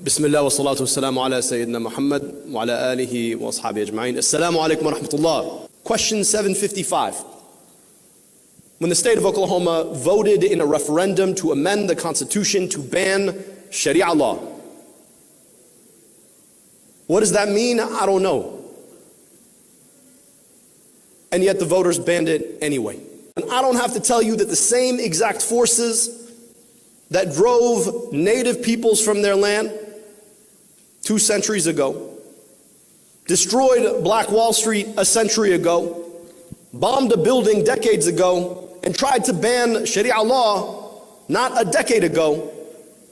بسم الله والصلاة والسلام على سيدنا محمد وعلى آله وأصحابه أجمعين. Assalamu alaikum wa rahmatullah. Question 755. When the state of Oklahoma voted in a referendum to amend the Constitution to ban Sharia law, what does that mean? I don't know. And yet the voters banned it anyway. And I don't have to tell you that the same exact forces that drove native peoples from their land 2 centuries ago, destroyed Black Wall Street a century ago, bombed a building decades ago, and tried to ban Sharia law not a decade ago,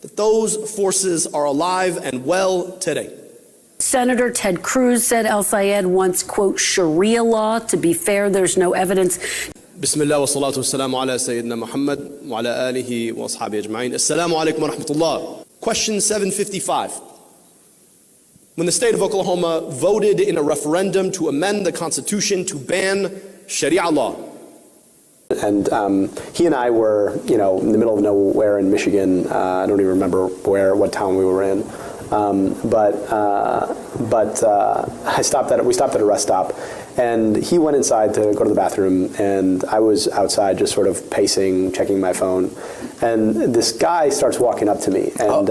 that those forces are alive and well today. Senator Ted Cruz said El Sayed wants, quote, Sharia law. To be fair, there's no evidence. بسم الله والصلاة والسلام على سيدنا محمد وعلى آله وأصحابه أجمعين. Assalamu alaikum wa rahmatullah. Question 755. When the state of Oklahoma voted in a referendum to amend the Constitution to ban Sharia law. And he and I were, in the middle of nowhere in Michigan. I don't even remember what town we were in. But we stopped at a rest stop, and he went inside to go to the bathroom, and I was outside just sort of pacing, checking my phone, and this guy starts walking up to me, and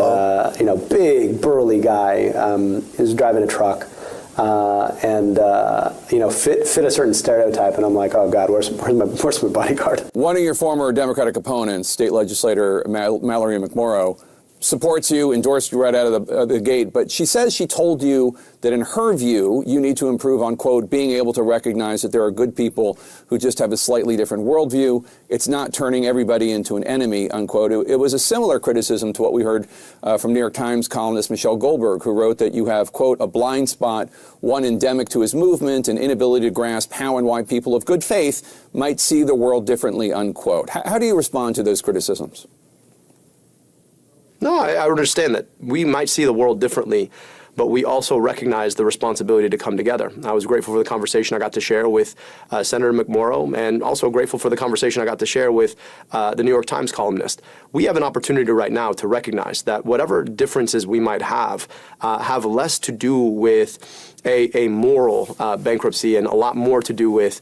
big burly guy, he was driving a truck, and fit a certain stereotype, and I'm like, oh God, where's my bodyguard? One of your former Democratic opponents, state legislator Mallory McMorrow, supports you, endorsed you right out of the gate, but she says she told you that in her view, you need to improve on, quote, being able to recognize that there are good people who just have a slightly different worldview. It's not turning everybody into an enemy, unquote. It was a similar criticism to what we heard from New York Times columnist Michelle Goldberg, who wrote that you have, quote, a blind spot, one endemic to his movement, an inability to grasp how and why people of good faith might see the world differently, unquote. How do you respond to those criticisms? No, I understand that we might see the world differently, but we also recognize the responsibility to come together. I was grateful for the conversation I got to share with Senator McMorrow, and also grateful for the conversation I got to share with the New York Times columnist. We have an opportunity right now to recognize that whatever differences we might have less to do with a moral bankruptcy and a lot more to do with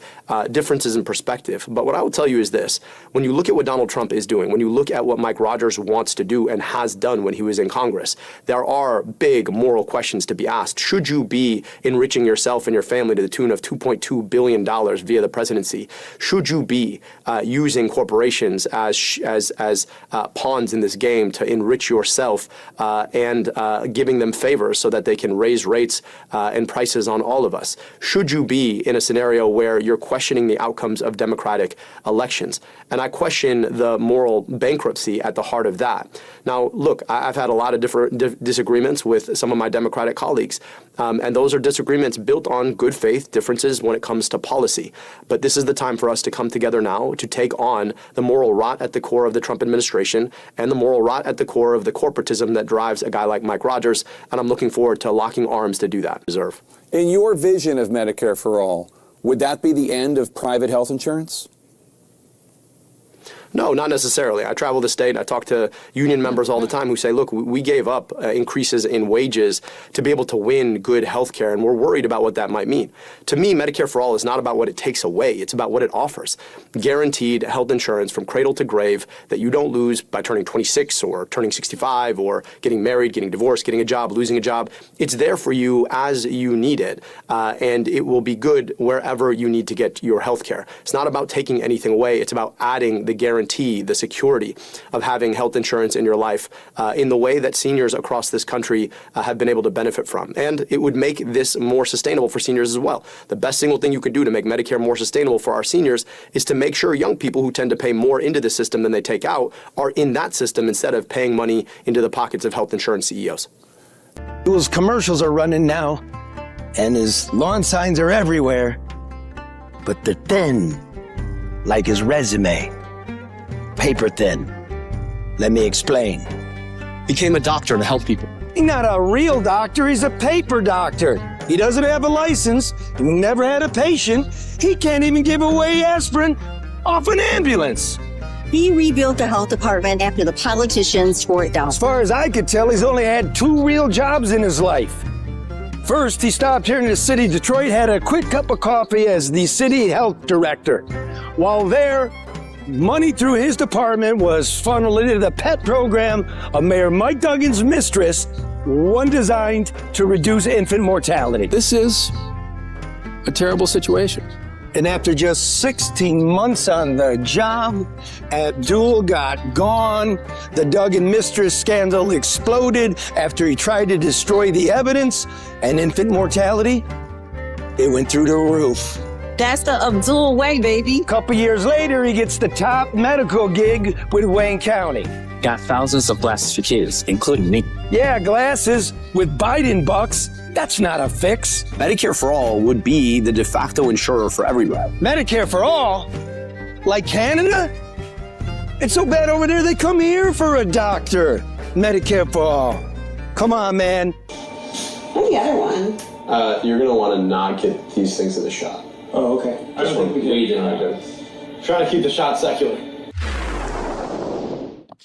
differences in perspective. But what I will tell you is this. When you look at what Donald Trump is doing, when you look at what Mike Rogers wants to do and has done when he was in Congress, there are big moral questions to be asked. Should you be enriching yourself and your family to the tune of $2.2 billion via the presidency? Should you be using corporations as pawns in this game to enrich yourself and giving them favors so that they can raise rates and prices on all of us? Should you be in a scenario where you're questioning the outcomes of democratic elections? And I question the moral bankruptcy at the heart of that. Now, look, I've had a lot of different disagreements with some of my Democratic colleagues, and those are disagreements built on good faith differences when it comes to policy. But this is the time for us to come together now to take on the moral rot at the core of the Trump administration and the moral rot at the core of the corporatism that drives a guy like Mike Rogers, and I'm looking forward to locking arms to do that. In your vision of Medicare for All, would that be the end of private health insurance? No, not necessarily. I travel the state. I talk to union members all the time who say, look, we gave up increases in wages to be able to win good health care, and we're worried about what that might mean. To me, Medicare for All is not about what it takes away. It's about what it offers. Guaranteed health insurance from cradle to grave that you don't lose by turning 26 or turning 65 or getting married, getting divorced, getting a job, losing a job. It's there for you as you need it, and it will be good wherever you need to get your health care. It's not about taking anything away. It's about adding the guarantee, the security of having health insurance in your life in the way that seniors across this country have been able to benefit from. And it would make this more sustainable for seniors as well. The best single thing you could do to make Medicare more sustainable for our seniors is to make sure young people who tend to pay more into the system than they take out are in that system instead of paying money into the pockets of health insurance CEOs. His commercials are running now, and his lawn signs are everywhere, but they're thin, like his resume. Paper thin. Let me explain. Became a doctor to help people. He's not a real doctor, he's a paper doctor. He doesn't have a license, he never had a patient, he can't even give away aspirin off an ambulance. He rebuilt the health department after the politicians tore it down. As far as I could tell, he's only had 2 real jobs in his life. First, he stopped here in the city of Detroit, had a quick cup of coffee as the city health director. While there, money through his department was funneled into the pet program of Mayor Mike Duggan's mistress, one designed to reduce infant mortality. This is a terrible situation. And after just 16 months on the job, Abdul got gone. The Duggan mistress scandal exploded after he tried to destroy the evidence, and infant mortality, it went through the roof. That's the Abdul way, baby. A couple years later, he gets the top medical gig with Wayne County. Got thousands of glasses for kids, including me. Yeah, glasses with Biden bucks. That's not a fix. Medicare for All would be the de facto insurer for everyone. Medicare for all? Like Canada? It's so bad over there, they come here for a doctor. Medicare for all. Come on, man. And the other one. You're going to want to not get these things in the shot. Oh, okay. I don't think we can. Trying to keep the shot secular.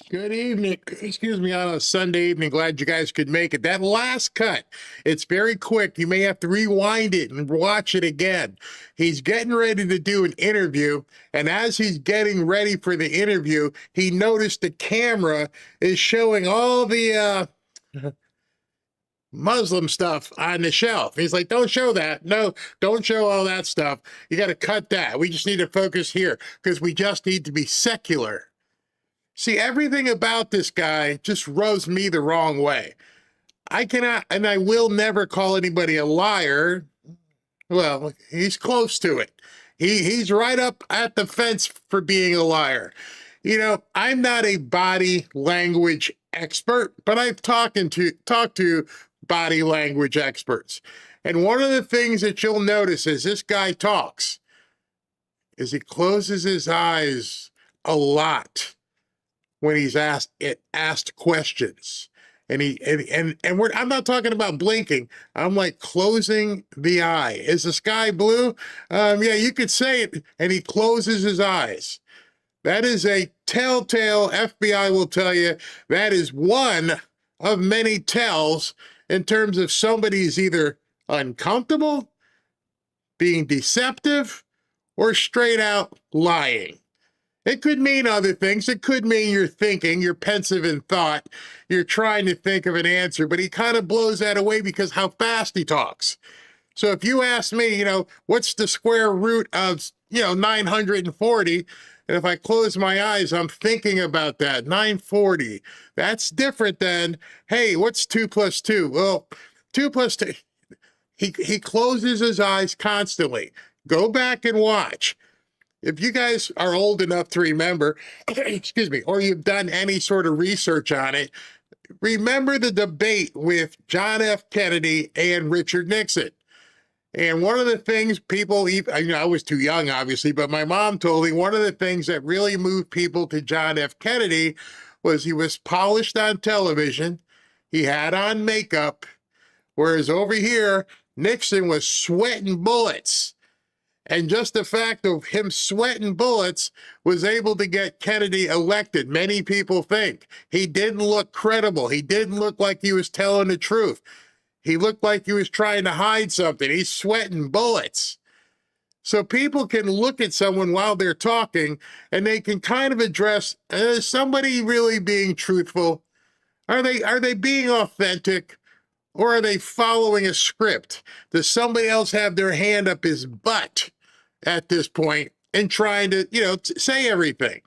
Good evening. Excuse me, on a Sunday evening. Glad you guys could make it. That last cut, it's very quick. You may have to rewind it and watch it again. He's getting ready to do an interview, and as he's getting ready for the interview, he noticed the camera is showing all the Muslim stuff on the shelf. He's like, don't show that. No, don't show all that stuff. You got to cut that. We just need to focus here because we just need to be secular. See, everything about this guy just rubs me the wrong way. I cannot, and I will never call anybody a liar. Well, he's close to it. He's right up at the fence for being a liar. You know, I'm not a body language expert, but I've talked to body language experts. And one of the things that you'll notice as this guy talks is he closes his eyes a lot when he's asked questions. And I'm not talking about blinking. I'm like closing the eye. Is the sky blue? Yeah, you could say it. And he closes his eyes. That is a telltale. FBI will tell you that is one of many tells in terms of somebody's either uncomfortable, being deceptive, or straight out lying. It could mean other things. It could mean you're thinking, you're pensive in thought, you're trying to think of an answer, but he kind of blows that away because how fast he talks. So if you ask me, what's the square root of, 940? And if I close my eyes, I'm thinking about that, 940. That's different than, hey, what's 2 plus 2? Well, 2 plus 2. He closes his eyes constantly. Go back and watch. If you guys are old enough to remember, excuse me, or you've done any sort of research on it, remember the debate with John F. Kennedy and Richard Nixon. And one of the things people, I was too young, obviously, but my mom told me one of the things that really moved people to John F. Kennedy was he was polished on television, he had on makeup, whereas over here, Nixon was sweating bullets. And just the fact of him sweating bullets was able to get Kennedy elected. Many people think he didn't look credible. He didn't look like he was telling the truth. He looked like he was trying to hide something. He's sweating bullets. So people can look at someone while they're talking and they can kind of address, is somebody really being truthful? Are they being authentic? Or are they following a script? Does somebody else have their hand up his butt at this point and trying to, say everything?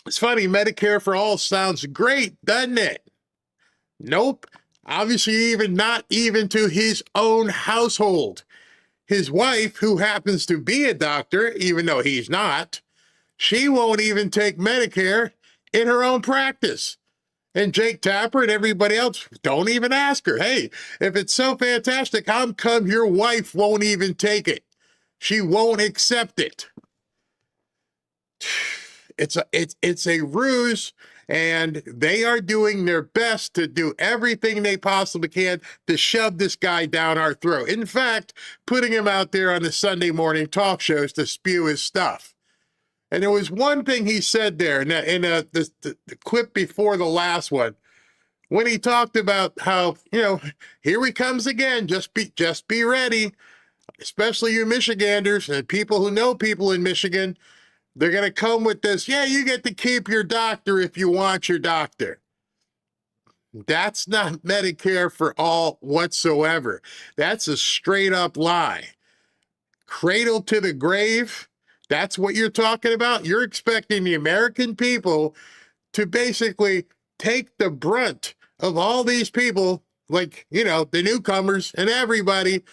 It's funny, Medicare for All sounds great, doesn't it? Nope. Obviously, not even to his own household. His wife, who happens to be a doctor, even though he's not, she won't even take Medicare in her own practice. And Jake Tapper and everybody else don't even ask her, hey, if it's so fantastic, how come your wife won't even take it? She won't accept it. It's a ruse, and they are doing their best to do everything they possibly can to shove this guy down our throat. In fact, putting him out there on the Sunday morning talk shows to spew his stuff. And there was one thing he said there in the clip before the last one, when he talked about how, here he comes again. Just be ready, especially you Michiganders and people who know people in Michigan. They're going to come with this. Yeah, you get to keep your doctor if you want your doctor. That's not Medicare for all whatsoever. That's a straight up lie. Cradle to the grave. That's what you're talking about. You're expecting the American people to basically take the brunt of all these people, like, the newcomers and everybody,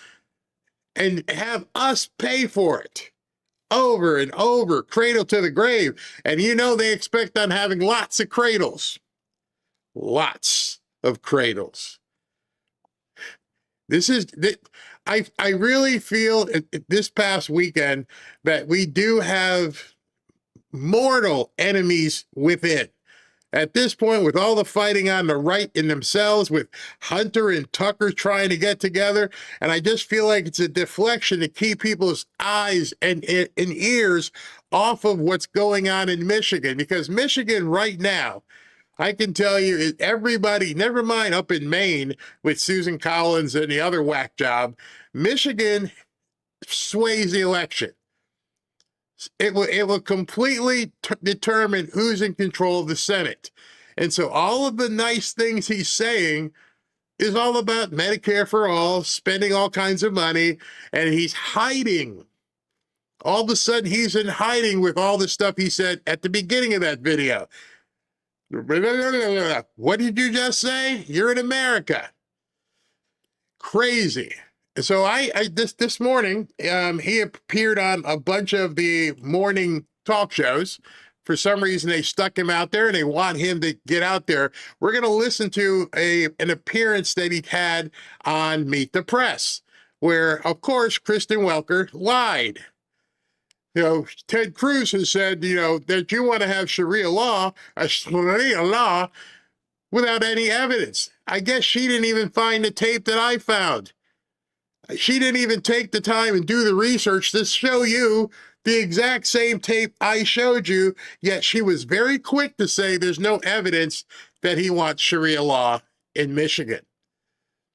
and have us pay for it over and over, cradle to the grave. And they expect on having lots of cradles. Lots of cradles. I really feel this past weekend that we do have mortal enemies within. At this point, with all the fighting on the right in themselves, with Hunter and Tucker trying to get together, and I just feel like it's a deflection to keep people's eyes and ears off of what's going on in Michigan. Because Michigan right now, I can tell you, everybody, never mind up in Maine with Susan Collins and the other whack job, Michigan sways the election. It will completely determine who's in control of the Senate. And so all of the nice things he's saying is all about Medicare for all, spending all kinds of money, and he's hiding. All of a sudden, he's in hiding with all the stuff he said at the beginning of that video. What did you just say? You're in America. Crazy. So this morning, he appeared on a bunch of the morning talk shows. For some reason, they stuck him out there and they want him to get out there. We're going to listen to an appearance that he had on Meet the Press, where, of course, Kristen Welker lied. Ted Cruz has said, that you want to have Sharia law, without any evidence. I guess she didn't even find the tape that I found. She didn't even take the time and do the research to show you the exact same tape I showed you, yet she was very quick to say there's no evidence that he wants Sharia law in Michigan.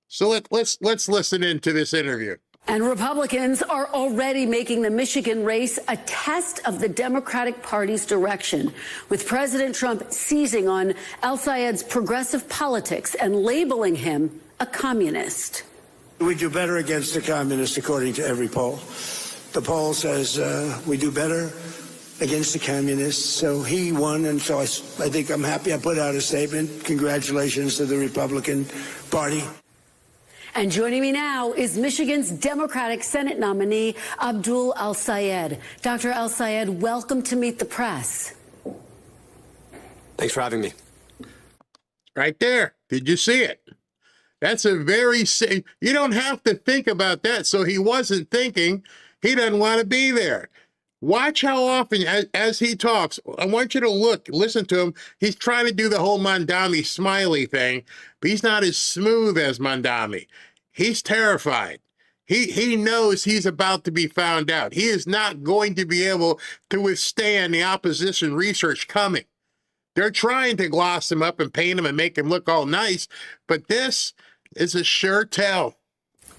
So let's listen into this interview. And Republicans are already making the Michigan race a test of the Democratic Party's direction, with President Trump seizing on El-Sayed's progressive politics and labeling him a communist. We do better against the communists, according to every poll. The poll says we do better against the communists. So he won, and so I think I'm happy. I put out a statement. Congratulations to the Republican Party. And joining me now is Michigan's Democratic Senate nominee, Abdul El-Sayed. Dr. El-Sayed, welcome to Meet the Press. Thanks for having me. Right there. Did you see it? That's a you don't have to think about that. So he wasn't thinking. He doesn't want to be there. Watch how often, as he talks, I want you to listen to him. He's trying to do the whole Mandami smiley thing, but he's not as smooth as Mandami. He's terrified. He knows he's about to be found out. He is not going to be able to withstand the opposition research coming. They're trying to gloss him up and paint him and make him look all nice, but this is a sure tell.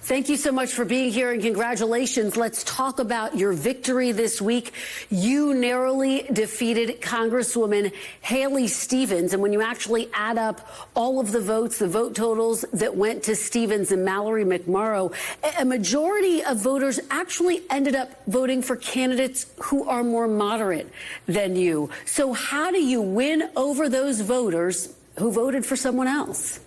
Thank you so much for being here, and congratulations. Let's talk about your victory this week. You narrowly defeated Congresswoman Haley Stevens, and when you actually add up all of the votes, the vote totals that went to Stevens and Mallory McMorrow, a majority of voters actually ended up voting for candidates who are more moderate than you. So how do you win over those voters who voted for someone else?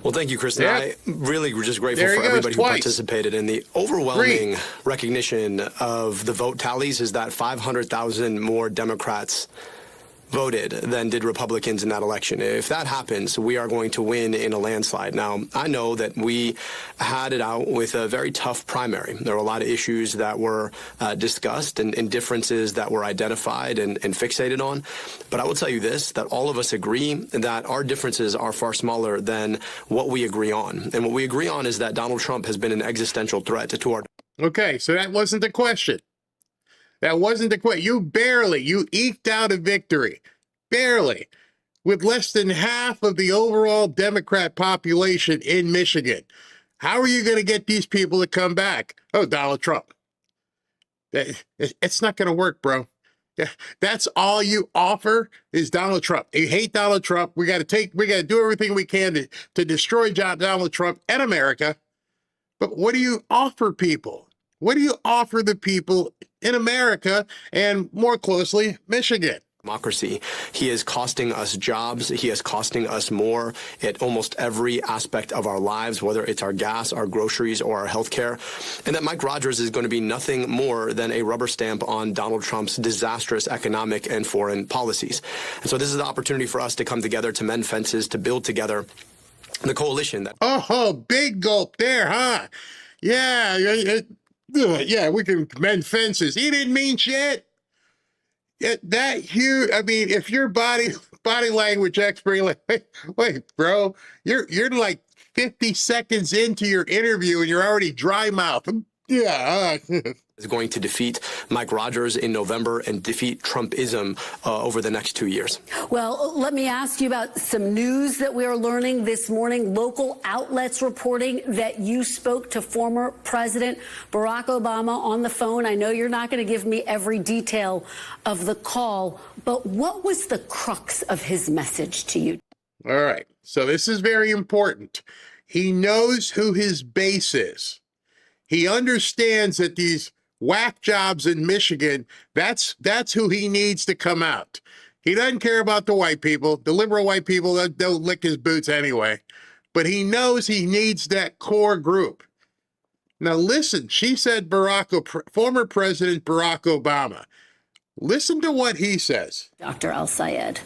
Well, thank you, Kristen. Yeah. I really was just grateful for everybody who participated. And the overwhelming recognition of the vote tallies is that 500,000 more Democrats voted than did Republicans in that election. If that happens, we are going to win in a landslide. Now, I know that we had it out with a very tough primary. There were a lot of issues that were discussed and differences that were identified and fixated on. But I will tell you this, that all of us agree that our differences are far smaller than what we agree on. And what we agree on is that Donald Trump has been an existential threat to our... Okay, so that wasn't the question. That wasn't the question. You eked out a victory. Barely. With less than half of the overall Democrat population in Michigan. How are you going to get these people to come back? Oh, Donald Trump. It's not going to work, bro. That's all you offer is Donald Trump. You hate Donald Trump. We got to do everything we can to destroy Donald Trump and America. But what do you offer people? What do you offer the people in America and more closely, Michigan? Democracy. He is costing us jobs. He is costing us more at almost every aspect of our lives, whether it's our gas, our groceries, or our health care. And that Mike Rogers is going to be nothing more than a rubber stamp on Donald Trump's disastrous economic and foreign policies. And so this is the opportunity for us to come together, to mend fences, to build together the coalition. Oh, big gulp there, huh? Yeah, we can mend fences. He didn't mean shit. That huge. I mean, if you're body language expert, you're like, wait, bro, you're like 50 seconds into your interview and you're already dry mouth. Yeah. Is going to defeat Mike Rogers in November and defeat Trumpism over the next 2 years. Well, let me ask you about some news that we are learning this morning. Local outlets reporting that you spoke to former President Barack Obama on the phone. I know you're not going to give me every detail of the call, but what was the crux of his message to you? All right. So this is very important. He knows who his base is. He understands that these whack jobs in Michigan, that's who he needs to come out. He doesn't care about the white people. The liberal white people, they'll lick his boots anyway. But he knows he needs that core group. Now listen, she said former President Barack Obama. Listen to what he says. Dr. El-Sayed.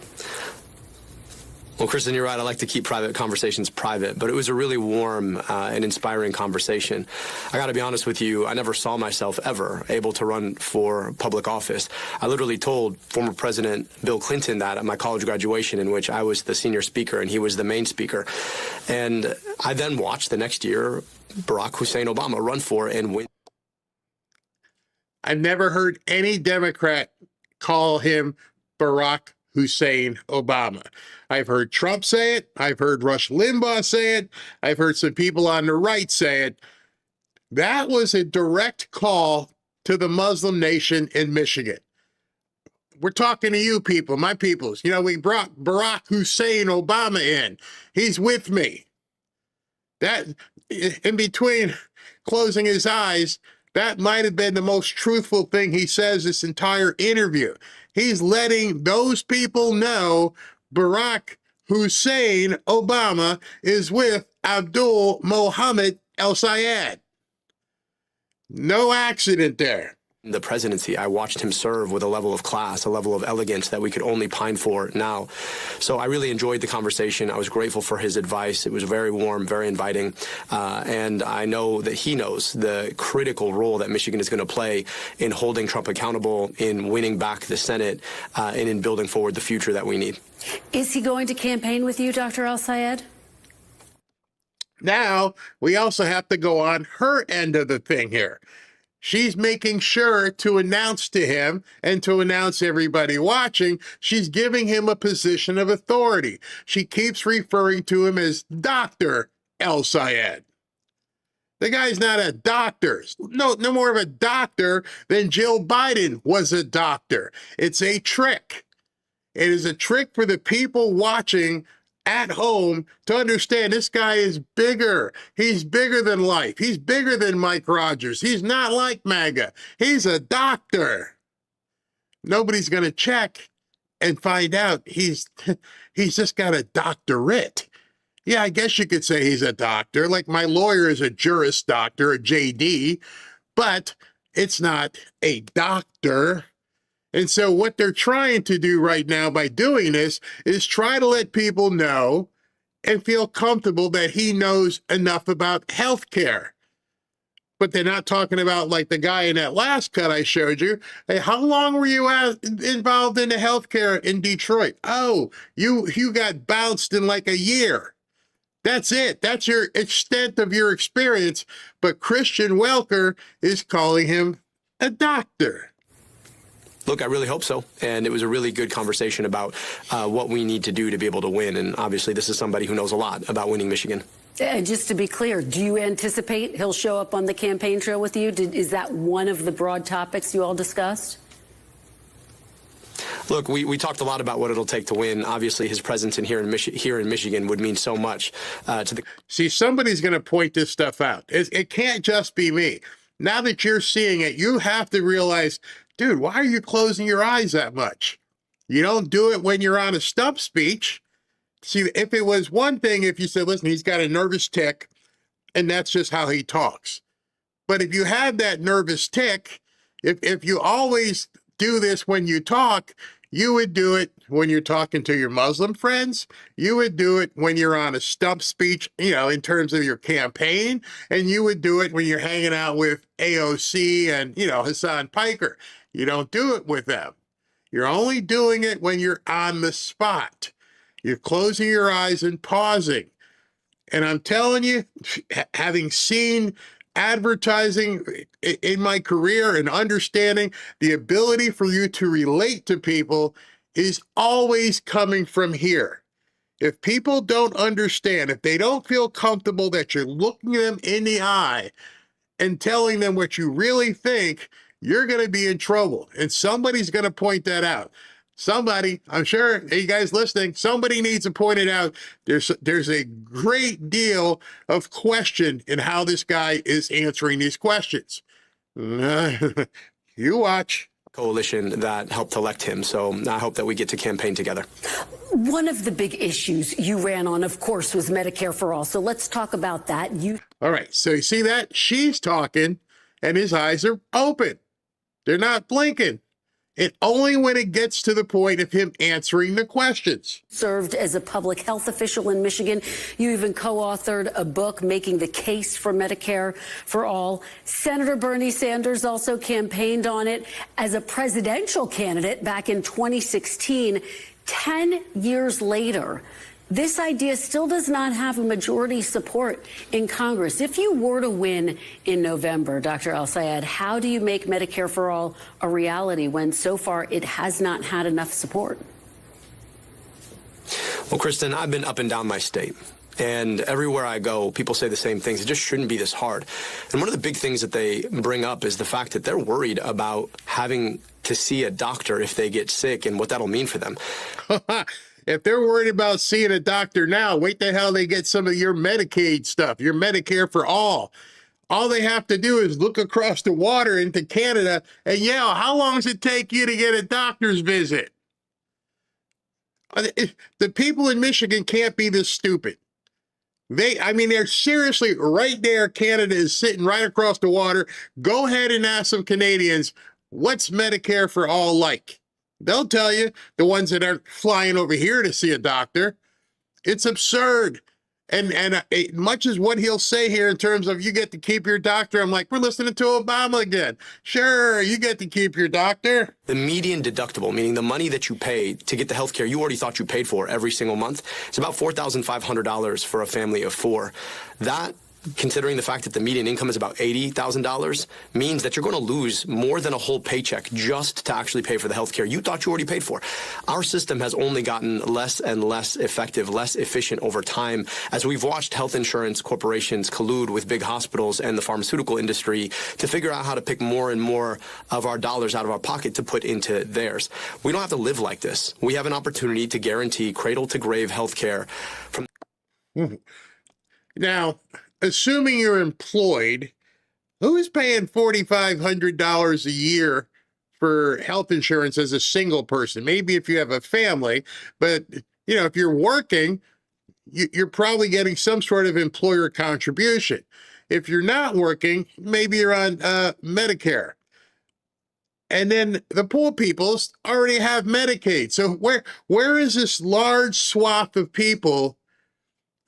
Well, Kristen, you're right. I like to keep private conversations private, but it was a really warm and inspiring conversation. I got to be honest with you. I never saw myself ever able to run for public office. I literally told former President Bill Clinton that at my college graduation, in which I was the senior speaker and he was the main speaker. And I then watched the next year Barack Hussein Obama run for and win. I've never heard any Democrat call him Barack Hussein Obama. I've heard Trump say it. I've heard Rush Limbaugh say it. I've heard some people on the right say it. That was a direct call to the Muslim nation in Michigan. We're talking to you people, my peoples. You know, we brought Barack Hussein Obama in. He's with me. That, in between closing his eyes, that might have been the most truthful thing he says this entire interview. He's letting those people know Barack Hussein Obama is with Abdul Mohamed El-Sayed. No accident there. The presidency, I watched him serve with a level of class, a level of elegance that we could only pine for now. So I really enjoyed the conversation. I was grateful for his advice. It was very warm, very inviting. And I know that he knows the critical role that Michigan is going to play in holding Trump accountable, in winning back the Senate, and in building forward the future that we need. Is he going to campaign with you, Dr. El-Sayed? Now, we also have to go on her end of the thing here. She's making sure to announce to him and to announce everybody watching, she's giving him a position of authority. She keeps referring to him as Dr. El-Sayed. The guy's not a doctor. No more of a doctor than Jill Biden was a doctor. It's a trick. It is a trick for the people watching at home to understand this guy is bigger. He's bigger than life. He's bigger than Mike Rogers. He's not like MAGA. He's a doctor. Nobody's going to check and find out he's just got a doctorate. Yeah, I guess you could say he's a doctor. Like my lawyer is a Juris Doctor, a JD, but it's not a doctor. And so what they're trying to do right now by doing this is try to let people know and feel comfortable that he knows enough about healthcare. But they're not talking about like the guy in that last cut I showed you. Hey, how long were you involved in the healthcare in Detroit? Oh, you got bounced in like a year. That's it. That's your extent of your experience. But Christian Welker is calling him a doctor. Look, I really hope so. And it was a really good conversation about what we need to do to be able to win. And obviously, this is somebody who knows a lot about winning Michigan. And just to be clear, do you anticipate he'll show up on the campaign trail with you? Is that one of the broad topics you all discussed? Look, we talked a lot about what it'll take to win. Obviously, his presence here in Michigan would mean so much to the. See, somebody's going to point this stuff out. It can't just be me. Now that you're seeing it, you have to realize, dude, why are you closing your eyes that much? You don't do it when you're on a stump speech. See, if it was one thing, if you said, listen, he's got a nervous tick, and that's just how he talks. But if you have that nervous tick, if you always do this when you talk, you would do it when you're talking to your Muslim friends. You would do it when you're on a stump speech, in terms of your campaign. And you would do it when you're hanging out with AOC and, Hassan Piker. You don't do it with them. You're only doing it when you're on the spot. You're closing your eyes and pausing. And I'm telling you, having seen advertising in my career and understanding the ability for you to relate to people is always coming from here. If people don't understand, if they don't feel comfortable that you're looking them in the eye and telling them what you really think, you're going to be in trouble. And somebody's going to point that out. Somebody, I'm sure, you guys listening, somebody needs to point it out. There's a great deal of question in how this guy is answering these questions. You watch. Coalition that helped elect him. So I hope that we get to campaign together. One of the big issues you ran on, of course, was Medicare for All. So let's talk about that. All right. So you see that? She's talking and his eyes are open. They're not blinking. And only when it gets to the point of him answering the questions. Served as a public health official in Michigan. You even co-authored a book making the case for Medicare for all. Senator Bernie Sanders also campaigned on it as a presidential candidate back in 2016. 10 years later, this idea still does not have a majority support in Congress. If you were to win in November, Dr. El-Sayed, how do you make Medicare for all a reality when so far it has not had enough support? Well, Kristen, I've been up and down my state. And everywhere I go, people say the same things. It just shouldn't be this hard. And one of the big things that they bring up is the fact that they're worried about having to see a doctor if they get sick and what that'll mean for them. If they're worried about seeing a doctor now, wait till hell they get some of your Medicaid stuff, your Medicare for all. All they have to do is look across the water into Canada and yell, how long does it take you to get a doctor's visit? The people in Michigan can't be this stupid. They're seriously right there. Canada is sitting right across the water. Go ahead and ask some Canadians, what's Medicare for all like? They'll tell you, the ones that aren't flying over here to see a doctor. It's absurd. And much as what he'll say here in terms of you get to keep your doctor, I'm like, we're listening to Obama again. Sure, you get to keep your doctor. The median deductible, meaning the money that you pay to get the health care you already thought you paid for every single month, is about $4,500 for a family of four. That, considering the fact that the median income is about $80,000, means that you're going to lose more than a whole paycheck just to actually pay for the health care you thought you already paid for. Our system has only gotten less and less effective, less efficient over time as we've watched health insurance corporations collude with big hospitals and the pharmaceutical industry to figure out how to pick more and more of our dollars out of our pocket to put into theirs. We don't have to live like this. We have an opportunity to guarantee cradle-to-grave health care from... Now, assuming you're employed, who's paying $4,500 a year for health insurance as a single person? Maybe if you have a family, but if you're working, you're probably getting some sort of employer contribution. If you're not working, maybe you're on Medicare. And then the poor people already have Medicaid. So where is this large swath of people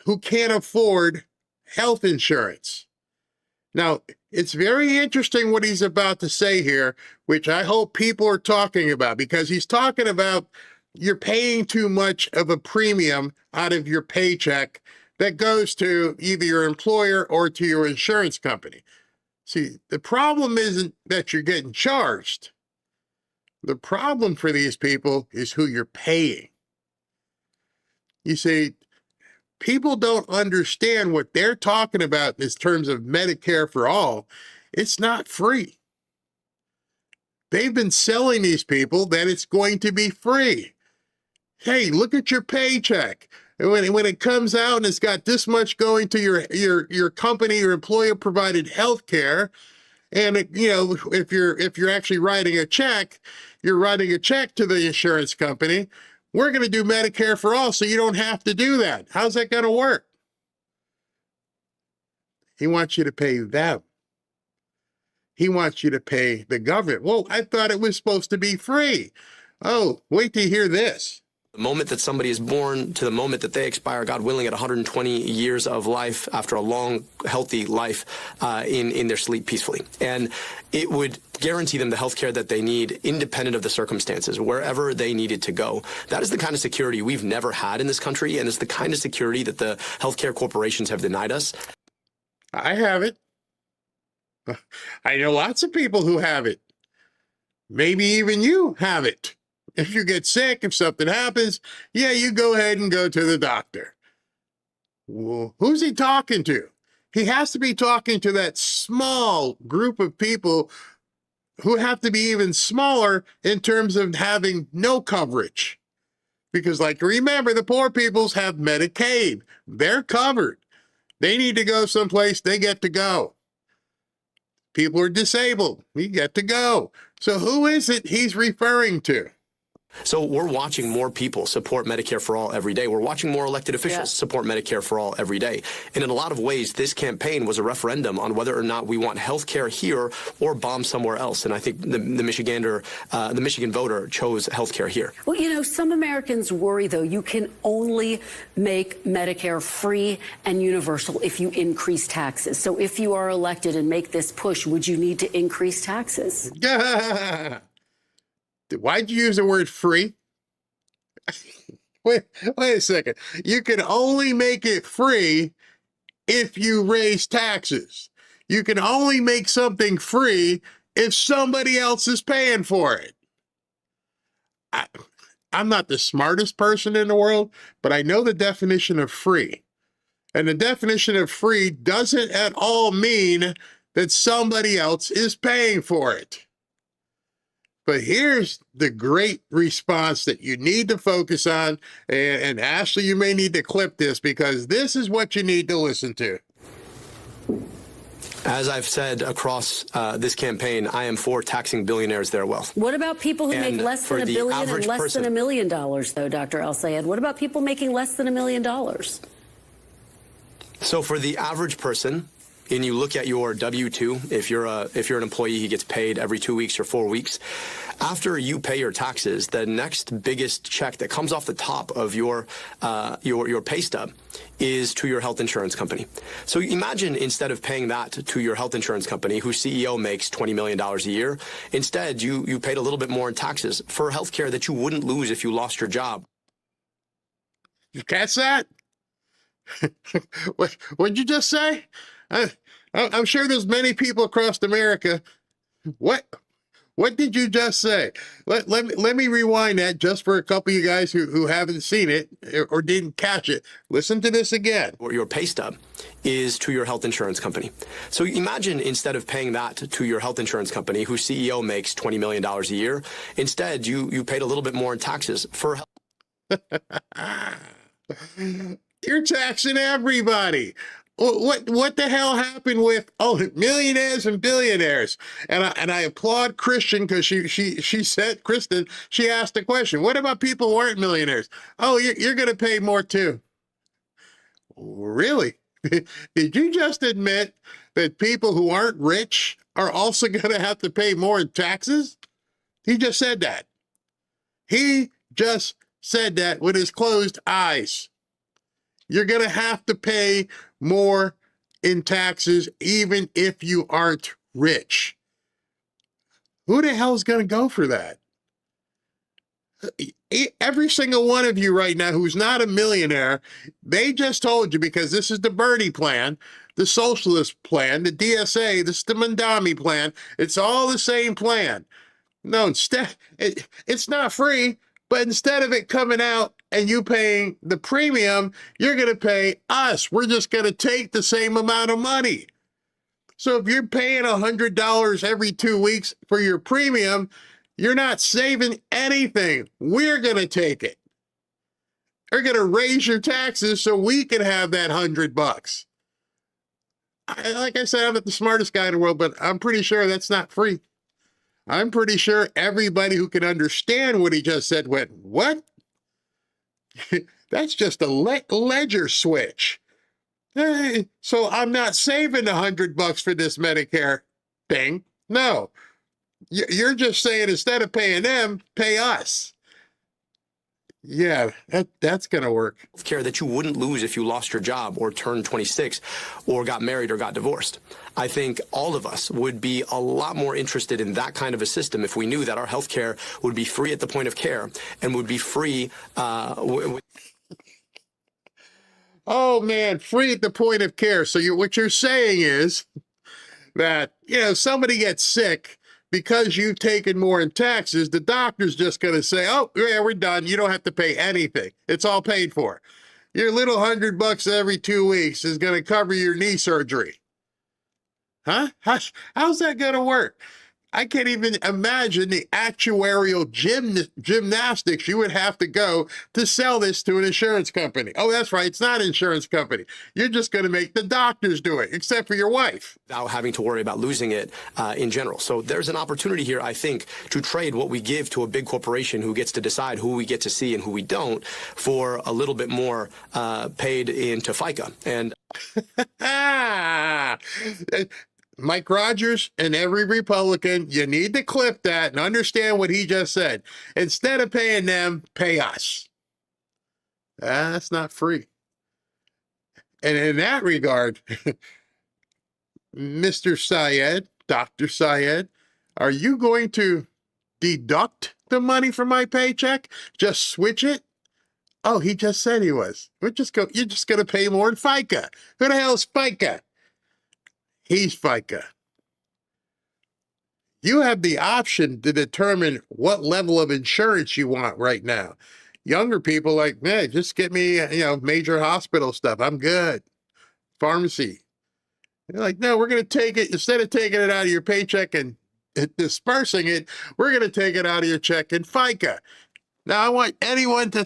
who can't afford health insurance? Now, it's very interesting what he's about to say here, which I hope people are talking about, because he's talking about you're paying too much of a premium out of your paycheck that goes to either your employer or to your insurance company. See, the problem isn't that you're getting charged. The problem for these people is who you're paying. You see, people don't understand what they're talking about in terms of Medicare for all. It's not free. They've been selling these people that it's going to be free. Hey, look at your paycheck. And when it comes out and it's got this much going to your company, your employer provided health care, and if you're actually writing a check, you're writing a check to the insurance company. We're going to do Medicare for all, so you don't have to do that. How's that going to work? He wants you to pay them. He wants you to pay the government. Well, I thought it was supposed to be free. Oh, wait till you hear this. The moment that somebody is born to the moment that they expire, God willing, at 120 years of life after a long, healthy life in their sleep peacefully. And it would guarantee them the health care that they need, independent of the circumstances, wherever they needed to go. That is the kind of security we've never had in this country, and it's the kind of security that the healthcare corporations have denied us. I have it. I know lots of people who have it. Maybe even you have it. If you get sick, if something happens, yeah, you go ahead and go to the doctor. Well, who's he talking to? He has to be talking to that small group of people who have to be even smaller in terms of having no coverage. Because, like, remember, the poor peoples have Medicaid. They're covered. They need to go someplace, they get to go. People are disabled, we get to go. So who is it he's referring to? So we're watching more people support Medicare for all every day. We're watching more elected officials support Medicare for all every day. And in a lot of ways, this campaign was a referendum on whether or not we want health care here or bomb somewhere else. And I think the Michigan voter chose health care here. Well, some Americans worry, though, you can only make Medicare free and universal if you increase taxes. So if you are elected and make this push, would you need to increase taxes? Why'd you use the word free? Wait a second. You can only make it free if you raise taxes. You can only make something free if somebody else is paying for it. I'm not the smartest person in the world, but I know the definition of free. And the definition of free doesn't at all mean that somebody else is paying for it. But here's the great response that you need to focus on. And Ashley, you may need to clip this because this is what you need to listen to. As I've said across this campaign, I am for taxing billionaires their wealth. What about people who make less than $1 billion and less than $1 million, though, Dr. El-Sayed? What about people making less than $1 million? So for the average person, and you look at your W-2, if you're an employee who gets paid every 2 weeks or 4 weeks, after you pay your taxes, the next biggest check that comes off the top of your pay stub is to your health insurance company. So imagine instead of paying that to your health insurance company, whose CEO makes $20 million a year, instead you paid a little bit more in taxes for health care that you wouldn't lose if you lost your job. You catch that? What'd you just say? I'm sure there's many people across America. What did you just say? Let me rewind that just for a couple of you guys who haven't seen it or didn't catch it. Listen to this again. Your pay stub is to your health insurance company. So imagine instead of paying that to your health insurance company, whose CEO makes $20 million a year, instead you paid a little bit more in taxes for health. You're taxing everybody. What the hell happened with millionaires and billionaires? And I applaud Kristen because she said, Kristen, she asked the question, what about people who aren't millionaires? Oh, you're going to pay more too. Really? Did you just admit that people who aren't rich are also going to have to pay more in taxes? He just said that. He just said that with his closed eyes. You're going to have to pay more in taxes even if you aren't rich. Who the hell is going to go for that? Every single one of you right now who's not a millionaire, they just told you, because this is the Bernie plan, the socialist plan, the DSA, this is the Mandami plan. It's all the same plan. No, instead, it's not free, but instead of it coming out and you paying the premium, you're going to pay us. We're just going to take the same amount of money. So if you're paying $100 every 2 weeks for your premium, you're not saving anything. We're going to take it. We're going to raise your taxes so we can have that $100. Like I said, I'm not the smartest guy in the world, but I'm pretty sure that's not free. I'm pretty sure everybody who can understand what he just said went, what? That's just a ledger switch. Hey, so I'm not saving $100 for this Medicare thing. No, you're just saying instead of paying them, pay us. Yeah, that's going to work. Care that you wouldn't lose if you lost your job or turned 26 or got married or got divorced. I think all of us would be a lot more interested in that kind of a system if we knew that our health care would be free at the point of care and would be free. Oh, man, free at the point of care. So what you're saying is that, somebody gets sick because you've taken more in taxes, the doctor's just going to say, oh, yeah, we're done. You don't have to pay anything. It's all paid for. Your little $100 every 2 weeks is going to cover your knee surgery. Huh? How's that going to work? I can't even imagine the actuarial gymnastics you would have to go to sell this to an insurance company. Oh, that's right. It's not an insurance company. You're just going to make the doctors do it, except for your wife. Without having to worry about losing it in general. So there's an opportunity here, I think, to trade what we give to a big corporation who gets to decide who we get to see and who we don't for a little bit more paid into FICA. And Mike Rogers and every Republican, you need to clip that and understand what he just said. Instead of paying them, pay us. That's not free. And in that regard, Mr. Syed, Dr. Syed, are you going to deduct the money from my paycheck? Just switch it? Oh, he just said he was. You're just going to pay more in FICA. Who the hell is FICA? He's FICA. You have the option to determine what level of insurance you want right now. Younger people like, man, just get me, major hospital stuff. I'm good. Pharmacy. They're like, no, we're going to take it, instead of taking it out of your paycheck and dispersing it, we're going to take it out of your check in FICA. Now, I want anyone to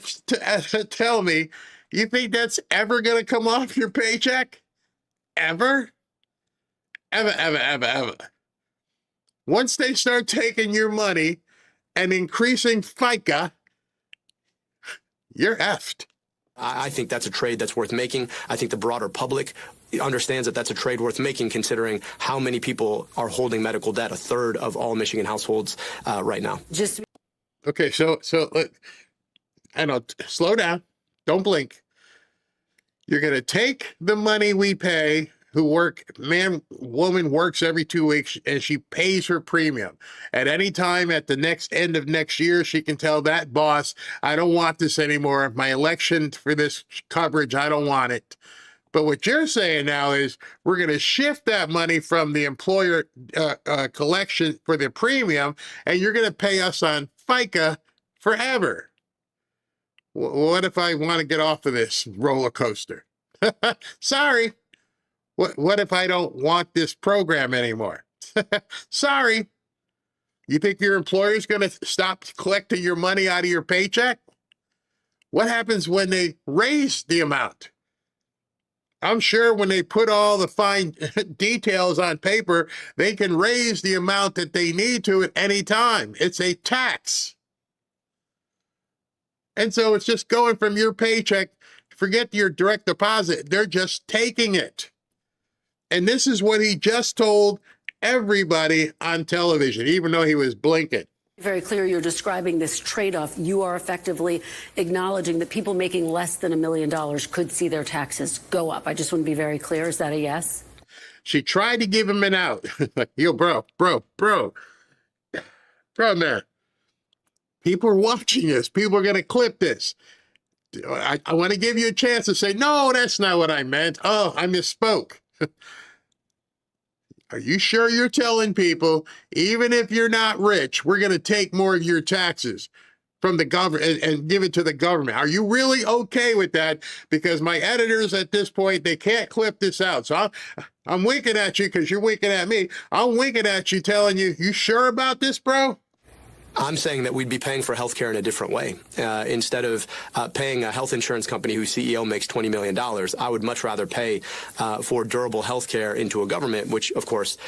tell me, you think that's ever going to come off your paycheck? Ever? Ever. Once they start taking your money and increasing FICA, you're effed. I think that's a trade that's worth making. I think the broader public understands that that's a trade worth making, considering how many people are holding medical debt, a third of all Michigan households right now. Okay, so I know, slow down. Don't blink. You're going to take the money we pay woman works every 2 weeks and she pays her premium. At any time at the end of next year, she can tell that boss, I don't want this anymore. My election for this coverage, I don't want it. But what you're saying now is we're going to shift that money from the employer collection for the premium, and you're going to pay us on FICA forever. What if I want to get off of this roller coaster? Sorry. What if I don't want this program anymore? Sorry. You think your employer's going to stop collecting your money out of your paycheck? What happens when they raise the amount? I'm sure when they put all the fine details on paper, they can raise the amount that they need to at any time. It's a tax. And so it's just going from your paycheck. Forget your direct deposit. They're just taking it. And this is what he just told everybody on television, even though he was blinking. Very clear you're describing this trade-off. You are effectively acknowledging that people making less than $1 million could see their taxes go up. I just want to be very clear. Is that a yes? She tried to give him an out. Yo, bro, man. People are watching this. People are going to clip this. I want to give you a chance to say, no, that's not what I meant. Oh, I misspoke. Are you sure you're telling people, even if you're not rich, we're going to take more of your taxes from the government and give it to the government? Are you really okay with that? Because my editors at this point, they can't clip this out. So I'm winking at you because you're winking at me. I'm winking at you telling you, you sure about this, bro? I'm saying that we'd be paying for healthcare in a different way. Instead of paying a health insurance company whose CEO makes $20 million, I would much rather pay for durable healthcare into a government, which, of course...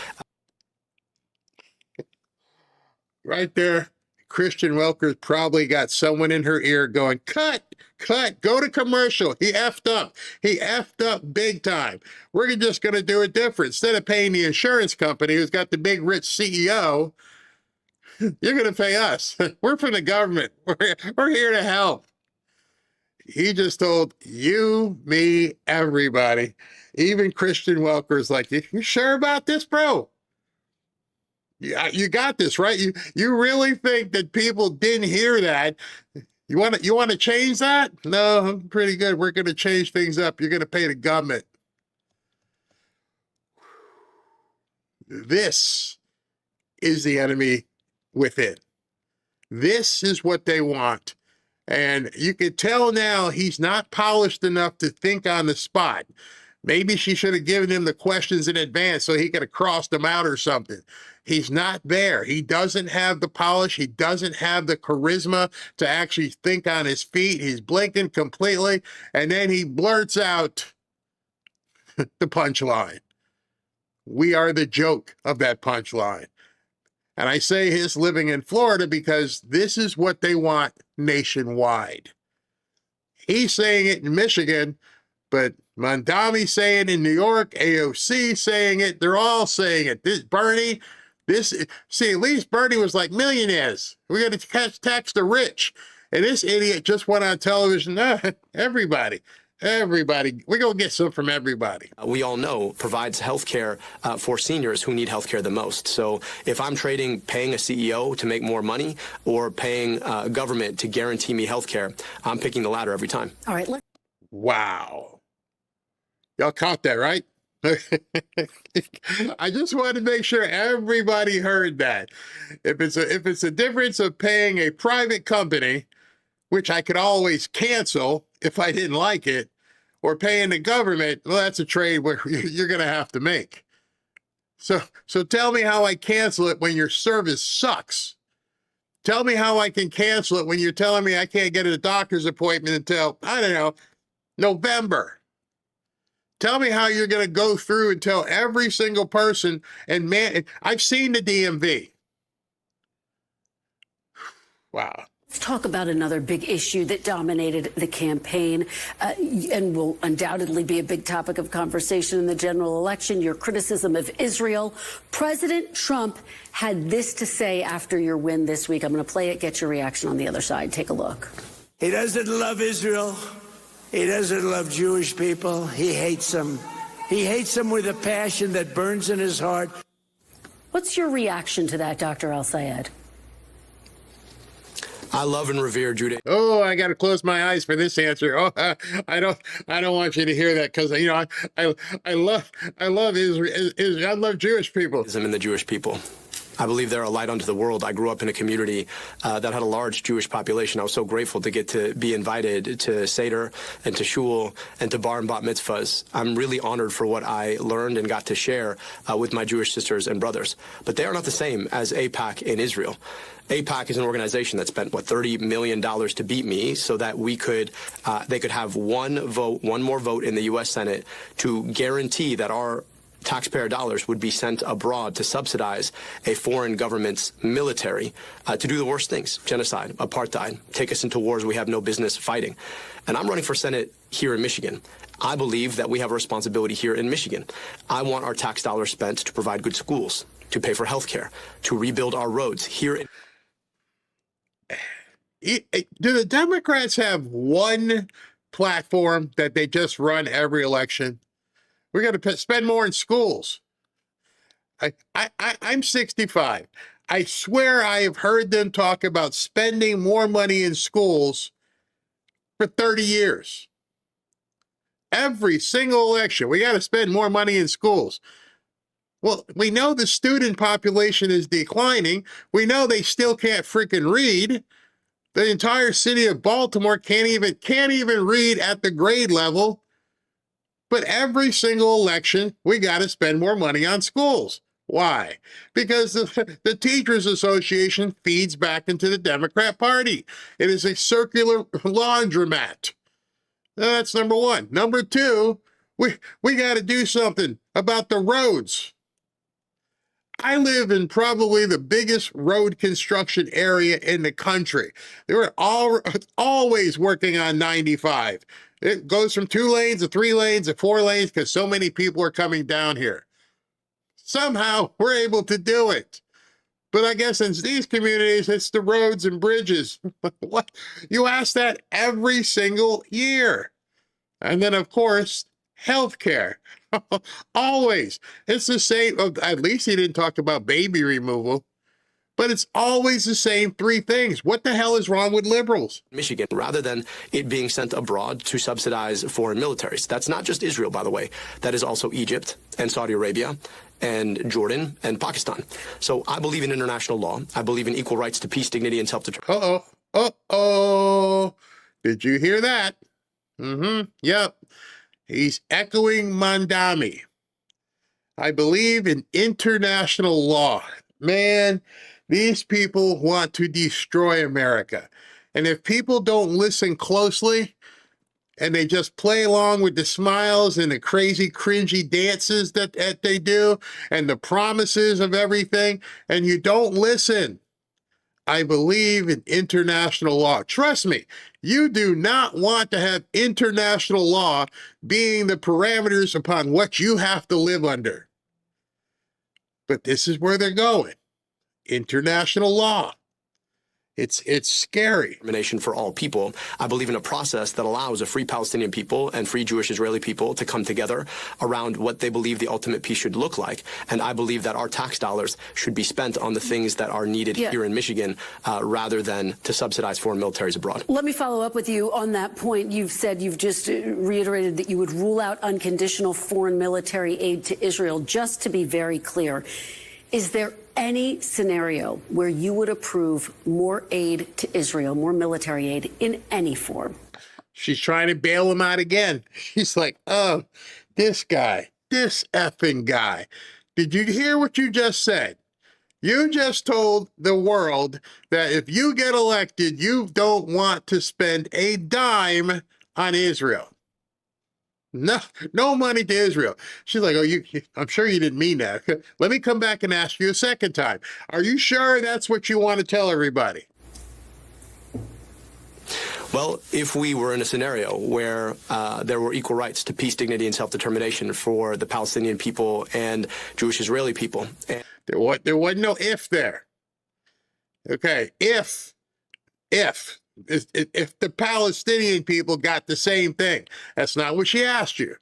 Right there, Christian Welker's probably got someone in her ear going, cut, go to commercial. He effed up. He effed up big time. We're just going to do it different. Instead of paying the insurance company who's got the big rich CEO, you're going to pay us. We're from the government. We're here to help. He just told you, me, everybody. Even Christian Welker's like, you sure about this, bro? Yeah, you got this, right? You really think that people didn't hear that? You want to change that? No, I'm pretty good. We're going to change things up. You're going to pay the government. This is the enemy within. This is what they want. And you can tell now he's not polished enough to think on the spot. Maybe she should have given him the questions in advance so he could have crossed them out or something. He's not there. He doesn't have the polish. He doesn't have the charisma to actually think on his feet. He's blinking completely. And then he blurts out the punchline. We are the joke of that punchline. And I say his living in Florida because this is what they want nationwide. He's saying it in Michigan, but Mondami's saying it in New York, AOC saying it, they're all saying it. See, at least Bernie was like, millionaires, we're going to tax the rich. And this idiot just went on television, everybody, we're going to get some from everybody. We all know provides health care for seniors who need health care the most. So if I'm trading paying a CEO to make more money or paying government to guarantee me health care, I'm picking the latter every time. All right. Wow. Y'all caught that, right? I just wanted to make sure everybody heard that. If it's a difference of paying a private company, which I could always cancel if I didn't like it, or paying the government, well, that's a trade where you're going to have to make. So tell me how I cancel it when your service sucks. Tell me how I can cancel it when you're telling me I can't get a doctor's appointment until, I don't know, November. Tell me how you're going to go through and tell every single person, and man, I've seen the DMV. Wow. Let's talk about another big issue that dominated the campaign and will undoubtedly be a big topic of conversation in the general election, your criticism of Israel. President Trump had this to say after your win this week. I'm going to play it, get your reaction on the other side. Take a look. He doesn't love Israel. He doesn't love Jewish people. He hates them. He hates them with a passion that burns in his heart. What's your reaction to that, Dr. Al-Sayed? I love and revere Judaism. Oh, I got to close my eyes for this answer. Oh, I don't want you to hear that because I love Israel. I love Jewish people. And the Jewish people. I believe they're a light unto the world. I grew up in a community that had a large Jewish population. I was so grateful to get to be invited to Seder and to Shul and to Bar and Bat mitzvahs. I'm really honored for what I learned and got to share with my Jewish sisters and brothers. But they are not the same as AIPAC in Israel. AIPAC is an organization that spent, $30 million to beat me so that they could have one more vote in the U.S. Senate to guarantee that our taxpayer dollars would be sent abroad to subsidize a foreign government's military to do the worst things: genocide, apartheid, take us into wars we have no business fighting. And I'm running for Senate here in Michigan. I believe that we have a responsibility here in Michigan. I want our tax dollars spent to provide good schools, to pay for health care, to rebuild our roads here in... Do the Democrats have one platform that they just run every election? We're going to spend more in schools. I'm 65. I swear I have heard them talk about spending more money in schools for 30 years. Every single election, we got to spend more money in schools. Well, we know the student population is declining. We know they still can't freaking read. The entire city of Baltimore can't even read at the grade level. But every single election, we got to spend more money on schools. Why? Because the Teachers Association feeds back into the Democrat Party. It is a circular laundromat. That's number one. Number two, we got to do something about the roads. I live in probably the biggest road construction area in the country. They were always working on 95. It goes from 2 lanes to 3 lanes to 4 lanes because so many people are coming down here. Somehow we're able to do it. But I guess in these communities, it's the roads and bridges. What? You ask that every single year. And then, of course, healthcare. Always. It's the same. At least he didn't talk about baby removal. But it's always the same 3 things. What the hell is wrong with liberals? Michigan, rather than it being sent abroad to subsidize foreign militaries. That's not just Israel, by the way. That is also Egypt and Saudi Arabia and Jordan and Pakistan. So I believe in international law. I believe in equal rights to peace, dignity, and self-determination. Uh-oh. Did you hear that? Yep. He's echoing Mandami. I believe in international law. Man, these people want to destroy America. And if people don't listen closely and they just play along with the smiles and the crazy, cringy dances that they do and the promises of everything, and you don't listen, I believe in international law. Trust me, you do not want to have international law being the parameters upon what you have to live under. But this is where they're going. International law. It's scary. Determination for all people. I believe in a process that allows a free Palestinian people and free Jewish Israeli people to come together around what they believe the ultimate peace should look like. And I believe that our tax dollars should be spent on the things that are needed here in Michigan rather than to subsidize foreign militaries abroad. Let me follow up with you on that point. You've just reiterated that you would rule out unconditional foreign military aid to Israel. Just to be very clear, is there any scenario where you would approve more aid to Israel, more military aid in any form? She's trying to bail him out again. She's like, oh, this guy, this effing guy. Did you hear what you just said? You just told the world that if you get elected, you don't want to spend a dime on Israel. No money to Israel. She's like, oh, I'm sure you didn't mean that. Let me come back and ask you a second time. Are you sure that's what you want to tell everybody? Well, if we were in a scenario where there were equal rights to peace, dignity, and self-determination for the Palestinian people and Jewish Israeli people. There wasn't no if there. Okay, if the Palestinian people got the same thing. That's not what she asked you.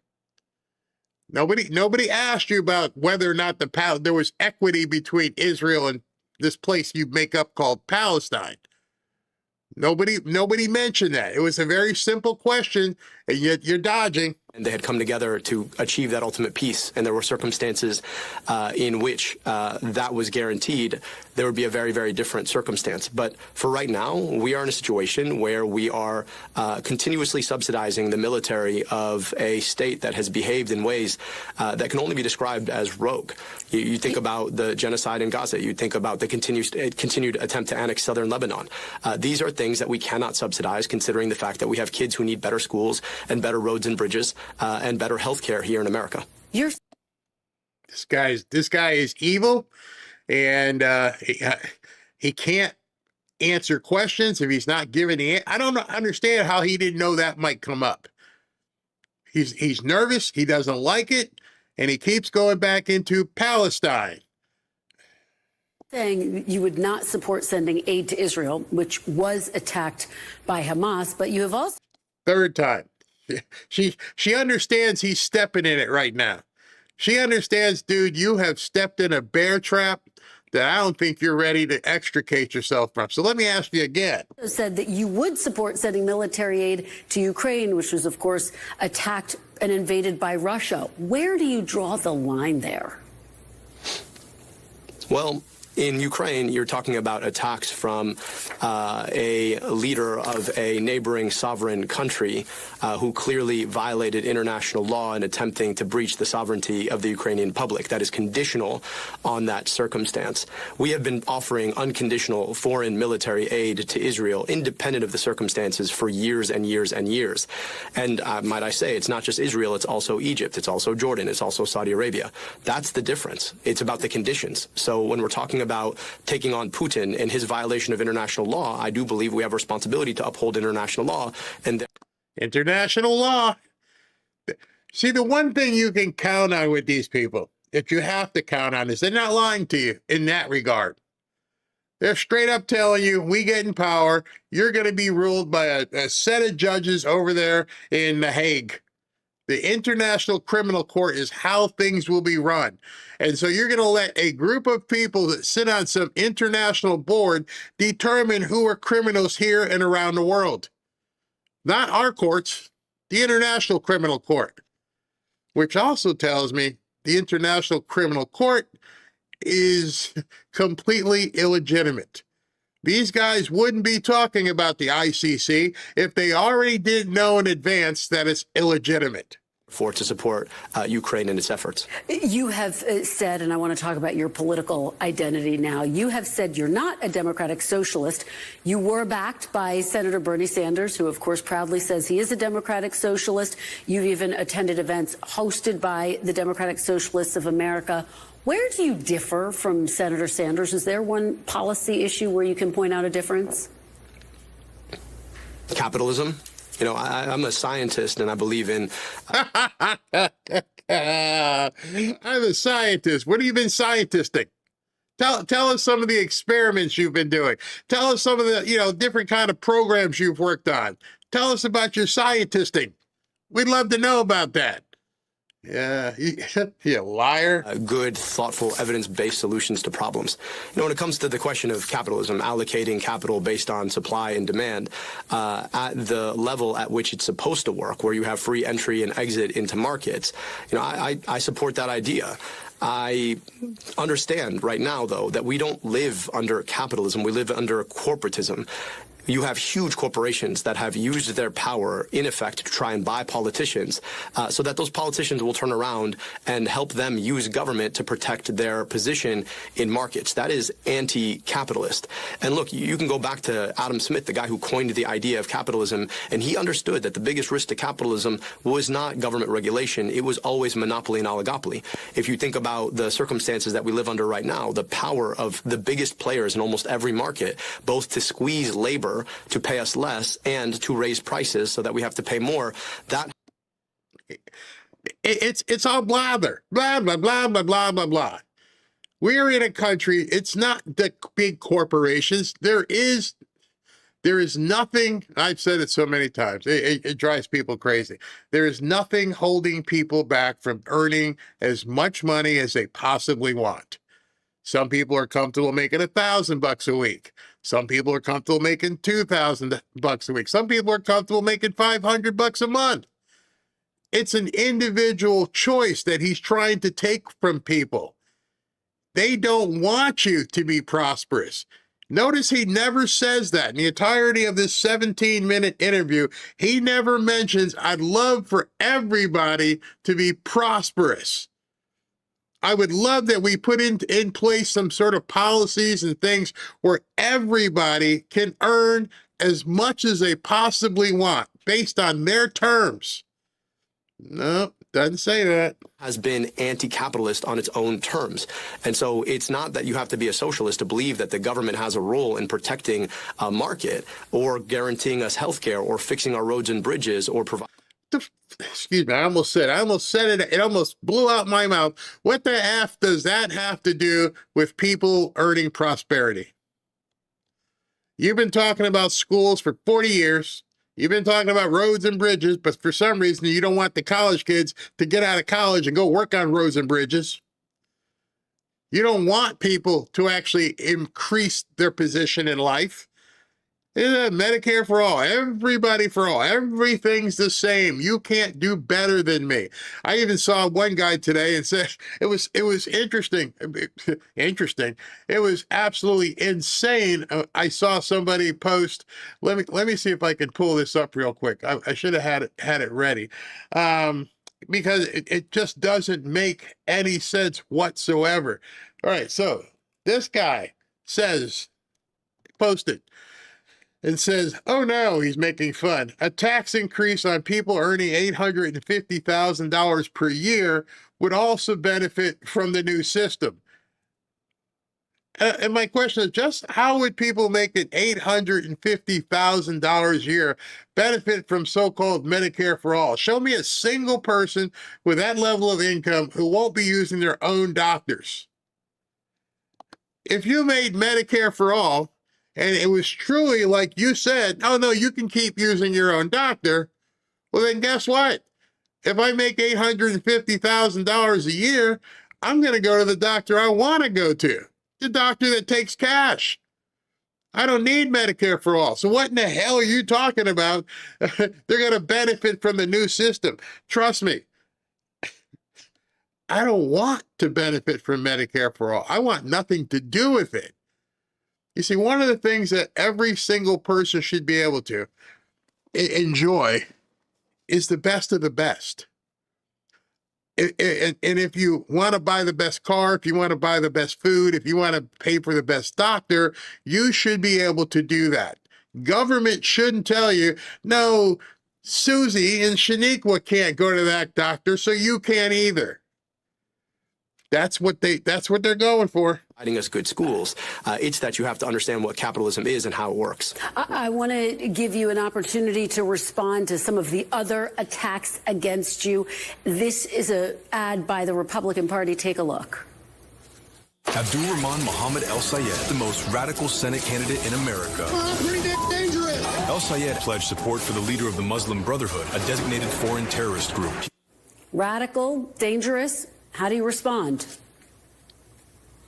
Nobody asked you about whether or not there was equity between Israel and this place you make up called Palestine. Nobody mentioned that. It was a very simple question, and yet you're dodging. And they had come together to achieve that ultimate peace, and there were circumstances in which that was guaranteed. There would be a very, very different circumstance. But for right now, we are in a situation where we are continuously subsidizing the military of a state that has behaved in ways that can only be described as rogue. You think about the genocide in Gaza. You think about the continued attempt to annex southern Lebanon. These are things that we cannot subsidize, considering the fact that we have kids who need better schools and better roads and bridges and better health care here in America. This guy is evil, and he can't answer questions if he's not given the answer. I don't understand how he didn't know that might come up. He's nervous. He doesn't like it, and he keeps going back into Palestine. Saying you would not support sending aid to Israel, which was attacked by Hamas, but you have also... Third time. She understands he's stepping in it right now. She understands, dude, you have stepped in a bear trap that I don't think you're ready to extricate yourself from. So let me ask you again. Said that you would support sending military aid to Ukraine, which was, of course, attacked and invaded by Russia. Where do you draw the line there? Well, in Ukraine, you're talking about attacks from a leader of a neighboring sovereign country who clearly violated international law in attempting to breach the sovereignty of the Ukrainian public. That is conditional on that circumstance. We have been offering unconditional foreign military aid to Israel, independent of the circumstances, for years and years and years. And might I say, it's not just Israel, it's also Egypt, it's also Jordan, it's also Saudi Arabia. That's the difference. It's about the conditions. So when we're talking about taking on Putin and his violation of international law, I do believe we have a responsibility to uphold international law. And international law. See, the one thing you can count on with these people, that you have to count on, is they're not lying to you in that regard. They're straight up telling you, we get in power, you're going to be ruled by a set of judges over there in The Hague. The International Criminal Court is how things will be run. And so you're going to let a group of people that sit on some international board determine who are criminals here and around the world. Not our courts, the International Criminal Court, which also tells me the International Criminal Court is completely illegitimate. These guys wouldn't be talking about the ICC if they already didn't know in advance that it's illegitimate. To support Ukraine in its efforts. You have said, and I want to talk about your political identity now, you have said you're not a democratic socialist. You were backed by Senator Bernie Sanders, who of course proudly says he is a democratic socialist. You've even attended events hosted by the Democratic Socialists of America. Where do you differ from Senator Sanders? Is there one policy issue where you can point out a difference? Capitalism. You know, I'm a scientist and I believe in... I'm a scientist. What have you been scientisting? Tell us some of the experiments you've been doing. Tell us some of the, different kind of programs you've worked on. Tell us about your scientisting. We'd love to know about that. Yeah, you liar. Good, thoughtful, evidence-based solutions to problems. When it comes to the question of capitalism, allocating capital based on supply and demand at the level at which it's supposed to work, where you have free entry and exit into markets, I support that idea. I understand right now, though, that we don't live under capitalism. We live under corporatism. You have huge corporations that have used their power, in effect, to try and buy politicians so that those politicians will turn around and help them use government to protect their position in markets. That is anti-capitalist. And look, you can go back to Adam Smith, the guy who coined the idea of capitalism, and he understood that the biggest risk to capitalism was not government regulation. It was always monopoly and oligopoly. If you think about the circumstances that we live under right now, the power of the biggest players in almost every market, both to squeeze labor to pay us less and to raise prices so that we have to pay more. That it's all blather, blah blah blah blah blah blah blah. We're in a country. It's not the big corporations. There is nothing. I've said it so many times. It drives people crazy. There is nothing holding people back from earning as much money as they possibly want. Some people are comfortable making $1,000 a week. Some people are comfortable making $2,000 a week. Some people are comfortable making $500 a month. It's an individual choice that he's trying to take from people. They don't want you to be prosperous. Notice he never says that. In the entirety of this 17-minute interview, he never mentions, I'd love for everybody to be prosperous. I would love that we put in place some sort of policies and things where everybody can earn as much as they possibly want based on their terms. No, doesn't say that. Has been anti-capitalist on its own terms. And so it's not that you have to be a socialist to believe that the government has a role in protecting a market or guaranteeing us health care or fixing our roads and bridges or providing... Excuse me, I almost said it. It almost blew out my mouth. What the F does that have to do with people earning prosperity? You've been talking about schools for 40 years. You've been talking about roads and bridges, but for some reason you don't want the college kids to get out of college and go work on roads and bridges. You don't want people to actually increase their position in life. Medicare for all, everybody for all, everything's the same. You can't do better than me. I even saw one guy today and said it was interesting. Interesting. It was absolutely insane. I saw somebody post. Let me see if I can pull this up real quick. I should have had it ready, because it just doesn't make any sense whatsoever. All right, so this guy posted and says, oh no, he's making fun. A tax increase on people earning $850,000 per year would also benefit from the new system. And my question is, just how would people making $850,000 a year benefit from so-called Medicare for all? Show me a single person with that level of income who won't be using their own doctors. If you made Medicare for all, and it was truly like you said, oh no, you can keep using your own doctor, well then guess what? If I make $850,000 a year, I'm going to go to the doctor I want to go to, the doctor that takes cash. I don't need Medicare for all. So what in the hell are you talking about? They're going to benefit from the new system. Trust me, I don't want to benefit from Medicare for all. I want nothing to do with it. You see, one of the things that every single person should be able to enjoy is the best of the best. And if you want to buy the best car, if you want to buy the best food, if you want to pay for the best doctor, you should be able to do that. Government shouldn't tell you, no, Susie and Shaniqua can't go to that doctor, so you can't either. That's what they're going for. Providing us good schools. It's that you have to understand what capitalism is and how it works. I want to give you an opportunity to respond to some of the other attacks against you. This is an ad by the Republican Party. Take a look. Abdul Mohamed El Sayed, the most radical Senate candidate in America. Pretty dangerous. El Sayed pledged support for the leader of the Muslim Brotherhood, a designated foreign terrorist group. Radical, dangerous. How do you respond?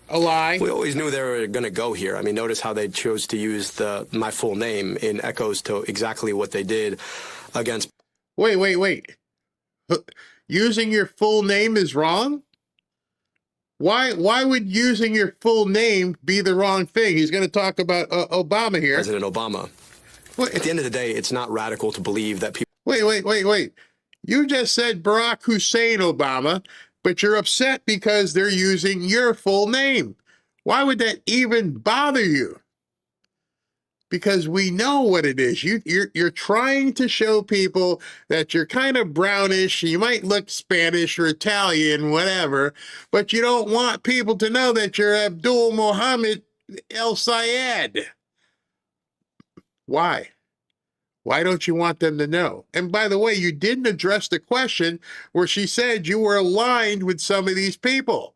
A lie. We always knew they were going to go here. I mean, notice how they chose to use my full name in echoes to exactly what they did against. Wait. Using your full name is wrong? Why would using your full name be the wrong thing? He's going to talk about Obama here. President Obama. At the end of the day, it's not radical to believe that people. Wait. You just said Barack Hussein Obama, but you're upset because they're using your full name. Why would that even bother you? Because we know what it is. You're trying to show people that you're kind of brownish. You might look Spanish or Italian, whatever, but you don't want people to know that you're Abdul Mohamed El Sayed. Why? Why don't you want them to know? And by the way, you didn't address the question where she said you were aligned with some of these people.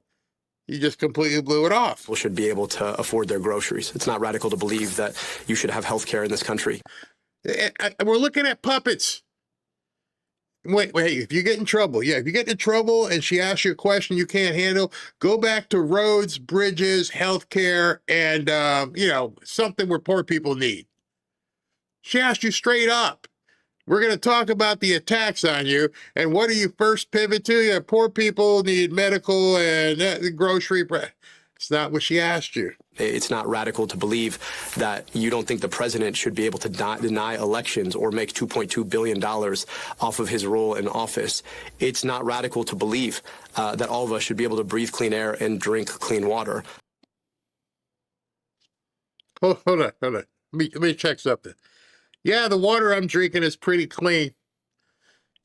You just completely blew it off. People should be able to afford their groceries. It's not radical to believe that you should have health care in this country. We're looking at puppets. Wait, if you get in trouble, if you get in trouble and she asks you a question you can't handle, go back to roads, bridges, health care, and, something where poor people need. She asked you straight up. We're going to talk about the attacks on you. And what do you first pivot to? Yeah, poor people need medical and the grocery. It's not what she asked you. It's not radical to believe that you don't think the president should be able to deny elections or make $2.2 billion off of his role in office. It's not radical to believe that all of us should be able to breathe clean air and drink clean water. Hold on. Let me check something. Yeah, the water I'm drinking is pretty clean.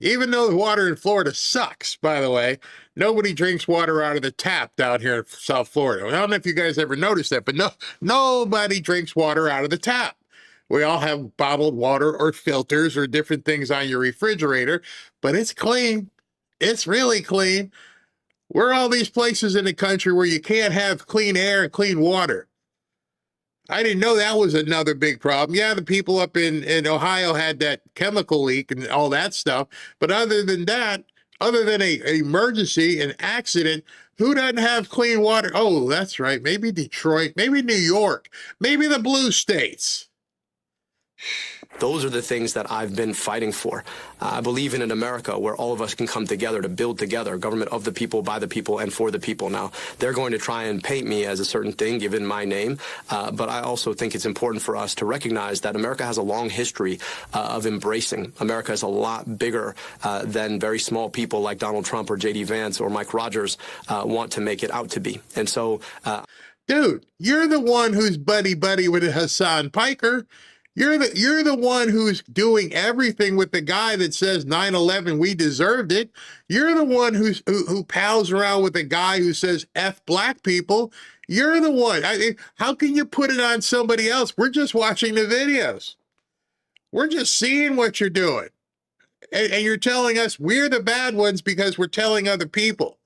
Even though the water in Florida sucks, by the way. Nobody drinks water out of the tap down here in South Florida. I don't know if you guys ever noticed that, but nobody drinks water out of the tap. We all have bottled water or filters or different things on your refrigerator, but it's clean. It's really clean. Where are all these places in the country where you can't have clean air and clean water? I didn't know that was another big problem. Yeah, the people up in Ohio had that chemical leak and all that stuff. But other than that, other than an emergency, an accident, who doesn't have clean water? Oh, that's right. Maybe Detroit, maybe New York, maybe the blue states. Those are the things that I've been fighting for. I believe in an America where all of us can come together to build together, government of the people, by the people, and for the people. Now, they're going to try and paint me as a certain thing, given my name, but I also think it's important for us to recognize that America has a long history of embracing. America is a lot bigger than very small people like Donald Trump or J.D. Vance or Mike Rogers want to make it out to be. And so... Dude, you're the one who's buddy-buddy with Hassan Piker. You're the one who's doing everything with the guy that says 9/11, we deserved it. You're the one who pals around with the guy who says F black people. You're the one. How can you put it on somebody else? We're just watching the videos. We're just seeing what you're doing. And you're telling us we're the bad ones because we're telling other people.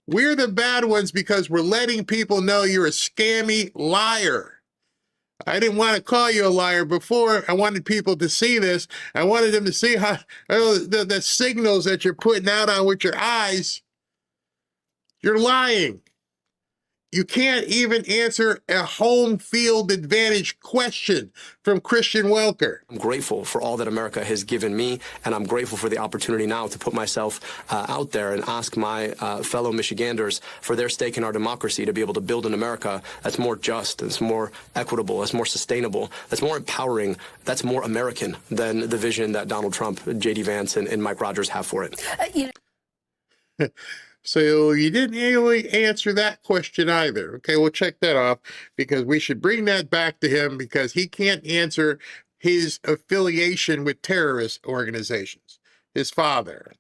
We're the bad ones because we're letting people know you're a scammy liar. I didn't want to call you a liar before. I wanted people to see this. I wanted them to see how the signals that you're putting out on with your eyes. You're lying. You can't even answer a home field advantage question from Christian Welker. I'm grateful for all that America has given me, and I'm grateful for the opportunity now to put myself out there and ask my fellow Michiganders for their stake in our democracy to be able to build an America that's more just, that's more equitable, that's more sustainable, that's more empowering, that's more American than the vision that Donald Trump, J.D. Vance, and Mike Rogers have for it. So you didn't really answer that question either. Okay, we'll check that off because we should bring that back to him because he can't answer his affiliation with terrorist organizations. His father.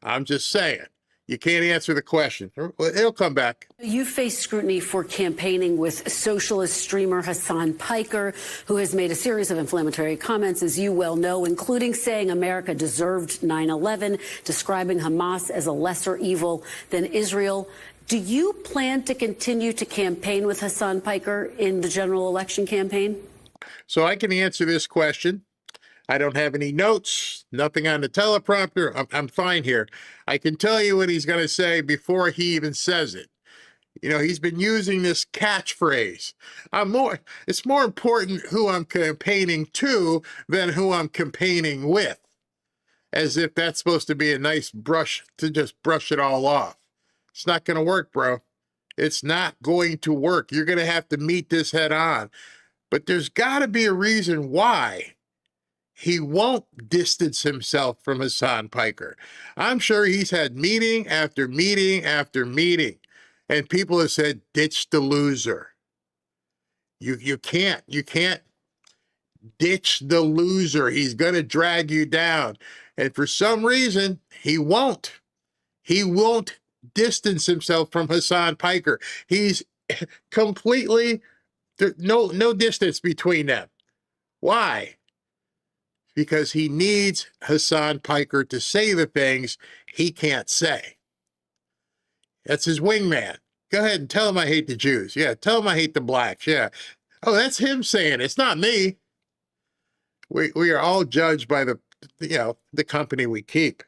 I'm just saying. You can't answer the question. It'll come back. You face scrutiny for campaigning with socialist streamer Hassan Piker, who has made a series of inflammatory comments, as you well know, including saying America deserved 9/11, describing Hamas as a lesser evil than Israel. Do you plan to continue to campaign with Hassan Piker in the general election campaign? So I can answer this question. I don't have any notes, nothing on the teleprompter. I'm fine here. I can tell you what he's going to say before he even says it. You know, he's been using this catchphrase. It's more important who I'm campaigning to than who I'm campaigning with. As if that's supposed to be a nice brush to just brush it all off. It's not going to work, bro. It's not going to work. You're going to have to meet this head on. But there's got to be a reason why he won't distance himself from Hassan Piker. I'm sure he's had meeting after meeting after meeting, and people have said, ditch the loser. You can't ditch the loser. He's going to drag you down. And for some reason, he won't. He won't distance himself from Hassan Piker. He's completely, no distance between them. Why? Because he needs Hassan Piker to say the things he can't say. That's his wingman. Go ahead and tell him I hate the Jews. Yeah, tell him I hate the blacks. Yeah. Oh, that's him saying it. It's not me. We are all judged by the company we keep.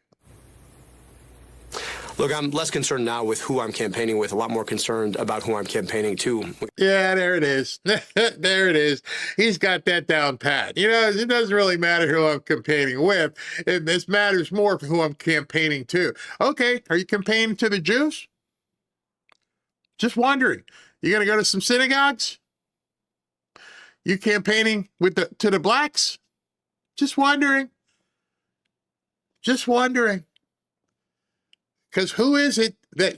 Look, I'm less concerned now with who I'm campaigning with, a lot more concerned about who I'm campaigning to. Yeah, there it is. There it is. He's got that down pat. You know, it doesn't really matter who I'm campaigning with. This matters more for who I'm campaigning to. Okay, are you campaigning to the Jews? Just wondering. You going to go to some synagogues? You campaigning to the blacks? Just wondering. Just wondering. Because who is it that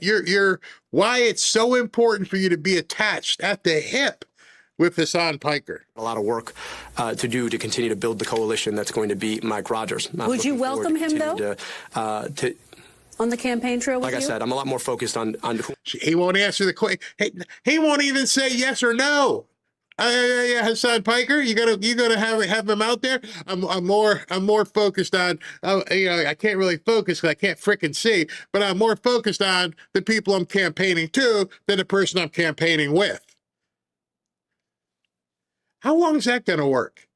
why it's so important for you to be attached at the hip with Hassan Piker? A lot of work to do to continue to build the coalition that's going to beat Mike Rogers. Would you welcome him, though? On the campaign trail with you? Like I said, I'm a lot more focused on who. He won't answer the question. He won't even say yes or no. Hassan Piker, you gonna have him out there? I'm more focused on I can't really focus because I can't frickin' see, but I'm more focused on the people I'm campaigning to than the person I'm campaigning with. How long is that gonna work?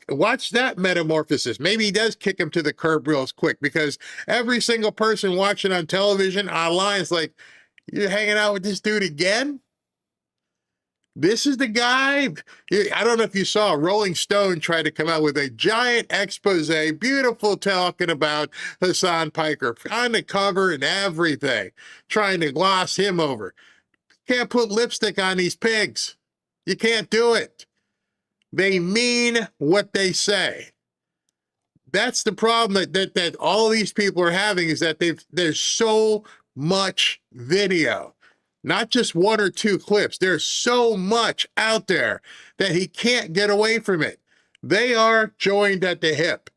Watch that metamorphosis. Maybe he does kick him to the curb real quick because every single person watching on television online is like, you're hanging out with this dude again? This is the guy. I don't know if you saw Rolling Stone try to come out with a giant expose, beautiful, talking about Hassan Piker on the cover and everything, trying to gloss him over. Can't put lipstick on these pigs. You can't do it. They mean what they say. That's the problem that all these people are having, is that there's so much video. Not just one or two clips. There's so much out there that he can't get away from it. They are joined at the hip.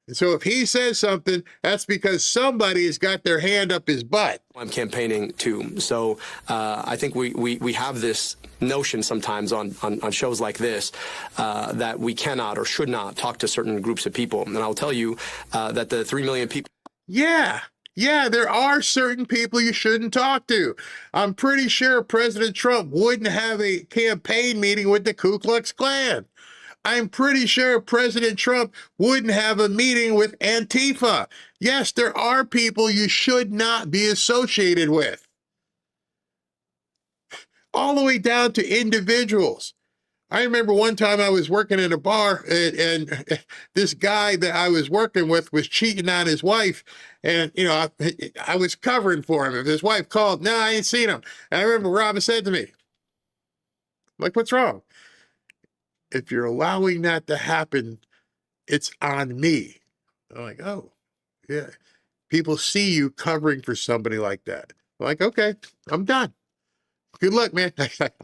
And so if he says something, that's because somebody has got their hand up his butt. I'm campaigning too. So I think we have this notion sometimes on shows like this that we cannot or should not talk to certain groups of people. And I'll tell you that the 3 million people. Yeah, there are certain people you shouldn't talk to. I'm pretty sure President Trump wouldn't have a campaign meeting with the Ku Klux Klan. I'm pretty sure President Trump wouldn't have a meeting with Antifa. Yes, there are people you should not be associated with. All the way down to individuals. I remember one time I was working in a bar and this guy that I was working with was cheating on his wife. And, you know, I was covering for him. If his wife called, no, I ain't seen him. And I remember Robin said to me, I'm like, what's wrong? If you're allowing that to happen, it's on me. I'm like, oh, yeah. People see you covering for somebody like that. I'm like, okay, I'm done. Good luck, man.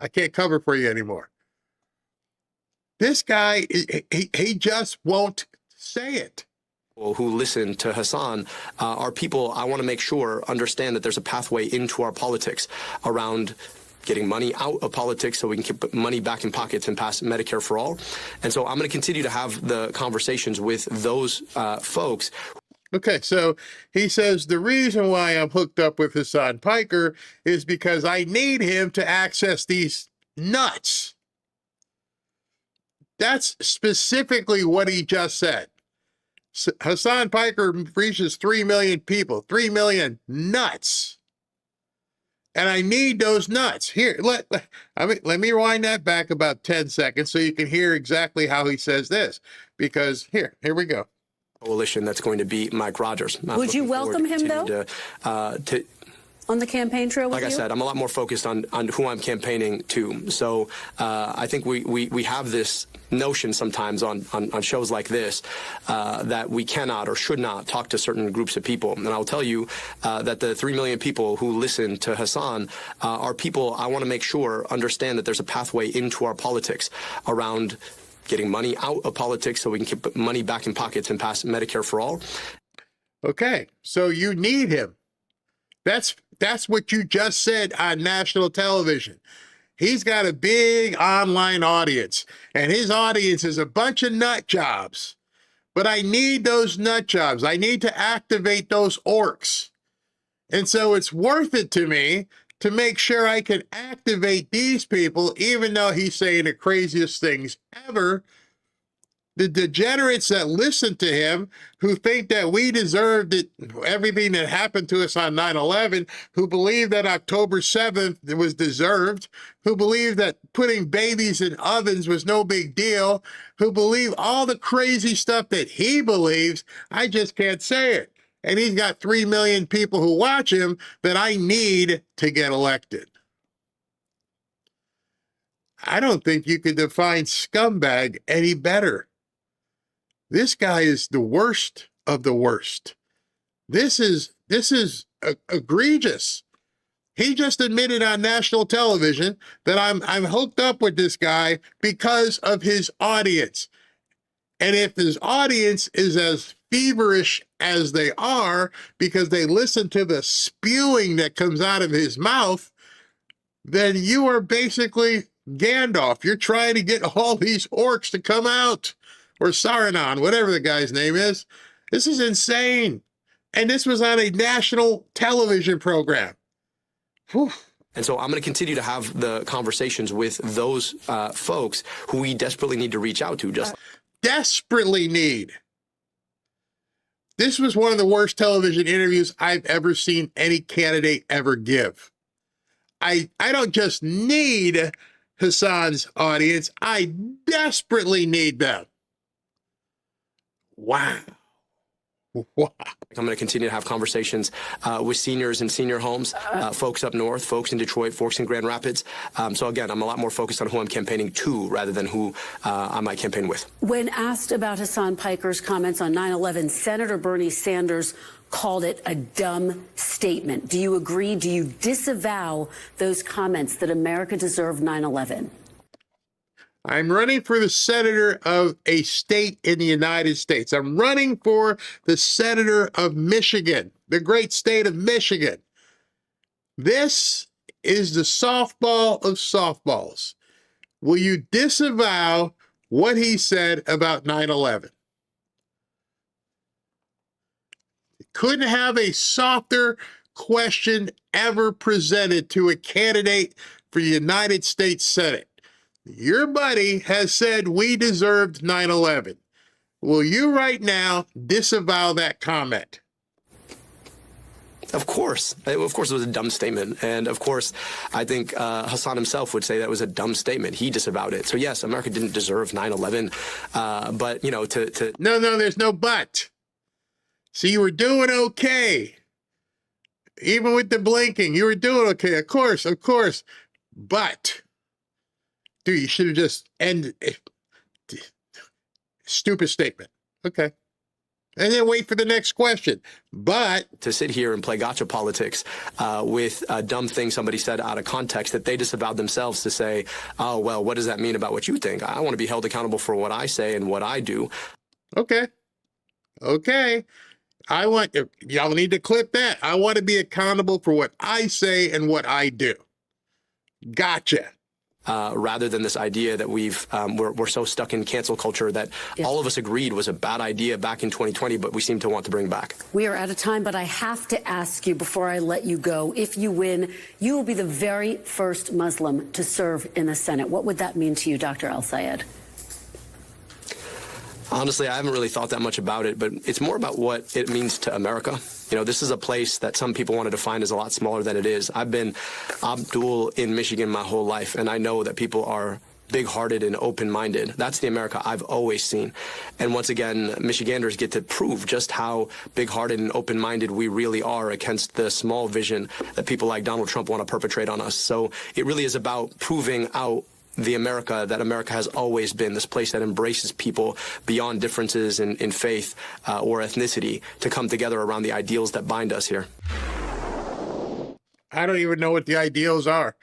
I can't cover for you anymore. This guy, he just won't say it. Who listen to Hassan are people I want to make sure understand that there's a pathway into our politics around getting money out of politics so we can keep money back in pockets and pass Medicare for all. And so I'm going to continue to have the conversations with those folks. Okay, so he says the reason why I'm hooked up with Hassan Piker is because I need him to access these nuts. That's specifically what he just said. Hassan Piker reaches 3 million people, 3 million nuts. And I need those nuts. Here, let me rewind that back about 10 seconds so you can hear exactly how he says this. Because here we go. Coalition that's going to beat Mike Rogers. Would you welcome him, though? On the campaign trail with Like I said, I'm a lot more focused on who I'm campaigning to. So I think we have this notion sometimes on shows like this that we cannot or should not talk to certain groups of people. And I'll tell you that the 3 million people who listen to Hassan are people I want to make sure understand that there's a pathway into our politics around getting money out of politics so we can keep money back in pockets and pass Medicare for all. Okay, so you need him. That's what you just said on national television. He's got a big online audience, and his audience is a bunch of nut jobs. But I need those nut jobs. I need to activate those orcs. And so it's worth it to me to make sure I can activate these people, even though he's saying the craziest things ever. The degenerates that listen to him, who think that we deserved it, everything that happened to us on 9/11, who believe that October 7th was deserved, who believe that putting babies in ovens was no big deal, who believe all the crazy stuff that he believes, I just can't say it. And he's got 3 million people who watch him that I need to get elected. I don't think you could define scumbag any better. This guy is the worst of the worst. This is egregious. He just admitted on national television that I'm hooked up with this guy because of his audience. And if his audience is as feverish as they are because they listen to the spewing that comes out of his mouth, then you are basically Gandalf. You're trying to get all these orcs to come out. Or Saruman, whatever the guy's name is. This is insane. And this was on a national television program. Whew. And so I'm going to continue to have the conversations with those folks who we desperately need to reach out to. Desperately need. This was one of the worst television interviews I've ever seen any candidate ever give. I don't just need Hassan's audience. I desperately need them. Wow. Wow. I'm going to continue to have conversations with seniors in senior homes, folks up north, folks in Detroit, folks in Grand Rapids. So again, I'm a lot more focused on who I'm campaigning to rather than who I might campaign with. When asked about Hassan Piker's comments on 9/11, Senator Bernie Sanders called it a dumb statement. Do you agree? Do you disavow those comments that America deserved 9/11? I'm running for the senator of a state in the United States. I'm running for the senator of Michigan, the great state of Michigan. This is the softball of softballs. Will you disavow what he said about 9/11? Couldn't have a softer question ever presented to a candidate for the United States Senate. Your buddy has said we deserved 9/11. Will you right now disavow that comment? Of course. Of course it was a dumb statement. And of course, I think Hassan himself would say that was a dumb statement. He disavowed it. So yes, America didn't deserve 9/11. But, you know, to... No, there's no but. See, you were doing okay. Even with the blinking, you were doing okay. Of course. But... Dude, you should have just ended it. Stupid statement. Okay. And then wait for the next question. But to sit here and play gotcha politics with a dumb thing somebody said out of context that they disavowed themselves to say, oh, well, what does that mean about what you think? I want to be held accountable for what I say and what I do. Okay. I want, y'all need to clip that. I want to be accountable for what I say and what I do. Gotcha. Rather than this idea that we're so stuck in cancel culture that all of us agreed was a bad idea back in 2020, but we seem to want to bring back. We are out of time, but I have to ask you before I let you go, if you win, you will be the very first Muslim to serve in the Senate. What would that mean to you, Dr. El-Sayed? Honestly, I haven't really thought that much about it, but it's more about what it means to America. You know, this is a place that some people want to define as a lot smaller than it is. I've been Abdul in Michigan my whole life, and I know that people are big-hearted and open-minded. That's the America I've always seen. And once again, Michiganders get to prove just how big-hearted and open-minded we really are against the small vision that people like Donald Trump want to perpetrate on us. So it really is about proving out the America that America has always been, this place that embraces people beyond differences in faith or ethnicity to come together around the ideals that bind us here. I don't even know what the ideals are.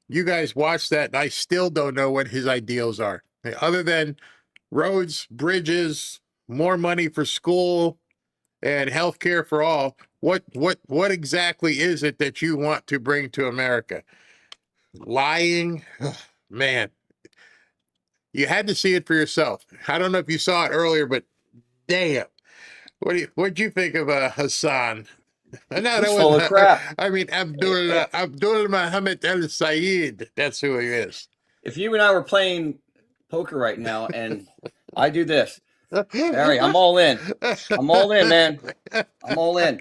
You guys watch that, and I still don't know what his ideals are. Other than roads, bridges, more money for school, and health care for all, what exactly is it that you want to bring to America? Lying? Man, you had to see it for yourself. I don't know if you saw it earlier, but damn, what'd you think of Hassan? No, that was full of crap. I mean, Abdul Mohamed El-Sayed. That's who he is. If you and I were playing poker right now, and I do this, Barry, I'm all in. I'm all in, man. I'm all in.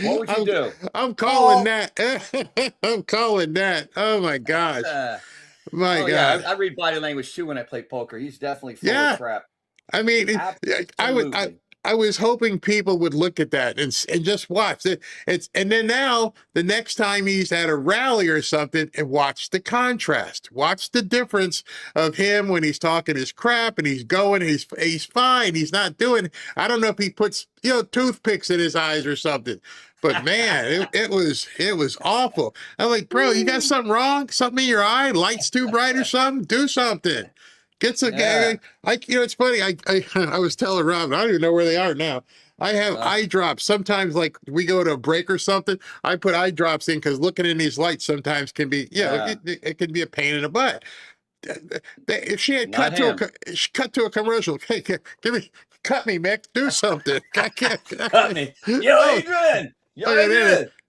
What would you do? I'm calling that. I'm calling that. Oh my gosh. My God. Yeah, I read body language too when I play poker. He's definitely full of crap. I mean, I was hoping people would look at that and just watch it. And then now the next time he's at a rally or something, and watch the contrast, watch the difference of him when he's talking his crap and he's going, he's fine. He's not doing, I don't know if he puts, toothpicks in his eyes or something, but man, it was awful. I'm like, bro, you got something wrong? Something in your eye? Light's too bright or something? Do something. Get some, it's funny. I was telling Rob, I don't even know where they are now. I have eye drops. Sometimes, like we go to a break or something, I put eye drops in because looking in these lights sometimes can be, it can be a pain in the butt. If she had cut to a commercial, hey, cut me, Mick, do something. I can't. Cut me. Yo, Adrian.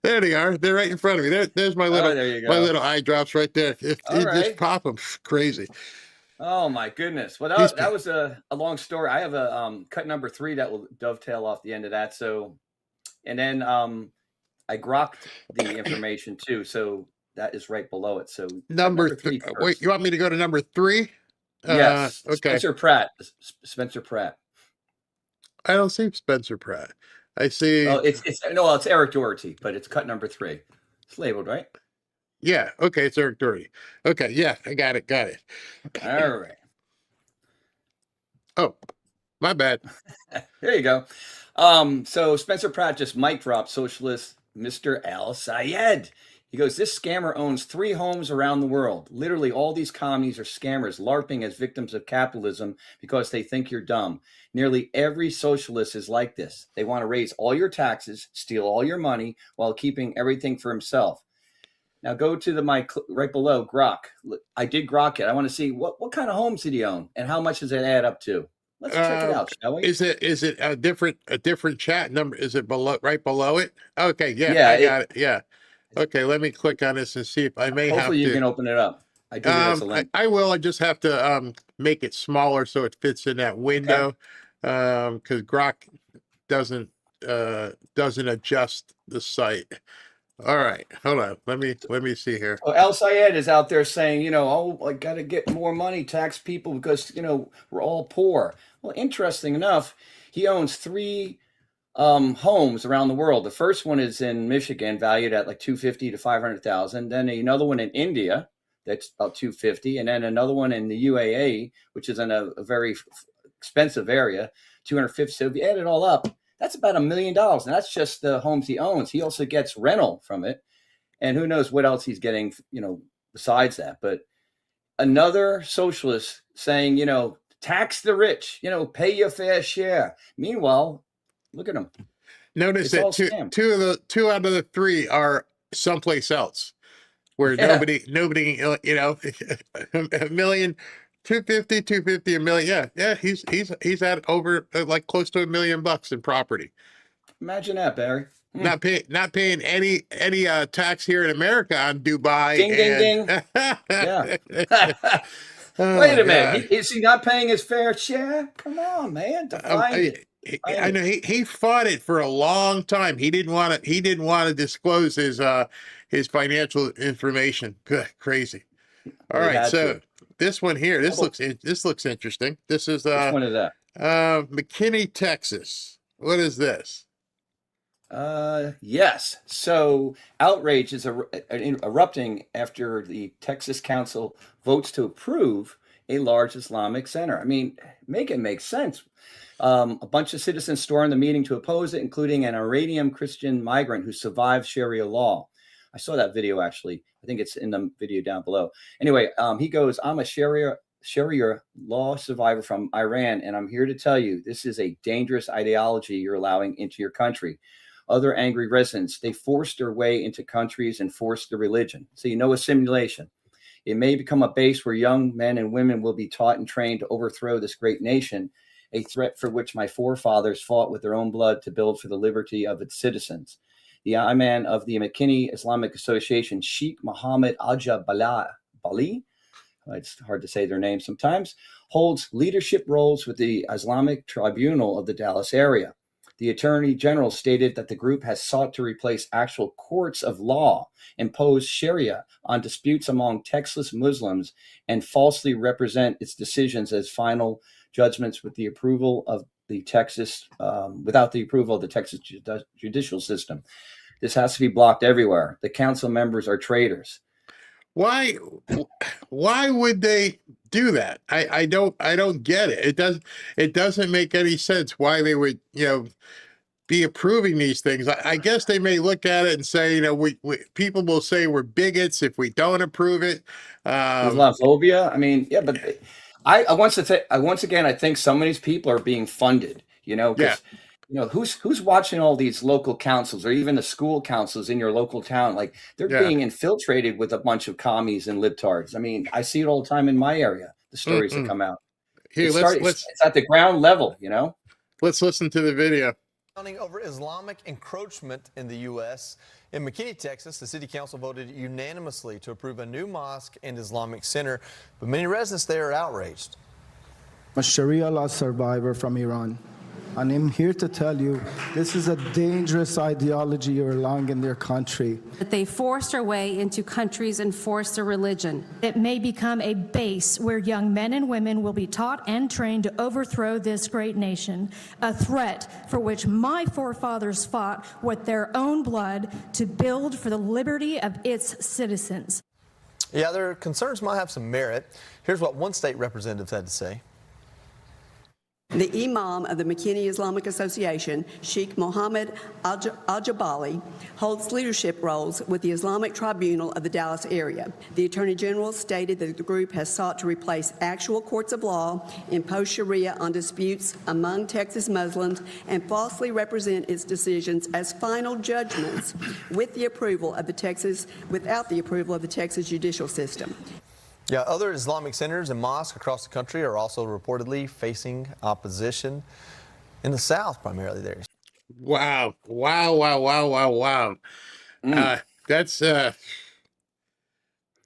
There they are. They're right in front of me. There's my little, my little eye drops right there. Just pop them. Crazy. Oh my goodness! Well, that was a long story. I have a cut number 3 that will dovetail off the end of that. So, and then I grokked the information too. So that is right below it. So Number three three. first. Wait, you want me to go to number 3? Yes. Okay. Spencer Pratt. Spencer Pratt. I don't see Spencer Pratt. I see. Oh, it's Eric Doherty, but it's cut number 3. It's labeled, right? Yeah. Okay. It's Eric Doherty. Okay. Yeah. I got it. Got it. All right. Oh, my bad. There you go. So Spencer Pratt just mic dropped socialist Mr. Al Sayed. He goes, this scammer owns 3 homes around the world. Literally, all these commies are scammers, LARPing as victims of capitalism because they think you're dumb. Nearly every socialist is like this. They want to raise all your taxes, steal all your money, while keeping everything for himself. Now go to the mic right below, Grok. I did Grok it. I want to see what kind of homes did he own and how much does it add up to? Let's check it out, shall we? Is it a different chat number? Is it right below it? Okay, yeah, Yeah, I got it. Yeah. Okay, let me click on this and see if I may have to. Hopefully you can open it up. I do as a link. I will. I just have to make it smaller so it fits in that window. Because Grok doesn't adjust the site. All right, hold on. Let me see here. Well, Al Sayed is out there saying, I got to get more money, tax people because, we're all poor. Well, interesting enough, he owns 3 homes around the world. The first one is in Michigan, valued at like $250,000 to $500,000. Then another one in India, that's about $250,000, and then another one in the UAE, which is in a very expensive area, $250,000. So if you add it all up, that's about $1 million. And that's just the homes he owns. He also gets rental from it. And who knows what else he's getting, besides that. But another socialist saying, tax the rich, pay your fair share. Meanwhile, look at him. Notice that two out of the 3 are someplace else where nobody, $1 million, 250, $1 million. Yeah. He's at over like close to $1 million in property. Imagine that, Barry. Not paying any tax here in America on Dubai. Ding, ding, ding. Yeah. Wait a minute. Is he not paying his fair share? Come on, man. I know he fought it for a long time. He didn't want to disclose his financial information. Good, crazy. All right, so this one here, this looks interesting. This is which one is that? McKinney, Texas. What is this? Yes. So outrage is erupting after the Texas Council votes to approve a large Islamic center. I mean, make it make sense. A bunch of citizens stormed the meeting to oppose it, including an Iranian Christian migrant who survived Sharia law. I saw that video, actually. I think it's in the video down below. Anyway, he goes, I'm a Sharia law survivor from Iran, and I'm here to tell you this is a dangerous ideology you're allowing into your country. Other angry residents, they forced their way into countries and forced their religion. So assimilation. It may become a base where young men and women will be taught and trained to overthrow this great nation, a threat for which my forefathers fought with their own blood to build for the liberty of its citizens. The Imam of the McKinney Islamic Association, Sheikh Mohammed Ajab Bali, it's hard to say their name sometimes, holds leadership roles with the Islamic Tribunal of the Dallas area. The Attorney General stated that the group has sought to replace actual courts of law, impose Sharia on disputes among Texas Muslims, and falsely represent its decisions as final judgments with the approval of the Texas, without the approval of the Texas judicial system. This has to be blocked everywhere. The council members are traitors. Why would they do that? I don't get it. It doesn't make any sense why they would, be approving these things. I guess they may look at it and say, we people will say we're bigots if we don't approve it. Islamophobia. I mean, yeah, but once again, I think some of these people are being funded, because who's watching all these local councils or even the school councils in your local town? Like they're being infiltrated with a bunch of commies and libtards. I mean, I see it all the time in my area, the stories that come out. Here, it's at the ground level, Let's listen to the video. Over Islamic encroachment in the U.S. In McKinney, Texas, the city council voted unanimously to approve a new mosque and Islamic center, but many residents there are outraged. I'm a Sharia law survivor from Iran. And I'm here to tell you, this is a dangerous ideology you're allowing in their country. That they forced their way into countries and forced their religion. It may become a base where young men and women will be taught and trained to overthrow this great nation, a threat for which my forefathers fought with their own blood to build for the liberty of its citizens. Yeah, their concerns might have some merit. Here's what one state representative had to say. The Imam of the McKinney Islamic Association, Sheikh Mohammed Al-Jabali, holds leadership roles with the Islamic Tribunal of the Dallas area. The Attorney General stated that the group has sought to replace actual courts of law, impose Sharia on disputes among Texas Muslims, and falsely represent its decisions as final judgments without the approval of the Texas judicial system. Yeah, other Islamic centers and mosques across the country are also reportedly facing opposition in the South, primarily there. Wow. That's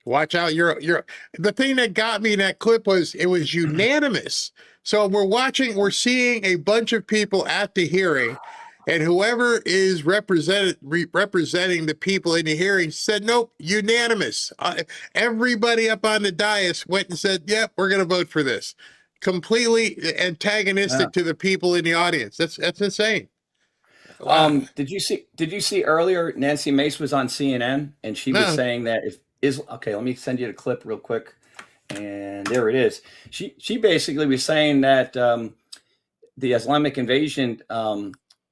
watch out. You're the thing that got me in that clip was it was unanimous. So we're seeing a bunch of people at the hearing, and whoever is representing the people in the hearing said, nope, unanimous. Everybody up on the dais went and said, yep, we're going to vote for this. Completely antagonistic to the people in the audience. That's insane. Wow. Did you see earlier Nancy Mace was on CNN and she was saying that okay, let me send you the clip real quick. And there it is. She basically was saying that the Islamic invasion,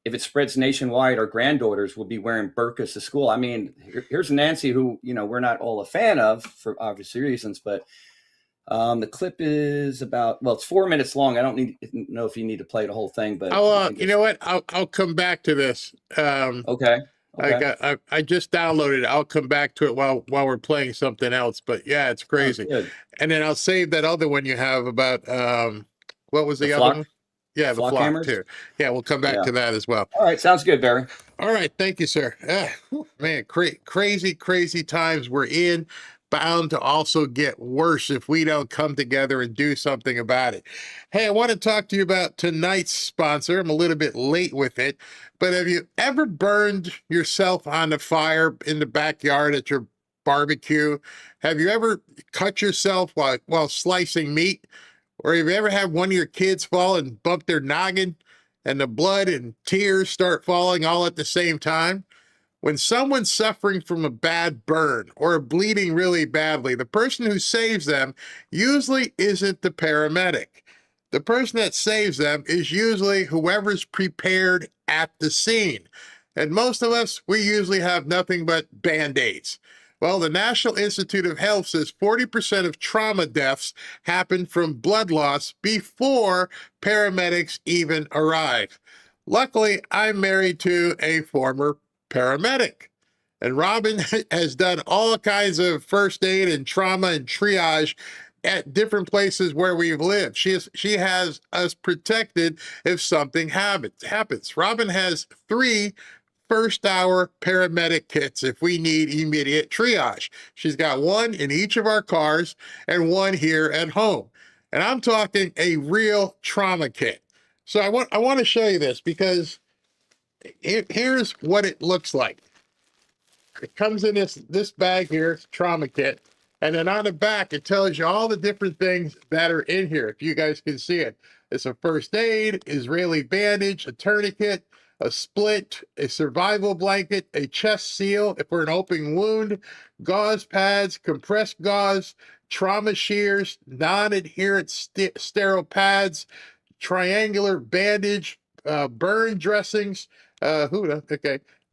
if it spreads nationwide, our granddaughters will be wearing burqas to school. I mean, here's Nancy, who, we're not all a fan of for obvious reasons, but the clip is it's 4 minutes long. I don't know if you need to play the whole thing, but you know what? I'll come back to this. Okay. I just downloaded it. I'll come back to it while we're playing something else. But yeah, it's crazy. And then I'll save that other one you have about what was the other one? Yeah, the flock too. Yeah, we'll come back to that as well. All right, sounds good, Barry. All right, thank you, sir. Man, crazy times we're in. Bound to also get worse if we don't come together and do something about it. Hey, I want to talk to you about tonight's sponsor. I'm a little bit late with it, but have you ever burned yourself on the fire in the backyard at your barbecue? Have you ever cut yourself while slicing meat? Or have you ever had one of your kids fall and bump their noggin and the blood and tears start falling all at the same time? When someone's suffering from a bad burn or bleeding really badly, the person who saves them usually isn't the paramedic. The person that saves them is usually whoever's prepared at the scene. And most of us, we usually have nothing but Band-Aids. Well, the National Institute of Health says 40% of trauma deaths happen from blood loss before paramedics even arrive. Luckily, I'm married to a former paramedic, and Robin has done all kinds of first aid and trauma and triage at different places where we've lived. She has us protected if something happens. Robin has 3 first-hour paramedic kits if we need immediate triage. She's got 1 in each of our cars and 1 here at home. And I'm talking a real trauma kit. So I want to show you this because here's what it looks like. It comes in this bag here, trauma kit. And then on the back, it tells you all the different things that are in here, if you guys can see it. It's a first aid, Israeli bandage, a tourniquet, a splint, a survival blanket, a chest seal if we're an open wound, gauze pads, compressed gauze, trauma shears, non-adherent sterile pads, triangular bandage, burn dressings,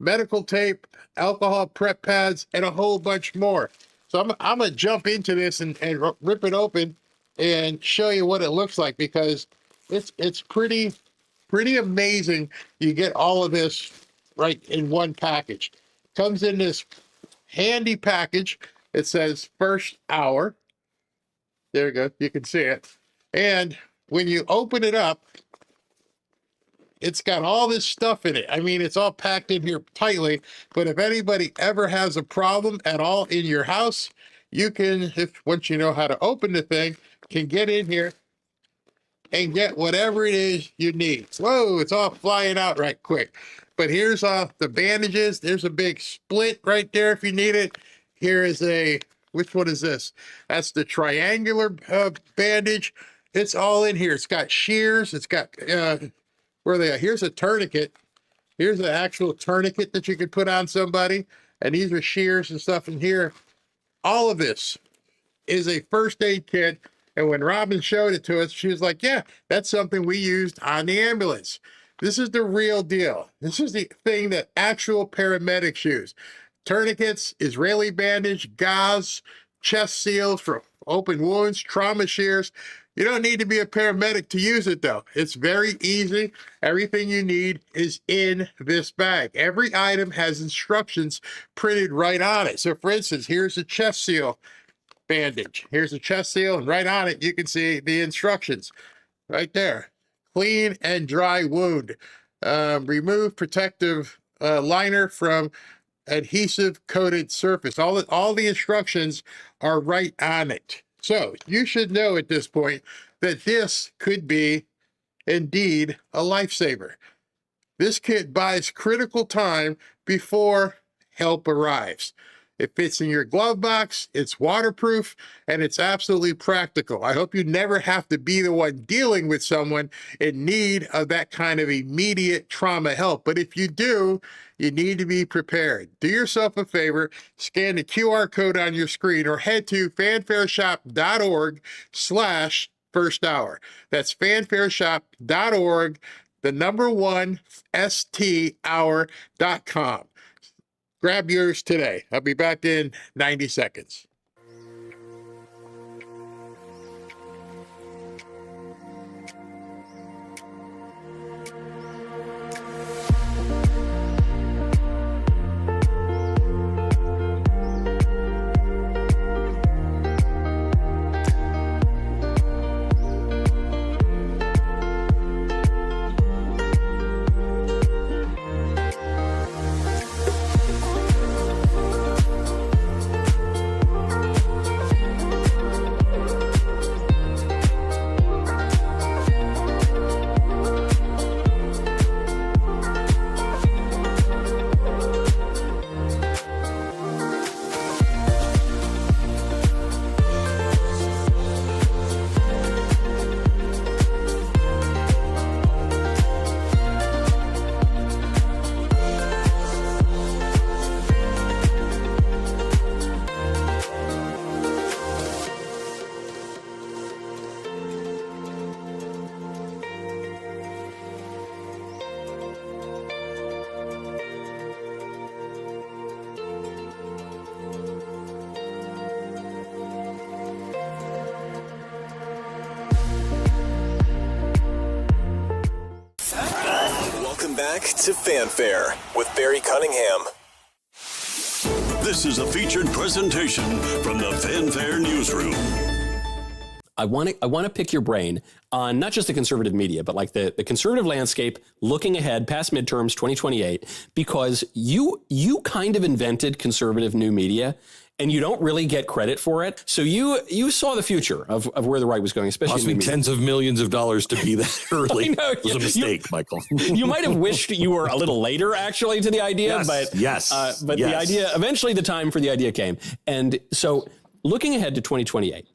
medical tape, alcohol prep pads, and a whole bunch more. So I'm going to jump into this and rip it open and show you what it looks like, because it's pretty amazing. You get all of this right in one package. Comes in this handy package. It says first hour. There you go. You can see it. And when you open it up, it's got all this stuff in it. I mean, it's all packed in here tightly, but if anybody ever has a problem at all in your house, you can, once you know how to open the thing, can get in here and get whatever it is you need. Whoa, it's all flying out right quick. But here's the bandages. There's a big split right there if you need it. Here is which one is this? That's the triangular bandage. It's all in here. It's got shears. It's got, where are they at? Here's a tourniquet. Here's an actual tourniquet that you could put on somebody. And these are shears and stuff in here. All of this is a first aid kit. And when Robin showed it to us, she was like, yeah, that's something we used on the ambulance. This is the real deal. This is the thing that actual paramedics use. Tourniquets, Israeli bandage, gauze, chest seals for open wounds, trauma shears. You don't need to be a paramedic to use it, though. It's very easy. Everything you need is in this bag. Every item has instructions printed right on it. So, for instance, here's a chest seal bandage. Here's a chest seal, and right on it, you can see the instructions right there. Clean and dry wound. Remove protective liner from adhesive coated surface. All the instructions are right on it. So you should know at this point that this could be indeed a lifesaver. This kit buys critical time before help arrives. It fits in your glove box, it's waterproof, and it's absolutely practical. I hope you never have to be the one dealing with someone in need of that kind of immediate trauma help. But if you do, you need to be prepared. Do yourself a favor, scan the QR code on your screen or head to fanfareshop.org/first hour. That's fanfareshop.org, the number 1 sthour.com. Grab yours today. I'll be back in 90 seconds. Back to Fanfare with Barry Cunningham. This is a featured presentation from the Fanfare Newsroom. I want to pick your brain on not just the conservative media, but like the conservative landscape looking ahead past midterms 2028, because you kind of invented conservative new media. And you don't really get credit for it. So you saw the future of where the right was going, especially costing tens of millions of dollars to be that early. I know. It was a mistake, Michael. You might have wished you were a little later, actually, to the idea. Yes, but the idea, eventually the time for the idea came. And so looking ahead to 2028,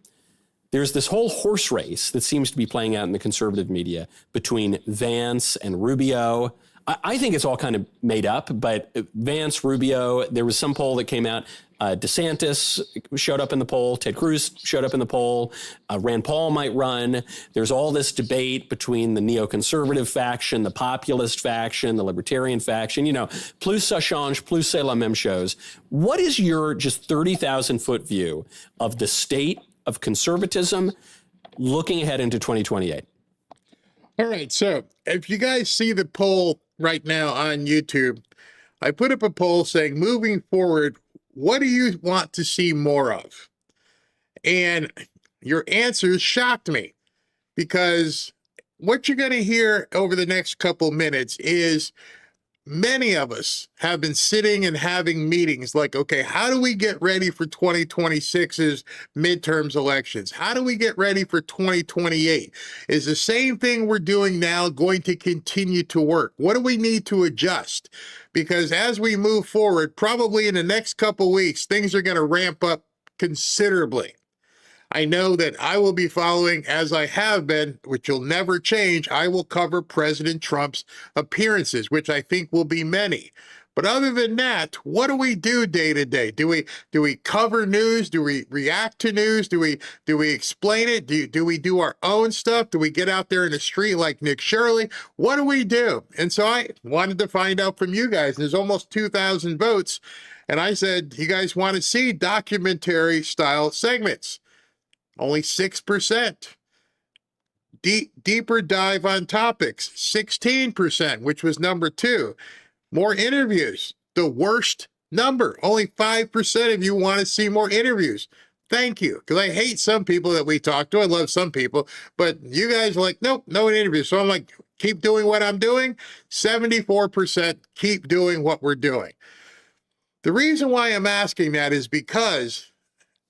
there's this whole horse race that seems to be playing out in the conservative media between Vance and Rubio. I think it's all kind of made up, but Vance, Rubio, there was some poll that came out. DeSantis showed up in the poll. Ted Cruz showed up in the poll. Rand Paul might run. There's all this debate between the neoconservative faction, the populist faction, the libertarian faction. You know, plus ça change, plus c'est la même chose. What is your just 30,000-foot view of the state of conservatism looking ahead into 2028? All right. So if you guys see the poll right now on YouTube, I put up a poll saying, moving forward, what do you want to see more of? And your answers shocked me, because what you're going to hear over the next couple minutes is many of us have been sitting and having meetings like, okay, how do we get ready for 2026's midterms elections? How do we get ready for 2028? Is the same thing we're doing now going to continue to work? What do we need to adjust? Because as we move forward, probably in the next couple weeks, things are going to ramp up considerably. I know that I will be following, as I have been, which will never change. I will cover President Trump's appearances, which I think will be many. But other than that, what do we do day to day? Do we cover news? Do we react to news? Do we explain it? Do we do our own stuff? Do we get out there in the street like Nick Shirley? What do we do? And so I wanted to find out from you guys. There's almost 2,000 votes. And I said, you guys want to see documentary style segments? Only 6%. Deeper dive on topics, 16%, which was number 2. More interviews, the worst number. Only 5% of you want to see more interviews. Thank you. Because I hate some people that we talk to. I love some people. But you guys are like, nope, no interviews. So I'm like, keep doing what I'm doing. 74% keep doing what we're doing. The reason why I'm asking that is because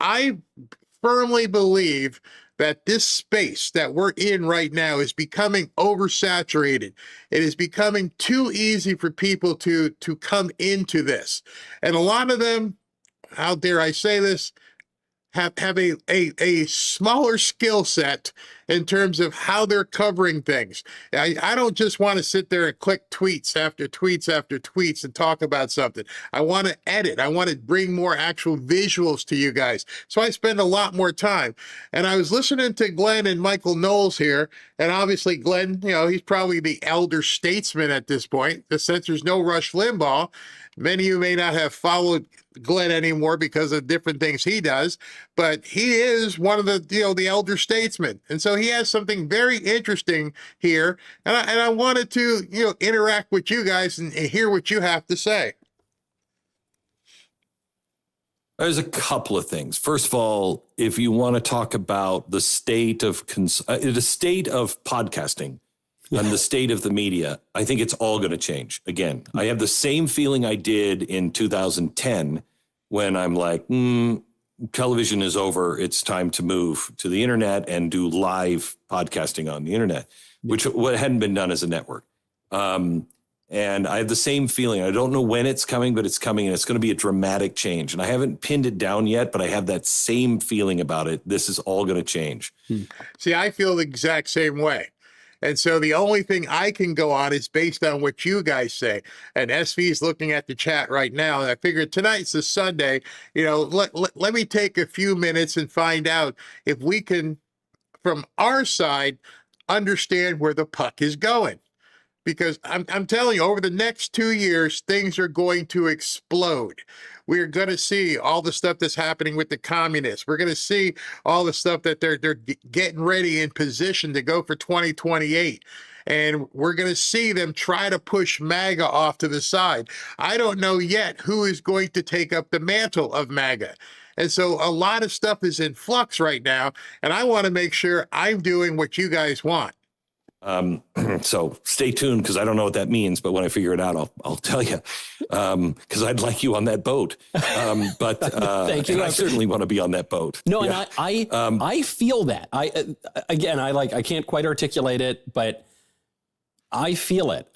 I firmly believe that this space that we're in right now is becoming oversaturated. It is becoming too easy for people to come into this. And a lot of them, how dare I say this, have a smaller skill set in terms of how they're covering things. I don't just want to sit there and click tweets after tweets after tweets and talk about something. I want to edit. I want to bring more actual visuals to you guys. So I spend a lot more time. And I was listening to Glenn and Michael Knowles here, and obviously Glenn, he's probably the elder statesman at this point, since there's no Rush Limbaugh. Many of you may not have followed Glenn anymore because of different things he does, but he is one of the elder statesmen. And so he has something very interesting here. And I wanted to, interact with you guys and hear what you have to say. There's a couple of things. First of all, if you want to talk about the state of podcasting, and the state of the media, I think it's all going to change. Again, I have the same feeling I did in 2010 when I'm like, television is over. It's time to move to the internet and do live podcasting on the internet, which hadn't been done as a network. And I have the same feeling. I don't know when it's coming, but it's coming, and it's going to be a dramatic change. And I haven't pinned it down yet, but I have that same feeling about it. This is all going to change. See, I feel the exact same way. And so the only thing I can go on is based on what you guys say. And SV is looking at the chat right now. And I figured tonight's a Sunday, let me take a few minutes and find out if we can, from our side, understand where the puck is going. Because I'm telling you, over the next 2 years, things are going to explode. We're going to see all the stuff that's happening with the communists. We're going to see all the stuff that they're getting ready in position to go for 2028. And we're going to see them try to push MAGA off to the side. I don't know yet who is going to take up the mantle of MAGA. And so a lot of stuff is in flux right now. And I want to make sure I'm doing what you guys want. So stay tuned, because I don't know what that means, but when I figure it out, I'll tell you, because I'd like you on that boat. But thank you. I certainly want to be on that boat. No, yeah. And I feel that. I can't quite articulate it, but I feel it.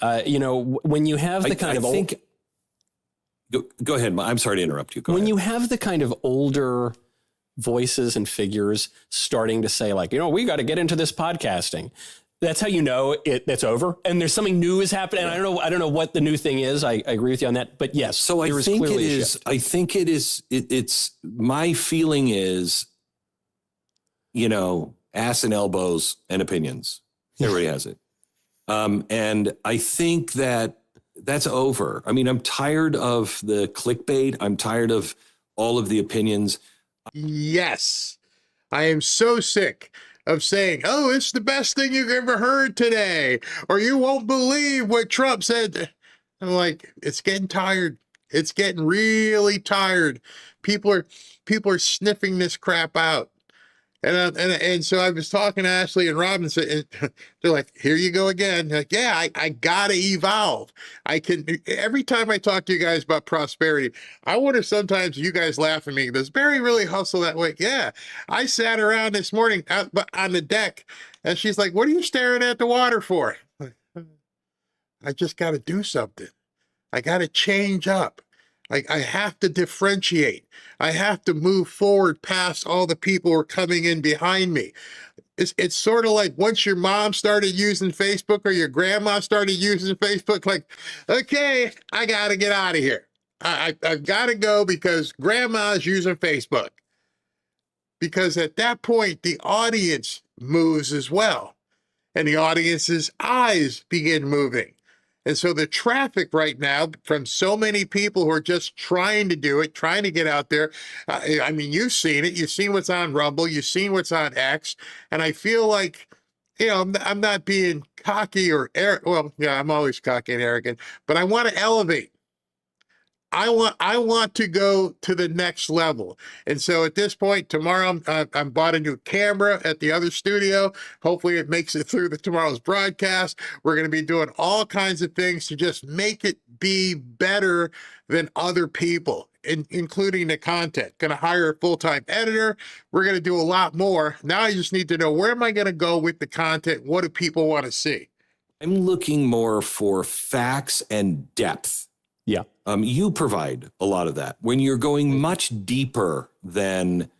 When you have the kind of old. Go ahead. I'm sorry to interrupt you. When you have the kind of older voices and figures starting to say, like, we got to get into this podcasting. That's how you know that's over, and there's something new is happening. And I don't know what the new thing is. I agree with you on that, but yes. So I think it is. I think it is. It's my feeling is, ass and elbows and opinions. Everybody has it, and I think that's over. I mean, I'm tired of the clickbait. I'm tired of all of the opinions. Yes, I am so sick of saying, oh, it's the best thing you've ever heard today, or you won't believe what Trump said. I'm like, it's getting tired. It's getting really tired. People are sniffing this crap out. And so I was talking to Ashley and Robinson, and they're like, "Here you go again." Like, yeah, I gotta evolve. I can. Every time I talk to you guys about prosperity, I wonder sometimes you guys laugh at me. Does Barry really hustle that way? Yeah, I sat around this morning out on the deck, and she's like, "What are you staring at the water for?" I just got to do something. I got to change up. I have to differentiate. I have to move forward past all the people who are coming in behind me. It's sort of like once your mom started using Facebook or your grandma started using Facebook, like, okay, I got to get out of here. I've got to go because grandma's using Facebook. Because at that point, the audience moves as well. And the audience's eyes begin moving. And so the traffic right now from so many people who are just trying to do it, trying to get out there. I mean, you've seen it. You've seen what's on Rumble. You've seen what's on X. And I feel like, I'm not being cocky or well, yeah, I'm always cocky and arrogant, but I want to elevate. I want to go to the next level. And so at this point, tomorrow, I'm bought a new camera at the other studio. Hopefully it makes it through tomorrow's broadcast. We're going to be doing all kinds of things to just make it be better than other people, including the content. Going to hire a full-time editor. We're going to do a lot more. Now I just need to know, where am I going to go with the content? What do people want to see? I'm looking more for facts and depth. Yeah. You provide a lot of that. When you're going much deeper than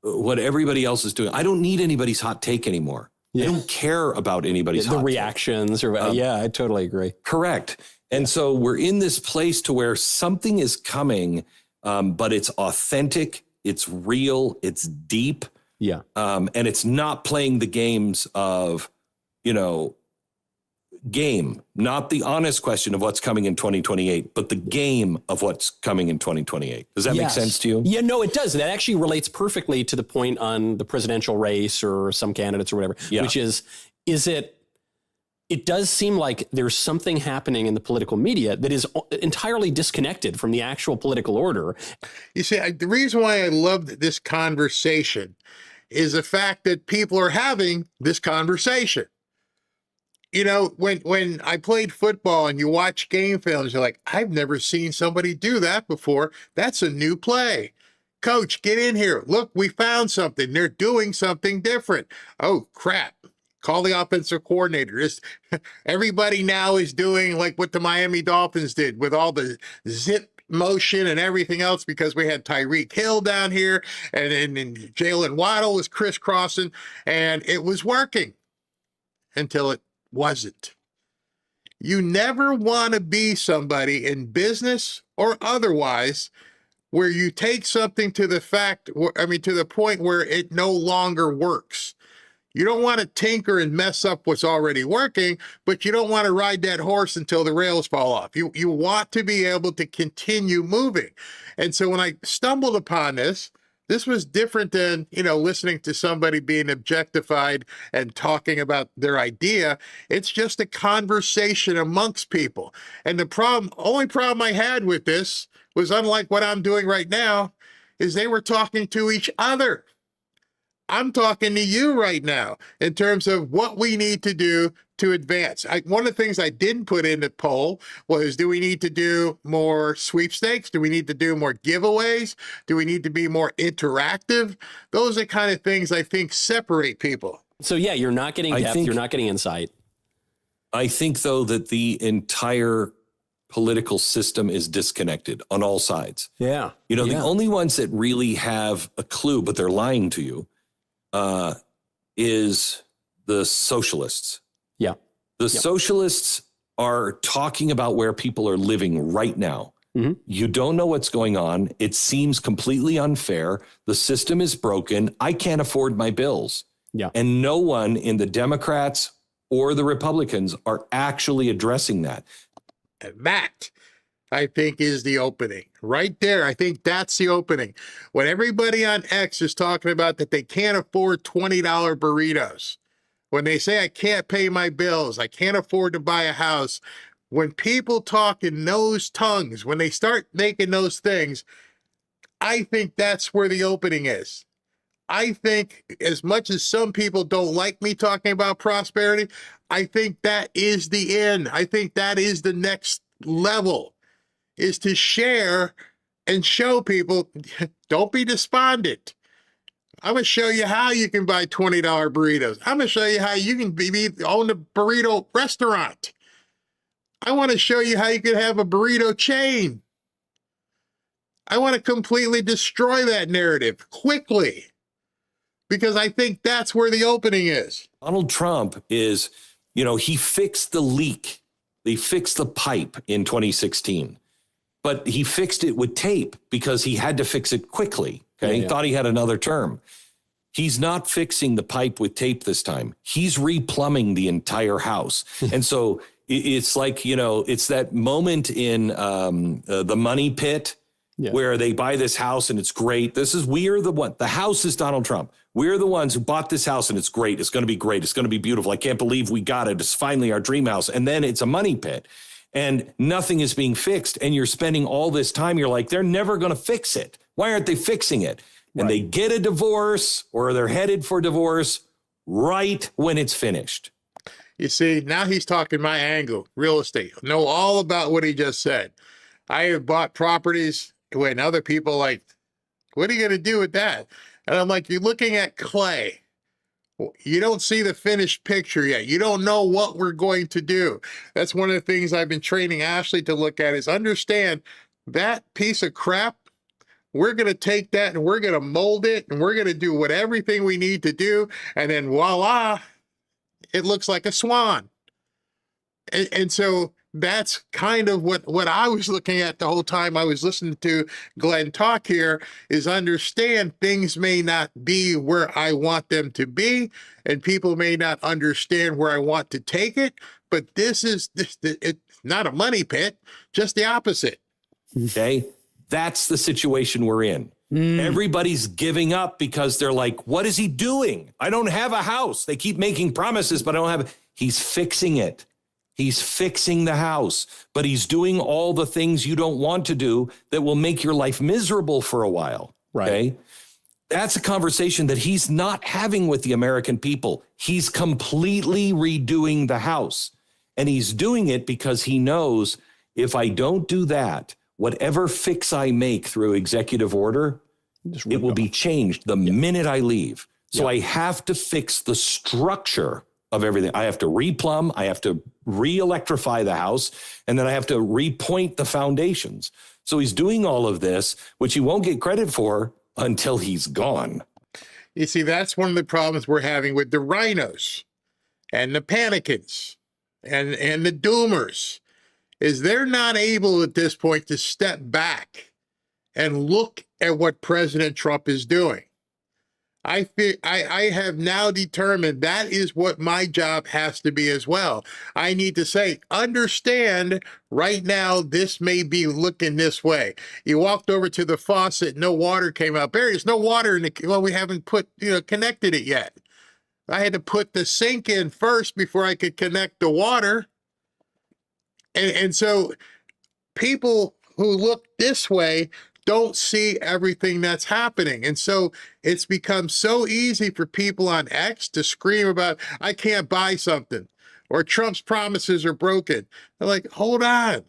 what everybody else is doing, I don't need anybody's hot take anymore. Yeah. I don't care about anybody's hot reactions take. Yeah, I totally agree. Correct. And so we're in this place to where something is coming, but it's authentic, it's real, it's deep. Yeah. And it's not playing the games of, game, not the honest question of what's coming in 2028, but the game of what's coming in 2028. Does that make sense to you? Yeah, no, it does. That actually relates perfectly to the point on the presidential race or some candidates or whatever, which is it does seem like there's something happening in the political media that is entirely disconnected from the actual political order. You see, the reason why I loved this conversation is the fact that people are having this conversation. When I played football and you watch game films, you're like, I've never seen somebody do that before. That's a new play. Coach, get in here. Look, we found something. They're doing something different. Oh, crap. Call the offensive coordinator. Everybody now is doing like what the Miami Dolphins did with all the zip motion and everything else, because we had Tyreek Hill down here and Jalen Waddle was crisscrossing, and it was working until it wasn't. You never want to be somebody in business or otherwise where you take something to the point where it no longer works. You don't want to tinker and mess up what's already working, but you don't want to ride that horse until the rails fall off. You want to be able to continue moving. And so when I stumbled upon this was different than, listening to somebody being objectified and talking about their idea. It's just a conversation amongst people. And the only problem I had with this was, unlike what I'm doing right now, is they were talking to each other. I'm talking to you right now in terms of what we need to do to advance. One of the things I didn't put in the poll was, do we need to do more sweepstakes? Do we need to do more giveaways? Do we need to be more interactive? Those are the kind of things I think separate people. So yeah, you're not getting depth, you're not getting insight. I think, though, that the entire political system is disconnected on all sides. Yeah. The only ones that really have a clue, but they're lying to you, is the socialists. Yeah. The socialists are talking about where people are living right now. Mm-hmm. You don't know what's going on. It seems completely unfair. The system is broken. I can't afford my bills. Yeah. And no one in the Democrats or the Republicans are actually addressing that. And that, I think, is the opening. Right there, I think that's the opening. When everybody on X is talking about that they can't afford $20 burritos, when they say I can't pay my bills, I can't afford to buy a house, when people talk in those tongues, when they start making those things, I think that's where the opening is. I think as much as some people don't like me talking about prosperity, I think that is the end. I think that is the next level, is to share and show people, don't be despondent. I'm going to show you how you can buy $20 burritos. I'm going to show you how you can own a burrito restaurant. I want to show you how you can have a burrito chain. I want to completely destroy that narrative quickly, because I think that's where the opening is. Donald Trump is, he fixed the leak. He fixed the pipe in 2016, but he fixed it with tape because he had to fix it quickly. Okay. He thought he had another term. He's not fixing the pipe with tape this time. He's replumbing the entire house. And so it's like, it's that moment in the Money Pit where they buy this house and it's great. The house is Donald Trump. We're the ones who bought this house and it's great. It's going to be great. It's going to be beautiful. I can't believe we got it. It's finally our dream house. And then it's a money pit and nothing is being fixed. And you're spending all this time. You're like, they're never going to fix it. Why aren't they fixing it? And they get a divorce, or they're headed for divorce right when it's finished. You see, now he's talking my angle, real estate. Know all about what he just said. I have bought properties when other people like, what are you going to do with that? And I'm like, you're looking at clay. You don't see the finished picture yet. You don't know what we're going to do. That's one of the things I've been training Ashley to look at, is understand that piece of crap. We're going to take that and we're going to mold it and we're going to do everything we need to do. And then voila, it looks like a swan. And so that's kind of what I was looking at the whole time I was listening to Glenn talk here, is understand things may not be where I want them to be, and people may not understand where I want to take it. But it's not a money pit, just the opposite. Okay. That's the situation we're in. Everybody's giving up because they're like, what is he doing? I don't have a house. They keep making promises, but I don't have. He's fixing it. He's fixing the house, but he's doing all the things you don't want to do that will make your life miserable for a while. Right. Okay? That's a conversation that he's not having with the American people. He's completely redoing the house, and he's doing it because he knows if I don't do that, whatever fix I make through executive order, it will be changed the minute I leave. So I have to fix the structure of everything. I have to replumb, I have to re-electrify the house, and then I have to repoint the foundations. So he's doing all of this, which he won't get credit for until he's gone. You see, that's one of the problems we're having with the rhinos and the panicans and the doomers, is they're not able at this point to step back and look at what President Trump is doing. I have now determined that is what my job has to be as well. I need to say, understand right now, this may be looking this way. You walked over to the faucet, no water came out. Barry, there's no water in it. Well, we haven't connected it yet. I had to put the sink in first before I could connect the water. And so people who look this way don't see everything that's happening. And so it's become so easy for people on X to scream about, I can't buy something, or Trump's promises are broken. They're like, hold on.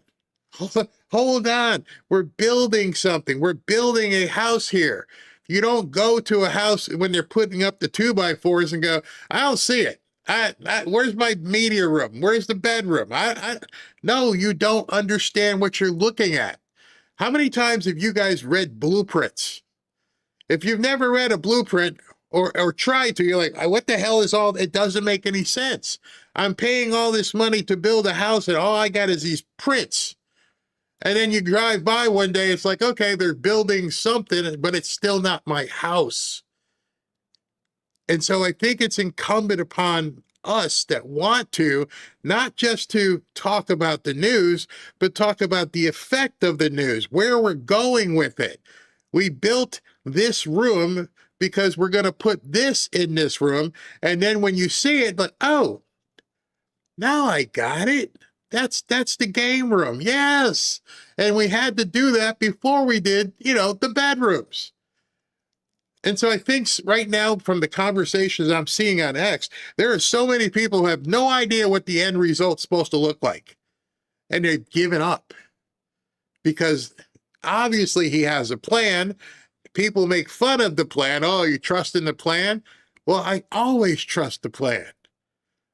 We're building something. We're building a house here. You don't go to a house when they're putting up the 2x4s and go, I don't see it. Where's my media room? Where's the bedroom? No, you don't understand what you're looking at. How many times have you guys read blueprints? If you've never read a blueprint or tried to, you're like, what the hell is all, it doesn't make any sense. I'm paying all this money to build a house and all I got is these prints. And then you drive by one day, it's like, okay, they're building something, but it's still not my house. And so I think it's incumbent upon us that want to, not just to talk about the news, but talk about the effect of the news, where we're going with it. We built this room because we're going to put this in this room. And then when you see it, like, oh, now I got it. That's the game room. Yes. And we had to do that before we did, the bedrooms. And so I think right now, from the conversations I'm seeing on X, there are so many people who have no idea what the end result's supposed to look like. And they've given up because obviously he has a plan. People make fun of the plan. Oh, you trust in the plan? Well, I always trust the plan.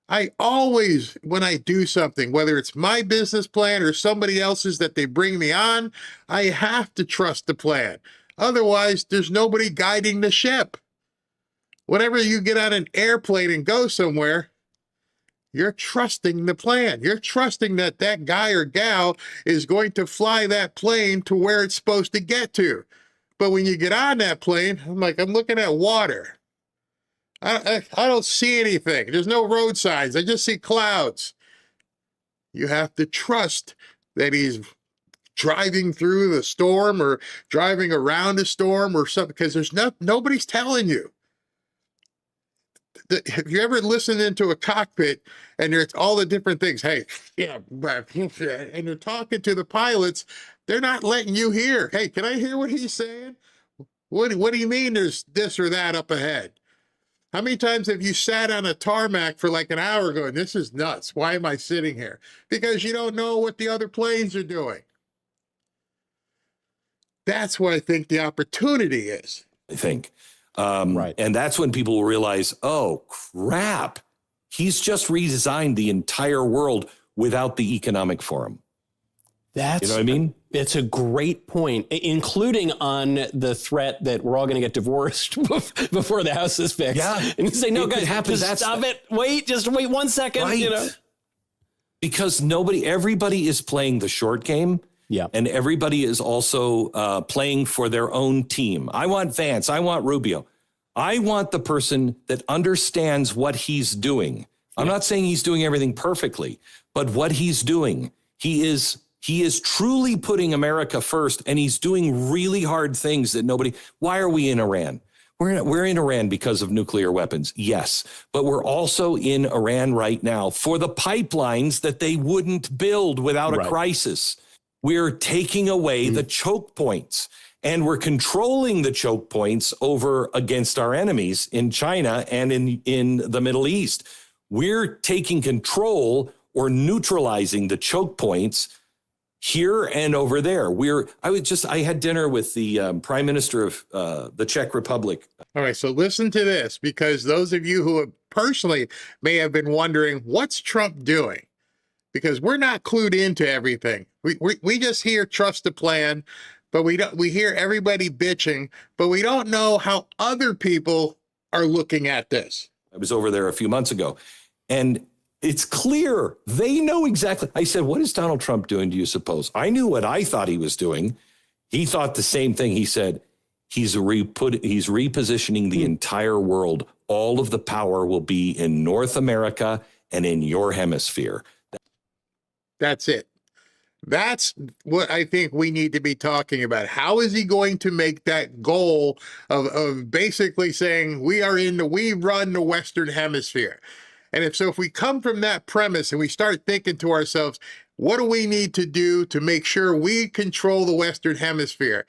I always, when I do something, whether it's my business plan or somebody else's that they bring me on, I have to trust the plan. Otherwise, there's nobody guiding the ship. Whenever you get on an airplane and go somewhere, you're trusting the plan. You're trusting that that guy or gal is going to fly that plane to where it's supposed to get to. But when you get on that plane, I'm looking at water. I don't see anything. There's no road signs. I just see clouds. You have to trust that he's driving through the storm or driving around a storm or something, because there's nobody's telling you. Have you ever listened into a cockpit and there's all the different things? Hey, yeah, and you're talking to the pilots. They're not letting you hear. Hey, can I hear what he's saying? What do you mean there's this or that up ahead? How many times have you sat on a tarmac for like an hour going, this is nuts. Why am I sitting here? Because you don't know what the other planes are doing. That's what I think the opportunity is. I think. Right. And that's when people will realize, oh, crap, he's just redesigned the entire world without the economic forum. That's, you know what I mean? It's a great point, including on the threat that we're all going to get divorced before the house is fixed. Yeah. And you say, no, guys, just stop it. Just wait 1 second. Right. You know? Because everybody is playing the short game. Yeah. And everybody is also playing for their own team. I want Vance. I want Rubio. I want the person that understands what he's doing. I'm not saying he's doing everything perfectly, but what he's doing, he is truly putting America first, and he's doing really hard things that why are we in Iran? We're in Iran because of nuclear weapons, yes, but we're also in Iran right now for the pipelines that they wouldn't build without a crisis. We're taking away the choke points, and we're controlling the choke points over against our enemies in China and in the Middle East. We're taking control or neutralizing the choke points here and over there. I had dinner with the Prime Minister of the Czech Republic. All right, so listen to this, because those of you who have personally may have been wondering, what's Trump doing? Because we're not clued into everything. We just hear trust the plan, but we hear everybody bitching, but we don't know how other people are looking at this. I was over there a few months ago, and it's clear they know exactly. I said, what is Donald Trump doing, do you suppose? I knew what I thought he was doing. He thought the same thing. He said he's repositioning the entire world. All of the power will be in North America and in your hemisphere. That's it. That's what I think we need to be talking about. How is he going to make that goal of basically saying we run the Western Hemisphere? And if we come from that premise and we start thinking to ourselves, what do we need to do to make sure we control the Western Hemisphere?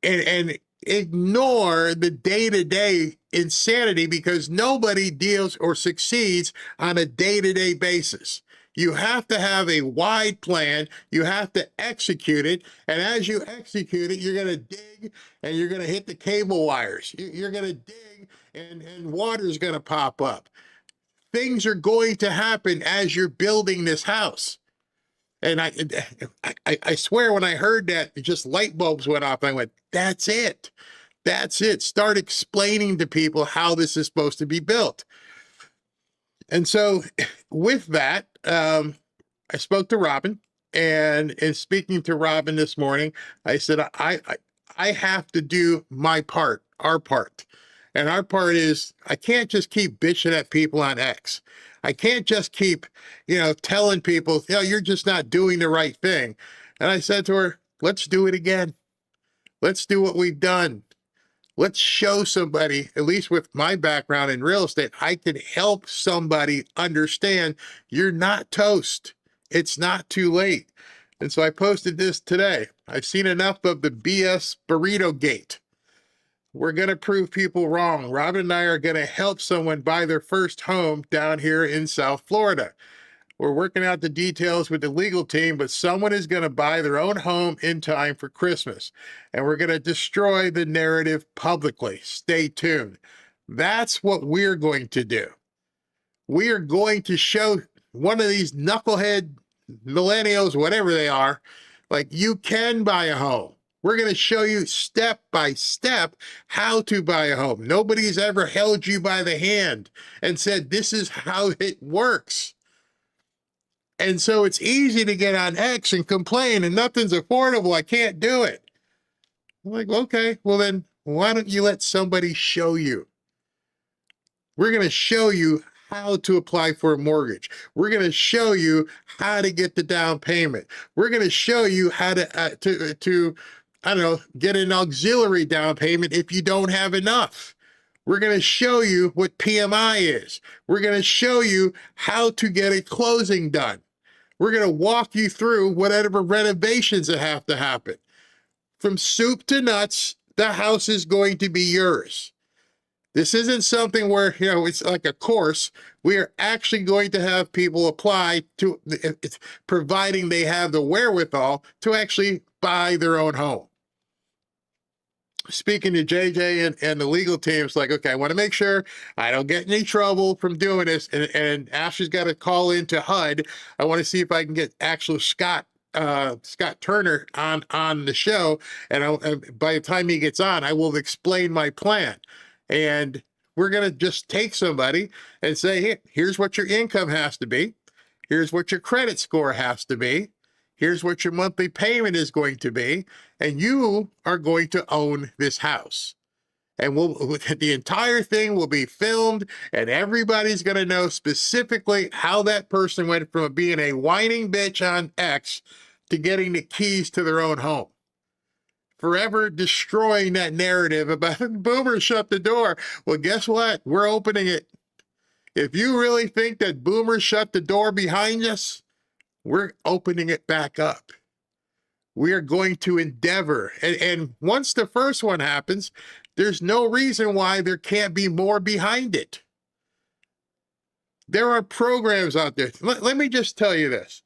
And ignore the day-to-day insanity, because nobody deals or succeeds on a day-to-day basis. You have to have a wide plan. You have to execute it. And as you execute it, you're going to dig and you're going to hit the cable wires. You're going to dig and water's going to pop up. Things are going to happen as you're building this house. And I swear when I heard that, just light bulbs went off. I went, that's it. That's it. Start explaining to people how this is supposed to be built. And so with that, I spoke to Robin, and in speaking to Robin this morning, I said, I have to do my part, our part. And our part is, I can't just keep bitching at people on X. I can't just keep, telling people, you're just not doing the right thing. And I said to her, let's do it again. Let's do what we've done. Let's show somebody, at least with my background in real estate, I can help somebody understand you're not toast. It's not too late. And so I posted this today. I've seen enough of the BS burrito gate. We're going to prove people wrong. Robin and I are going to help someone buy their first home down here in South Florida. We're working out the details with the legal team, but someone is going to buy their own home in time for Christmas. And we're going to destroy the narrative publicly. Stay tuned. That's what we're going to do. We are going to show one of these knucklehead millennials, whatever they are, like, you can buy a home. We're going to show you step by step how to buy a home. Nobody's ever held you by the hand and said, this is how it works. And so it's easy to get on X and complain and nothing's affordable. I can't do it. I'm like, okay, well then why don't you let somebody show you? We're going to show you how to apply for a mortgage. We're going to show you how to get the down payment. We're going to show you how to I don't know, get an auxiliary down payment if you don't have enough. We're going to show you what PMI is. We're going to show you how to get a closing done. We're going to walk you through whatever renovations that have to happen. From soup to nuts, the house is going to be yours. This isn't something where, it's like a course. We are actually going to have people apply to, providing they have the wherewithal to actually buy their own home. Speaking to JJ and the legal team, it's like, okay, I want to make sure I don't get in any trouble from doing this. And Ashley's got to call into HUD. I want to see if I can get actual Scott Turner on the show. And by the time he gets on, I will explain my plan. And we're going to just take somebody and say, hey, here's what your income has to be. Here's what your credit score has to be. Here's what your monthly payment is going to be. And you are going to own this house. And the entire thing will be filmed, and everybody's going to know specifically how that person went from being a whining bitch on X to getting the keys to their own home. Forever destroying that narrative about boomers shut the door. Well, guess what? We're opening it. If you really think that boomers shut the door behind us, we're opening it back up. We are going to endeavor. And once the first one happens, there's no reason why there can't be more behind it. There are programs out there. Let me just tell you this.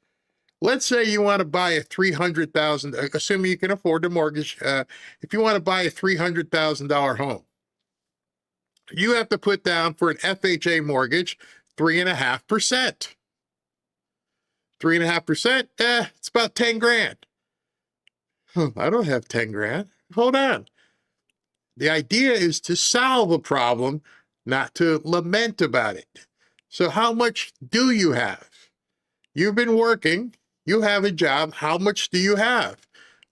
Let's say you want to buy a $300,000, assuming you can afford the mortgage. If you want to buy a $300,000 home, you have to put down for an FHA mortgage 3.5%. 3.5%, it's about 10 grand. I don't have 10 grand. Hold on. The idea is to solve a problem, not to lament about it. So how much do you have? You've been working. You have a job. How much do you have?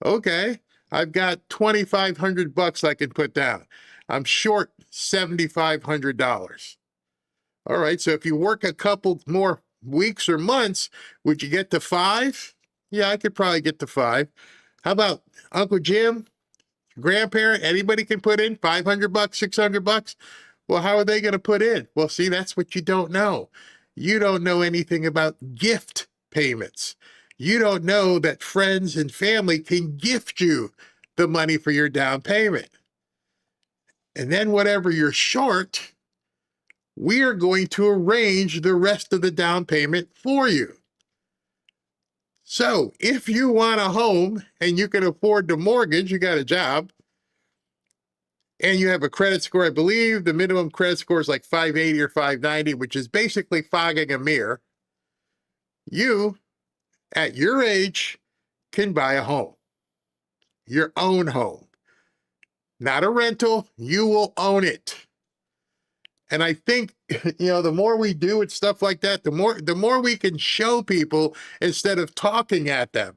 Okay, I've got $2,500 I can put down. I'm short $7,500. All right, so if you work a couple more weeks or months, would you get to 5? Yeah, I could probably get to 5. How about Uncle Jim, grandparent? Anybody can put in $500, $600? Well, how are they going to put in? Well, see, that's what you don't know. You don't know anything about gift payments. You don't know that friends and family can gift you the money for your down payment. And then whatever you're short, we are going to arrange the rest of the down payment for you. So if you want a home and you can afford the mortgage, you got a job, and you have a credit score, I believe the minimum credit score is like 580 or 590, which is basically fogging a mirror. You, at your age, can buy a home, your own home. Not a rental, you will own it. And I think, the more we do with stuff like that, the more we can show people instead of talking at them.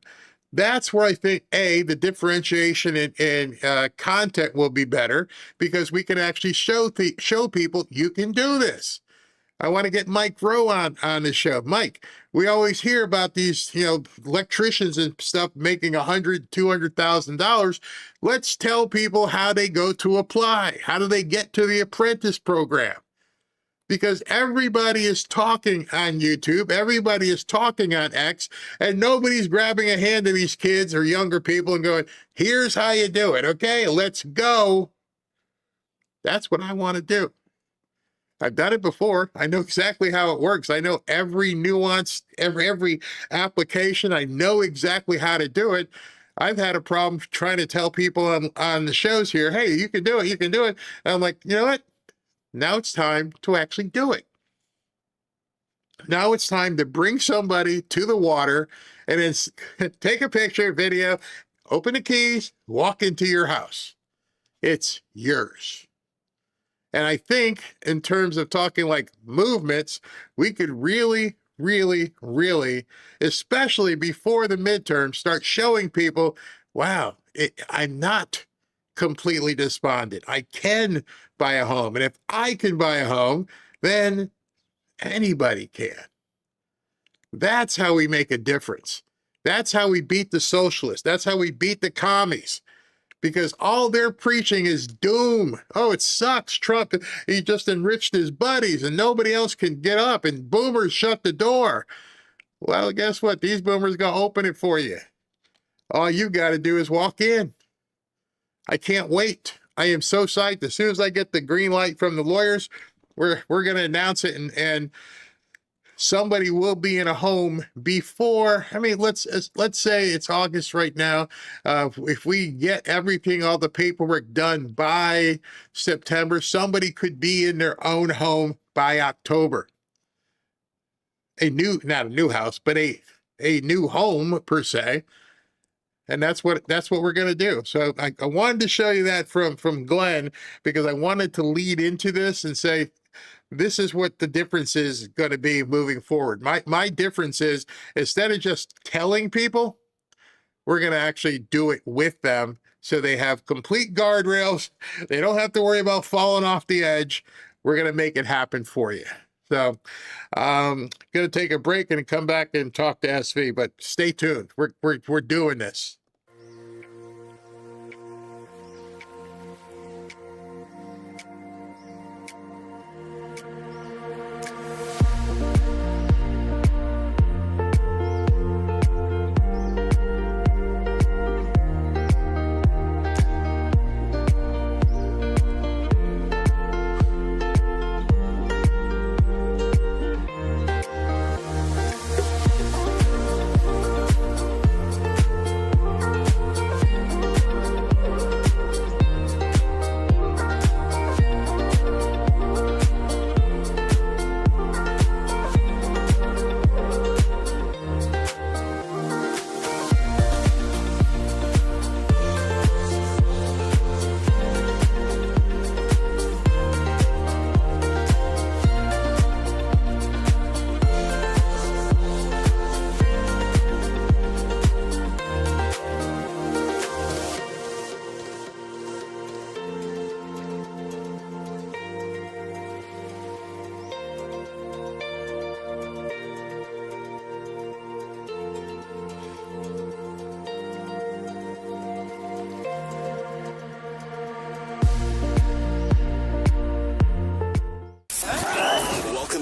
That's where I think, the differentiation in content will be better, because we can actually show people you can do this. I want to get Mike Rowe on the show. Mike, we always hear about these, electricians and stuff making $100,000, $200,000. Let's tell people how they go to apply. How do they get to the apprentice program? Because everybody is talking on YouTube, everybody is talking on X, and nobody's grabbing a hand of these kids or younger people and going, here's how you do it, okay? Let's go. That's what I want to do. I've done it before. I know exactly how it works. I know every nuance, every application. I know exactly how to do it. I've had a problem trying to tell people on the shows here, hey, you can do it, you can do it. And I'm like, you know what? Now it's time to actually do it. Now it's time to bring somebody to the water and then take a picture, video, open the keys, walk into your house. It's yours. And I think in terms of talking like movements, we could really, especially before the midterm, start showing people, wow, I'm not completely despondent. I can buy a home. And if I can buy a home, then anybody can. That's how we make a difference. That's how we beat the socialists. That's how we beat the commies. Because all they're preaching is doom. Oh, it sucks. Trump, he just enriched his buddies and nobody else can get up and boomers shut the door. Well, guess what? These boomers going to open it for you. All you got to do is walk in. I can't wait. I am so psyched. As soon as I get the green light from the lawyers, we're going to announce it and somebody will be in a home before. I mean, let's say it's August right now. If we get everything, all the paperwork done by September, somebody could be in their own home by October. Not a new house, but a new home per se. And that's what we're going to do. So I wanted to show you that from Glenn, because I wanted to lead into this and say, this is what the difference is going to be moving forward. My difference is, instead of just telling people, we're going to actually do it with them so they have complete guardrails. They don't have to worry about falling off the edge. We're going to make it happen for you. So I'm going to take a break and come back and talk to SV, but stay tuned. We're doing this.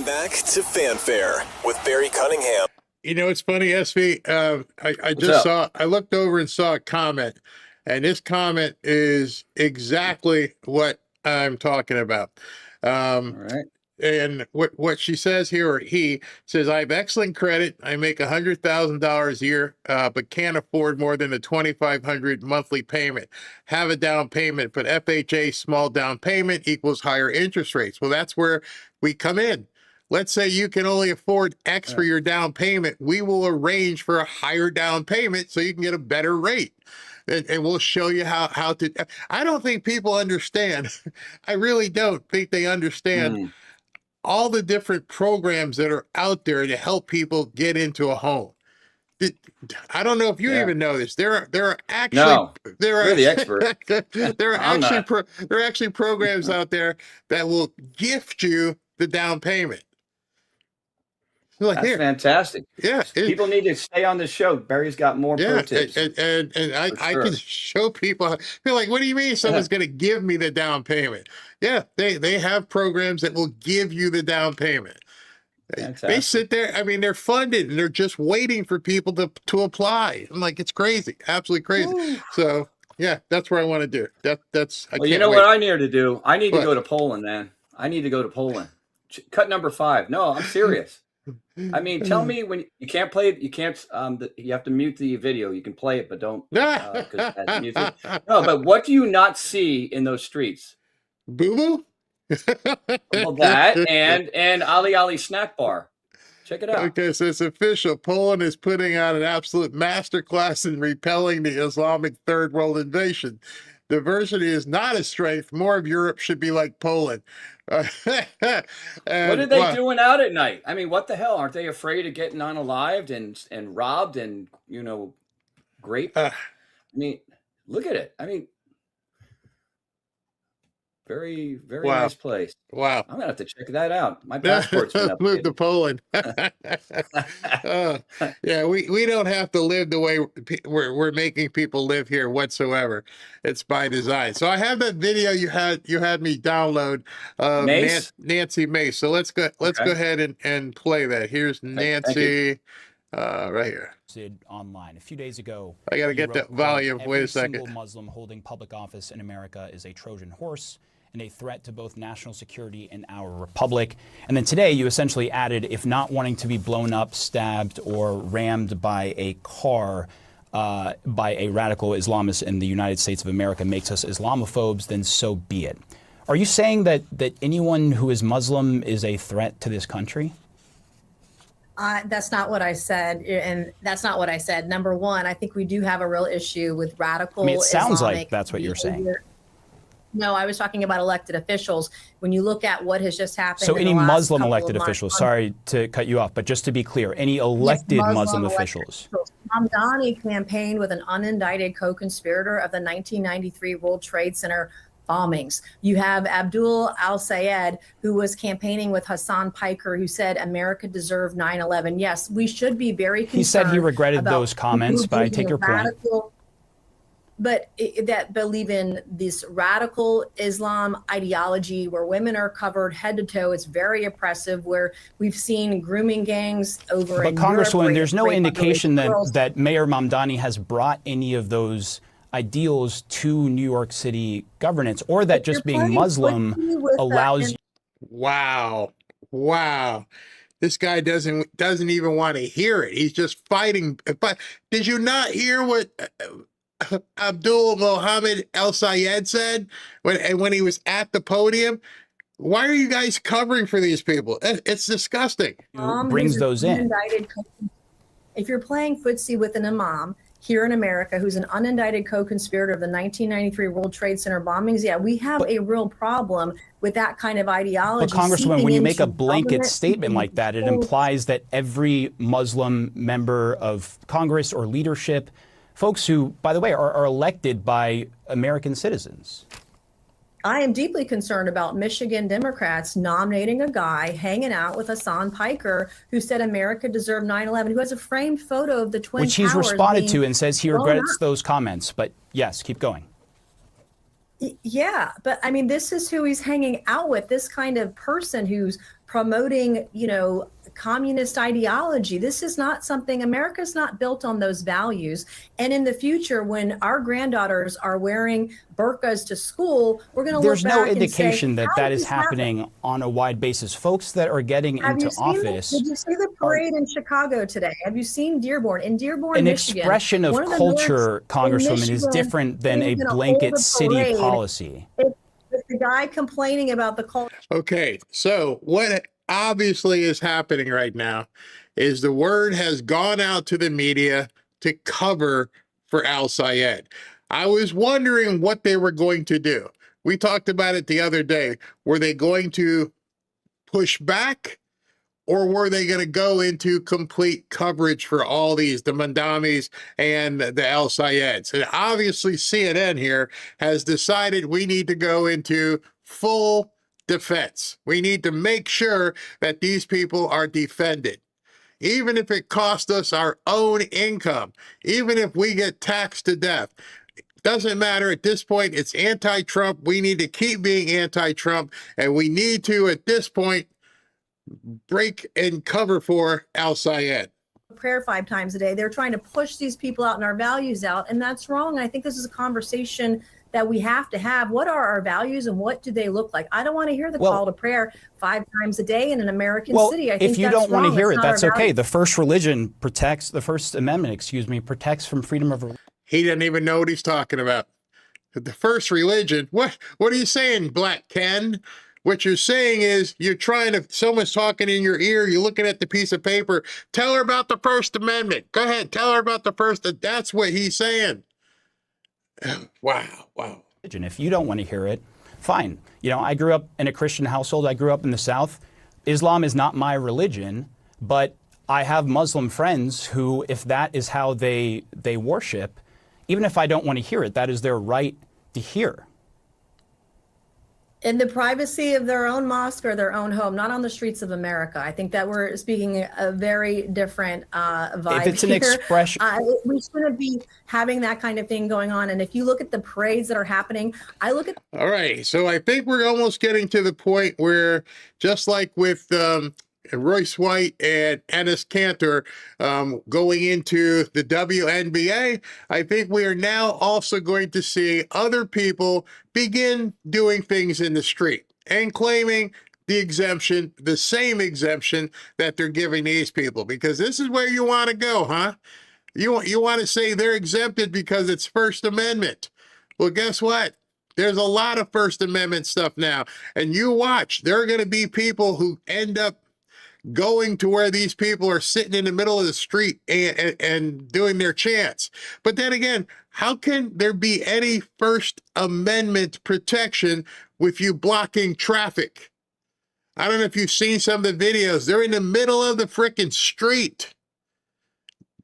Back to Fanfare with Barry Cunningham. You know, it's funny, SV. I looked over and saw a comment, and this comment is exactly what I'm talking about. All right. And what she says here, or he says, I have excellent credit. I make $100,000 a year, but can't afford more than a $2,500 monthly payment. Have a down payment, but FHA small down payment equals higher interest rates. Well, that's where we come in. Let's say you can only afford X for your down payment. We will arrange for a higher down payment so you can get a better rate. And we'll show you how to. I don't think people understand. I really don't think they understand all the different programs that are out there to help people get into a home. I don't know if you even know this. There are actually you're the expert. there are actually programs out there that will gift you the down payment. Like, that's fantastic. Yeah, people need to stay on the show. Barry's got more pro tips. And I can show people. They're like, what do you mean someone's going to give me the down payment? Yeah, they have programs that will give you the down payment. Fantastic. They sit there. I mean, they're funded and they're just waiting for people to apply. I'm like, it's crazy, absolutely crazy. Ooh. So Yeah, that's where I want to do. That's. I Well, you can't know wait. what I need to do? I need to What? go to Poland, man. I need to go to Poland. Cut number 5. No, I'm serious. I mean, tell me when you can't play it. You can't. You have to mute the video. You can play it, but don't because it has music. No, but what do you not see in those streets? Boo boo. Well, that and Ali Ali snack bar. Check it out. Okay, so it's official. Poland is putting on an absolute masterclass in repelling the Islamic third world invasion. Diversity is not a strength. More of Europe should be like Poland. What are they doing out at night? I mean, what the hell? Aren't they afraid of getting unalived and robbed and raped? I mean, look at it. I mean, very, very nice place. Wow. I'm gonna have to check that out. My passport's been updated. Move to Poland. Yeah, we don't have to live the way we're making people live here whatsoever. It's by design. So I have that video you had me download of Nancy Mace. So let's go ahead and play that. Here's Nancy right here. Online a few days ago. I got to get that volume. Wait a second. Every single Muslim holding public office in America is a Trojan horse and a threat to both national security and our republic. And then today you essentially added, if not wanting to be blown up, stabbed, or rammed by a car by a radical Islamist in the United States of America makes us Islamophobes, then so be it. Are you saying that anyone who is Muslim is a threat to this country? That's not what I said, and that's not what I said. Number one, I think we do have a real issue with radical. I mean, it sounds Islamic like that's what you're saying. No, I was talking about elected officials. When you look at what has just happened. So in any the last Muslim couple elected of months, officials, sorry to cut you off, but just to be clear, any elected Muslim officials. Mamdani campaigned with an unindicted co-conspirator of the 1993 World Trade Center bombings. You have Abdul al-Sayed, who was campaigning with Hassan Piker, who said America deserved 9/11. Yes, we should be very concerned. He said he regretted those comments, but I take your point. But that believe in this radical Islam ideology where women are covered head to toe. It's very oppressive, where we've seen grooming gangs over in But Congresswoman, Europe, there's no rape indication girls. that Mayor Mamdani has brought any of those ideals to New York City governance, or that just being Muslim allows. Wow. This guy doesn't even want to hear it. He's just fighting. But did you not hear what Abdul Mohamed al-Sayed said when he was at the podium? Why are you guys covering for these people? It's disgusting. Brings those in. If you're playing footsie with an imam here in America who's an unindicted co-conspirator of the 1993 World Trade Center bombings, yeah, we have a real problem with that kind of ideology. But Congresswoman, when you make a blanket statement like that, it implies that every Muslim member of Congress or leadership, folks who, by the way, are elected by American citizens. I am deeply concerned about Michigan Democrats nominating a guy hanging out with Hassan Piker, who said America deserved 9/11, who has a framed photo of the Twin Towers. Which he's responded to and says he regrets up. those comments. But yes, keep going. Yeah, but I mean, this is who he's hanging out with, this kind of person who's promoting, communist ideology. This is not something, America's not built on those values. And in the future, when our granddaughters are wearing burqas to school, we're going to look back and say, There's no indication that that is happening on a wide basis. Folks that are getting into office. Did you see the parade in Chicago today? Have you seen Dearborn? In Dearborn, An Michigan, expression of culture, Congresswoman, is different than a blanket city policy. It's the guy complaining about the culture. Okay, so what obviously is happening right now is the word has gone out to the media to cover for al-Sayed. I was wondering what they were going to do. We talked about it the other day. Were they going to push back, or were they going to go into complete coverage for all these, the Mandamis and the al-Sayeds? And obviously CNN here has decided we need to go into full defense. We need to make sure that these people are defended. Even if it costs us our own income, even if we get taxed to death, doesn't matter at this point. It's anti-Trump. We need to keep being anti-Trump, and we need to, at this point, break and cover for al-Sayed. prayer 5 times a day. They're trying to push these people out and our values out, and that's wrong. I think this is a conversation that we have to have. What are our values and what do they look like? I don't want to hear the call to prayer 5 times a day in an American city. I think if you that's don't want to wrong. hear it, That's not that's our okay. values. The First Amendment, protects from freedom of religion. He doesn't even know what he's talking about. The first religion. What are you saying, Black Ken? What you're saying is someone's talking in your ear, you're looking at the piece of paper, tell her about the First Amendment. Go ahead, tell her about the first. That's what he's saying. Wow. If you don't want to hear it, fine. I grew up in a Christian household. I grew up in the South. Islam is not my religion, but I have Muslim friends who, if that is how they worship, even if I don't want to hear it, that is their right to hear. In the privacy of their own mosque or their own home, not on the streets of America. I think that we're speaking a very different vibe If it's an here. expression, we shouldn't be having that kind of thing going on. And if you look at the parades that are happening, All right, so I think we're almost getting to the point where, just like with Royce White and Enes Kanter going into the WNBA, I think we are now also going to see other people begin doing things in the street and claiming the same exemption that they're giving these people, because this is where you want to go, huh? You want to say they're exempted because it's First Amendment. Well, guess what? There's a lot of First Amendment stuff now, and you watch. There are going to be people who end up going to where these people are sitting in the middle of the street and doing their chants. But then again, how can there be any First Amendment protection with you blocking traffic? I don't know if you've seen some of the videos. They're in the middle of the frickin' street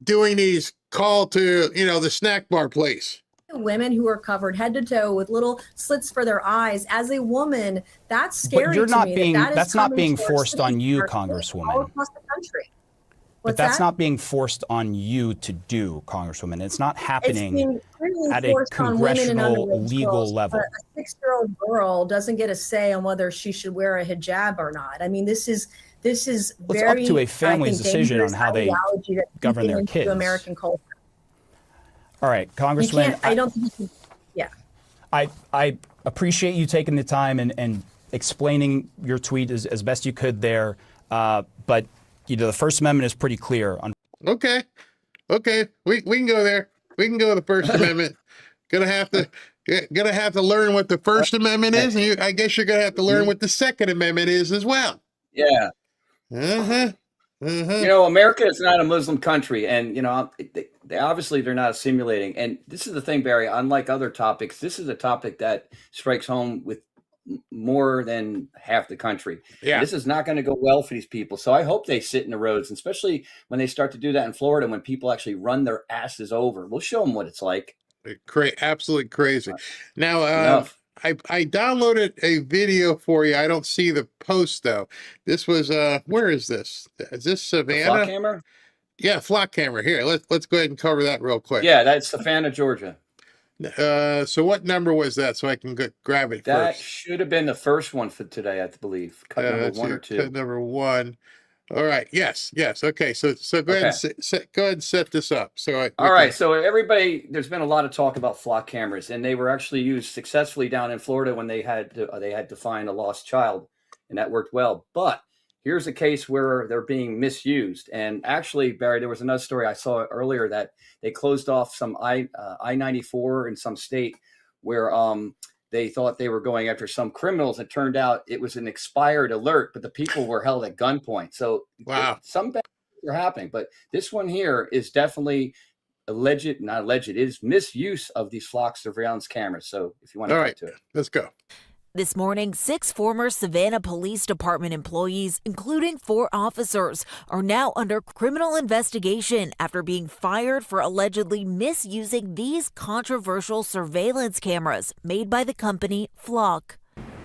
doing these call to, the snack bar place. women who are covered head to toe with little slits for their eyes. As a woman, that's scary. But you're not to me, being, that's not coming being to our forced on cities, you, our cities, Congresswoman. all across the country. But that's not being forced on you to do, Congresswoman. It's not happening at a congressional legal level. A 6-year-old girl doesn't get a say on whether she should wear a hijab or not. I mean, this is It's very, up to a family's decision on how they ideology that's govern their into kids. American culture. All right, You Congresswoman. can't, I don't think you can, yeah. I appreciate you taking the time and explaining your tweet as best you could there. But the First Amendment is pretty clear. Okay, we can go there. We can go to the First Amendment. Gonna have to learn what the First Amendment is, and I guess you're gonna have to learn what the Second Amendment is as well. Yeah. America is not a Muslim country, and they obviously they're not assimilating. And this is the thing, Barry. Unlike other topics, this is a topic that strikes home with more than half the country. Yeah. This is not going to go well for these people. So I hope they sit in the roads, and especially when they start to do that in Florida, when people actually run their asses over. We'll show them what it's like. Absolutely crazy. Now, I downloaded a video for you. I don't see the post though. This was where is this? Is this Savannah? Flock hammer? Yeah, flock hammer. Here, let's go ahead and cover that real quick. Yeah, that's Savannah, Georgia. So what number was that? So I can grab it That first. should have been the first one for today, I believe. Cut number 1 or 2. Cut number 1. All right. Yes. Okay. So go ahead and set this up. All right. So everybody, there's been a lot of talk about flock cameras, and they were actually used successfully down in Florida when they had to find a lost child, and that worked well. But here's a case where they're being misused. And actually, Barry, there was another story I saw earlier that they closed off some I-94 in some state where they thought they were going after some criminals. It turned out it was an expired alert, but the people were held at gunpoint. So some bad things are happening. But this one here is definitely it is misuse of these flock surveillance cameras. So if you want to get to it. Let's go. This morning, 6 former Savannah Police Department employees, including 4 officers, are now under criminal investigation after being fired for allegedly misusing these controversial surveillance cameras made by the company Flock.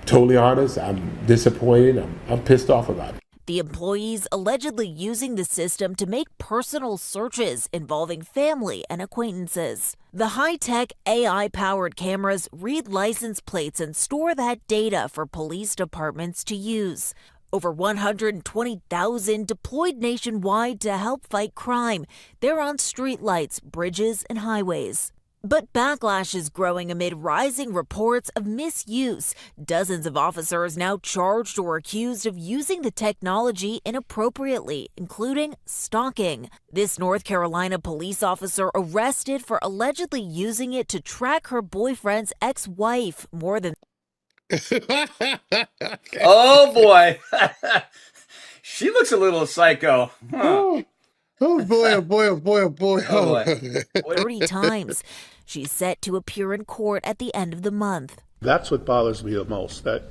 Totally honest, I'm disappointed. I'm pissed off about it. The employees allegedly using the system to make personal searches involving family and acquaintances. The high-tech AI-powered cameras read license plates and store that data for police departments to use. Over 120,000 deployed nationwide to help fight crime. They're on streetlights, bridges, and highways. But backlash is growing amid rising reports of misuse. Dozens of officers now charged or accused of using the technology inappropriately, including stalking. This North Carolina police officer arrested for allegedly using it to track her boyfriend's ex-wife more than... Oh, boy. She looks a little psycho. Huh. Oh, boy, oh, boy, oh, boy, oh, boy. Oh, boy. 30 times. She's set to appear in court at the end of the month. That's what bothers me the most, that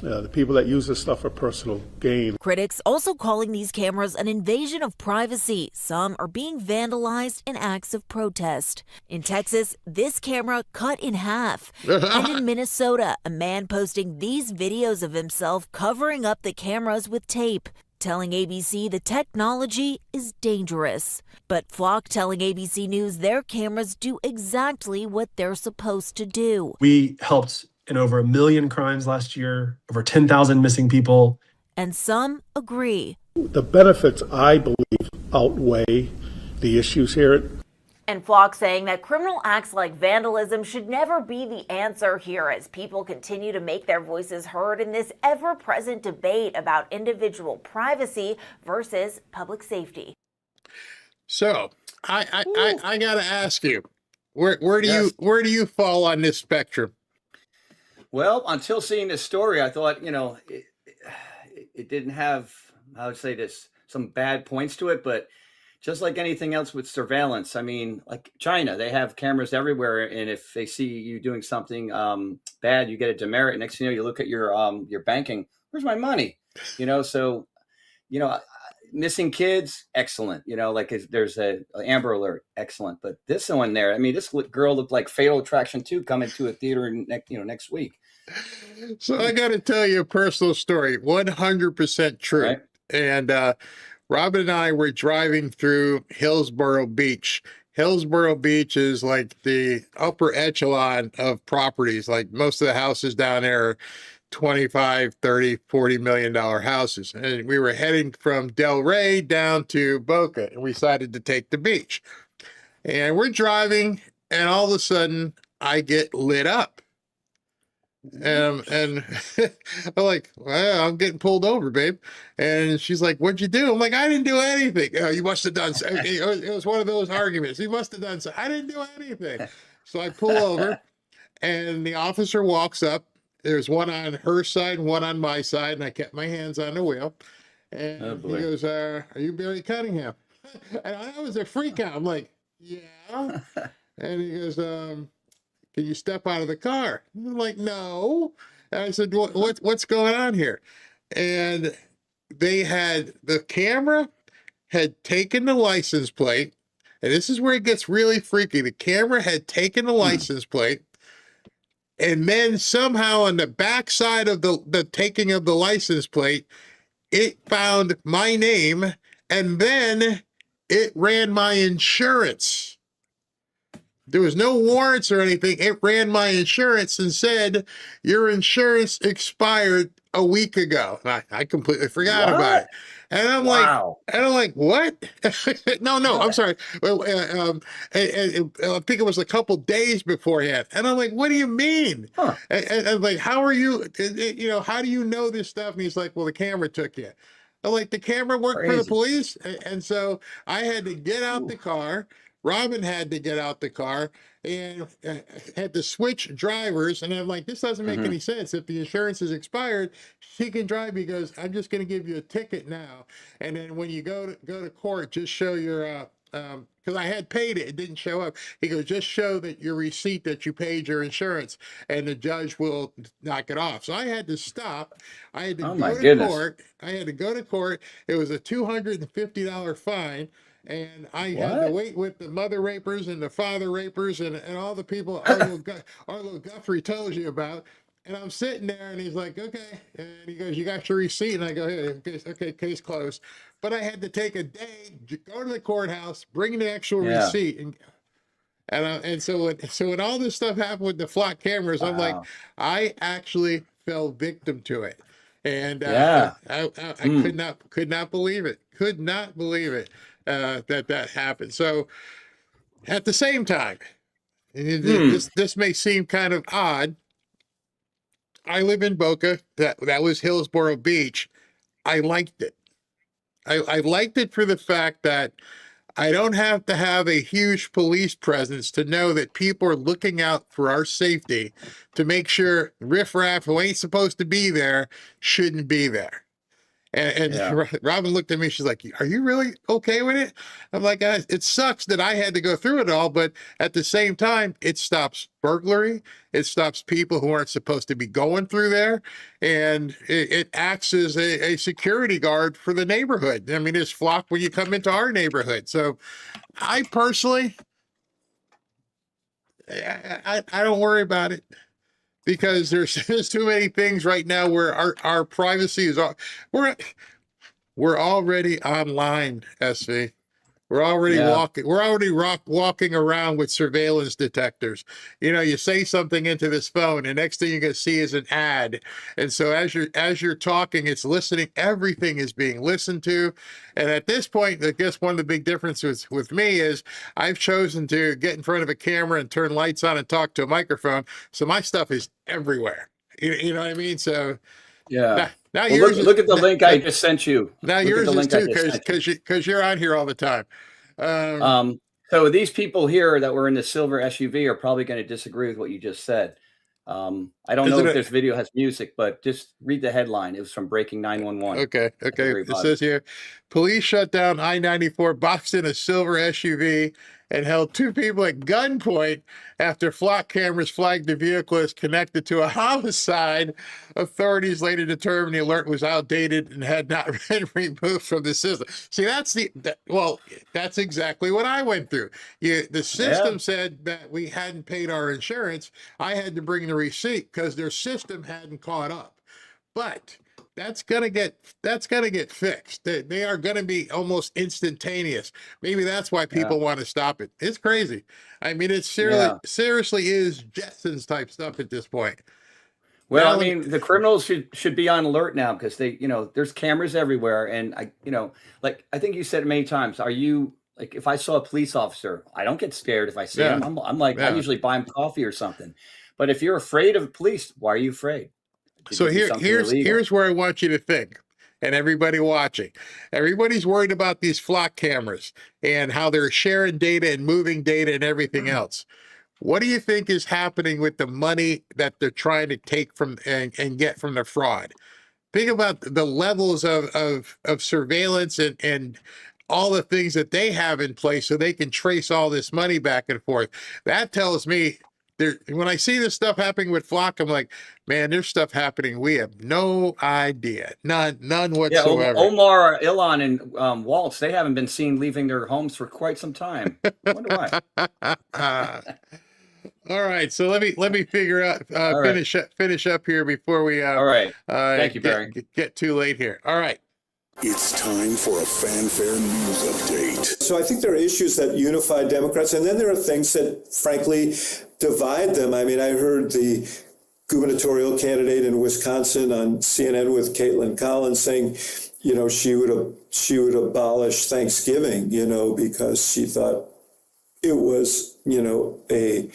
the people that use this stuff for personal gain. Critics also calling these cameras an invasion of privacy. Some are being vandalized in acts of protest. In Texas, this camera cut in half. And in Minnesota, a man posting these videos of himself covering up the cameras with tape, telling ABC the technology is dangerous. But Flock telling ABC News their cameras do exactly what they're supposed to do. We helped in over 1 million crimes last year, over 10,000 missing people. And some agree. The benefits, I believe, outweigh the issues here. And Flock saying that criminal acts like vandalism should never be the answer here as people continue to make their voices heard in this ever-present debate about individual privacy versus public safety. So I gotta ask you, where do you fall on this spectrum? Well, until seeing this story, I thought, it didn't have, I would say this, some bad points to it, but just like anything else with surveillance, I mean, like China, they have cameras everywhere, and if they see you doing something bad, you get a demerit. Next thing you know, you look at your banking. Where's my money? Missing kids, excellent. There's a Amber Alert, excellent. But this one there, I mean, this girl looked like Fatal Attraction 2 coming to a theater next week. So I got to tell you a personal story, 100% true. Right. And Robin and I were driving through Hillsborough Beach. Hillsborough Beach is like the upper echelon of properties. Like most of the houses down there are 25, 30, $40 million houses. And we were heading from Del Rey down to Boca, and we decided to take the beach. And we're driving, and all of a sudden I get lit up. And I'm like, well, I'm getting pulled over, babe. And she's like, what'd you do? I'm like, I didn't do anything. Oh, you must have done something. It was one of those arguments. You must have done something. I didn't do anything. So I pull over, and the officer walks up. There's one on her side and one on my side, and I kept my hands on the wheel. And he goes, are you Barry Cunningham? And I was a freak out. I'm like, yeah. And he goes, can you step out of the car? And I'm like, no. And I said, what's going on here? And the camera had taken the license plate, and this is where it gets really freaky. The camera had taken the license plate, and then somehow on the backside of the taking of the license plate, it found my name, and then it ran my insurance. There was no warrants or anything. It ran my insurance and said, your insurance expired a week ago. I completely forgot about it. And I'm like, what? No, I'm sorry. Well, I think it was a couple days beforehand. And I'm like, what do you mean? Huh. And I'm like, how are you, how do you know this stuff? And he's like, well, the camera took you. I'm like, the camera worked for the police? And so I had to get out the car. Robin had to get out the car and had to switch drivers. And I'm like, this doesn't make any sense. If the insurance is expired, she can drive. He goes, I'm just going to give you a ticket now. And then when you go to court, just show your, because I had paid it. It didn't show up. He goes, just show that your receipt that you paid your insurance, and the judge will knock it off. So I had to stop. I had to go to court. I had to go to court. It was a $250 fine. And I had to wait with the mother rapers and the father rapers and all the people our little Guthrie tells you about. And I'm sitting there, and he's like, okay. And he goes, you got your receipt? And I go, hey, okay, case closed. But I had to take a day, go to the courthouse, bring the actual receipt. And so when all this stuff happened with the Flock cameras, I'm like, I actually fell victim to it. And Yeah. I could not believe it. Could not believe it that happened. So at the same time, this may seem kind of odd. I live in Boca. That was Hillsborough Beach. I liked it. I liked it for the fact that I don't have to have a huge police presence to know that people are looking out for our safety to make sure riffraff who ain't supposed to be there shouldn't be there. And Robin looked at me. She's like, "Are you really okay with it?" I'm like, "It sucks that I had to go through it all, but at the same time, it stops burglary. It stops people who aren't supposed to be going through there, and it acts as a security guard for the neighborhood. I mean, it's flock when you come into our neighborhood. So, I personally, I don't worry about it." Because there's too many things right now where our privacy is we're already online, SV. We're already walking around with surveillance detectors. You know, you say something into this phone, and next thing you're gonna see is an ad. And so as you're talking, it's listening, everything is being listened to. And at this point, I guess one of the big differences with me is I've chosen to get in front of a camera and turn lights on and talk to a microphone. So my stuff is everywhere. You know what I mean? So yeah. Now well, yours look at the link I just sent you. Now look yours is too, because you're on here all the time. So these people here that were in the silver SUV are probably going to disagree with what you just said. I don't know if this video has music, but just read the headline. It was from Breaking 911. Okay. It says here, police shut down I-94, boxed in a silver SUV, and held two people at gunpoint after flock cameras flagged the vehicle as connected to a homicide. Authorities later determined the alert was outdated and had not been removed from the system. See, that's exactly what I went through. The system said that we hadn't paid our insurance. I had to bring the receipt because their system hadn't caught up. But that's gonna get fixed. They are gonna be almost instantaneous. Maybe that's why people want to stop it. It's crazy. I mean, it seriously is Jetsons type stuff at this point. Well, I mean, the criminals should be on alert now because there's cameras everywhere, and I think you said it many times. Are you like, if I saw a police officer, I don't get scared if I see him. I'm like, I usually buy him coffee or something. But if you're afraid of the police, why are you afraid? So here's where I want you to think, and everybody watching. Everybody's worried about these flock cameras and how they're sharing data and moving data and everything else. What do you think is happening with the money that they're trying to take from and get from the fraud? Think about the levels of surveillance and all the things that they have in place so they can trace all this money back and forth. That tells me when I see this stuff happening with Flock, I'm like, man, there's stuff happening. We have no idea. None whatsoever. Yeah, Omar, Ilan, and Waltz, they haven't been seen leaving their homes for quite some time. I wonder why. All right, so let me figure out finish up here before we all right. Thank you, Barry. Get too late here. All right. It's time for a Fanfare News Update. So I think there are issues that unify Democrats, and then there are things that, frankly, divide them. I mean, I heard the gubernatorial candidate in Wisconsin on CNN with Caitlin Collins saying, she would abolish Thanksgiving, because she thought it was, a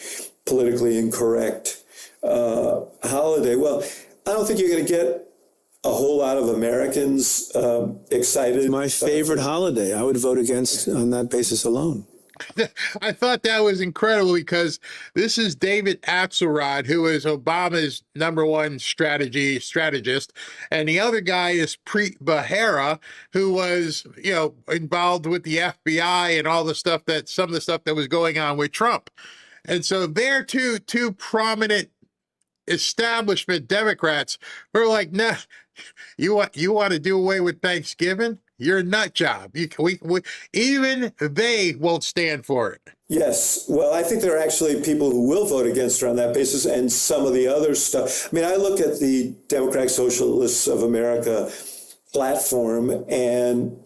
politically incorrect holiday. Well, I don't think you're going to get a whole lot of Americans excited. My favorite holiday. I would vote against on that basis alone. I thought that was incredible because this is David Axelrod, who is Obama's #1 strategist, and the other guy is Preet Bharara, who was, involved with the FBI and all the stuff some of the stuff that was going on with Trump. And so they're two prominent establishment Democrats who are like, nah, you want to do away with Thanksgiving? You're a nut job. Even they won't stand for it. Yes. Well, I think there are actually people who will vote against her on that basis and some of the other stuff. I mean, I look at the Democratic Socialists of America platform and,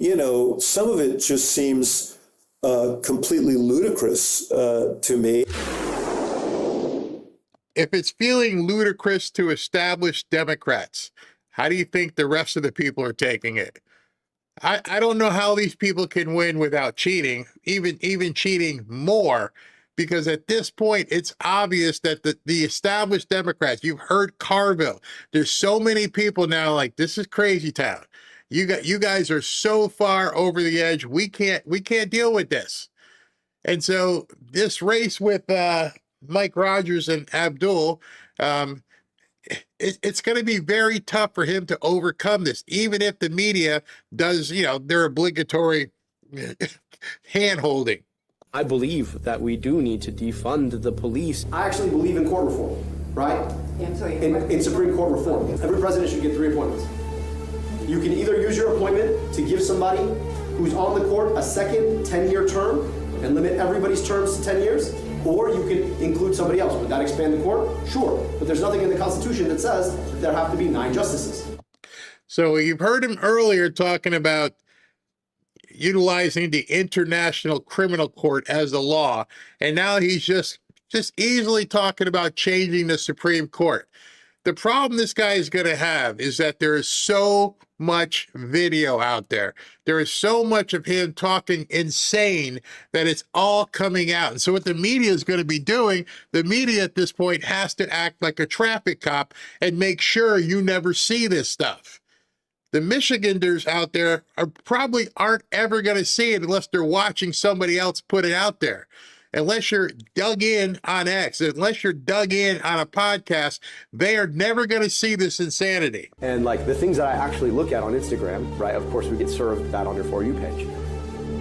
some of it just seems completely ludicrous to me. If it's feeling ludicrous to established Democrats, How do you think the rest of the people are taking it? I don't know how these people can win without cheating, even cheating more, because at this point, it's obvious that the established Democrats, you've heard Carville, there's so many people now like, this is crazy town. You guys are so far over the edge. We can't deal with this. And so this race with Mike Rogers and Abdul, it's going to be very tough for him to overcome this, even if the media does, their obligatory hand-holding. I believe that we do need to defund the police. I actually believe in court reform, right? Yeah, in Supreme Court reform. Every president should get 3 appointments. You can either use your appointment to give somebody who's on the court a second 10-year term and limit everybody's terms to 10 years, or you can include somebody else. Would that expand the court? Sure. But there's nothing in the Constitution that says that there have to be 9 justices. So you've heard him earlier talking about utilizing the International Criminal Court as the law, and now he's just easily talking about changing the Supreme Court. The problem this guy is going to have is that there is so much video out there. There is so much of him talking insane that it's all coming out. And so what the media is going to be doing, the media at this point has to act like a traffic cop and make sure you never see this stuff. The Michiganders out there probably aren't ever going to see it unless they're watching somebody else put it out there. Unless you're dug in on X, unless you're dug in on a podcast, they are never going to see this insanity. And like the things that I actually look at on Instagram, right? Of course, we get served that on your For You page.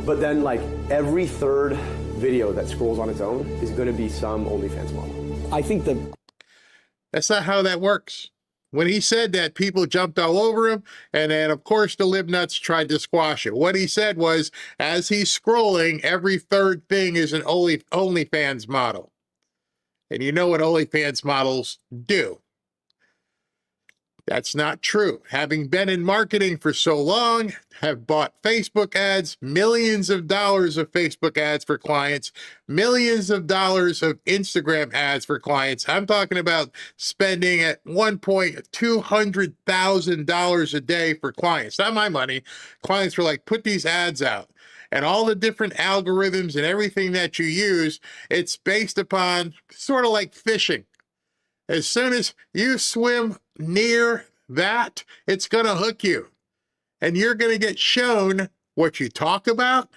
But then like every third video that scrolls on its own is going to be some OnlyFans model. I think that's not how that works. When he said that, people jumped all over him, and then, of course, the libnuts tried to squash it. What he said was, as he's scrolling, every third thing is an OnlyFans model. And you know what OnlyFans models do. That's not true. Having been in marketing for so long, have bought Facebook ads, millions of dollars of Facebook ads for clients, millions of dollars of Instagram ads for clients. I'm talking about spending at one point $200,000 a day for clients. Not my money. Clients were like, put these ads out. And all the different algorithms and everything that you use, it's based upon sort of like fishing. As soon as you swim near that, it's going to hook you. And you're going to get shown what you talk about.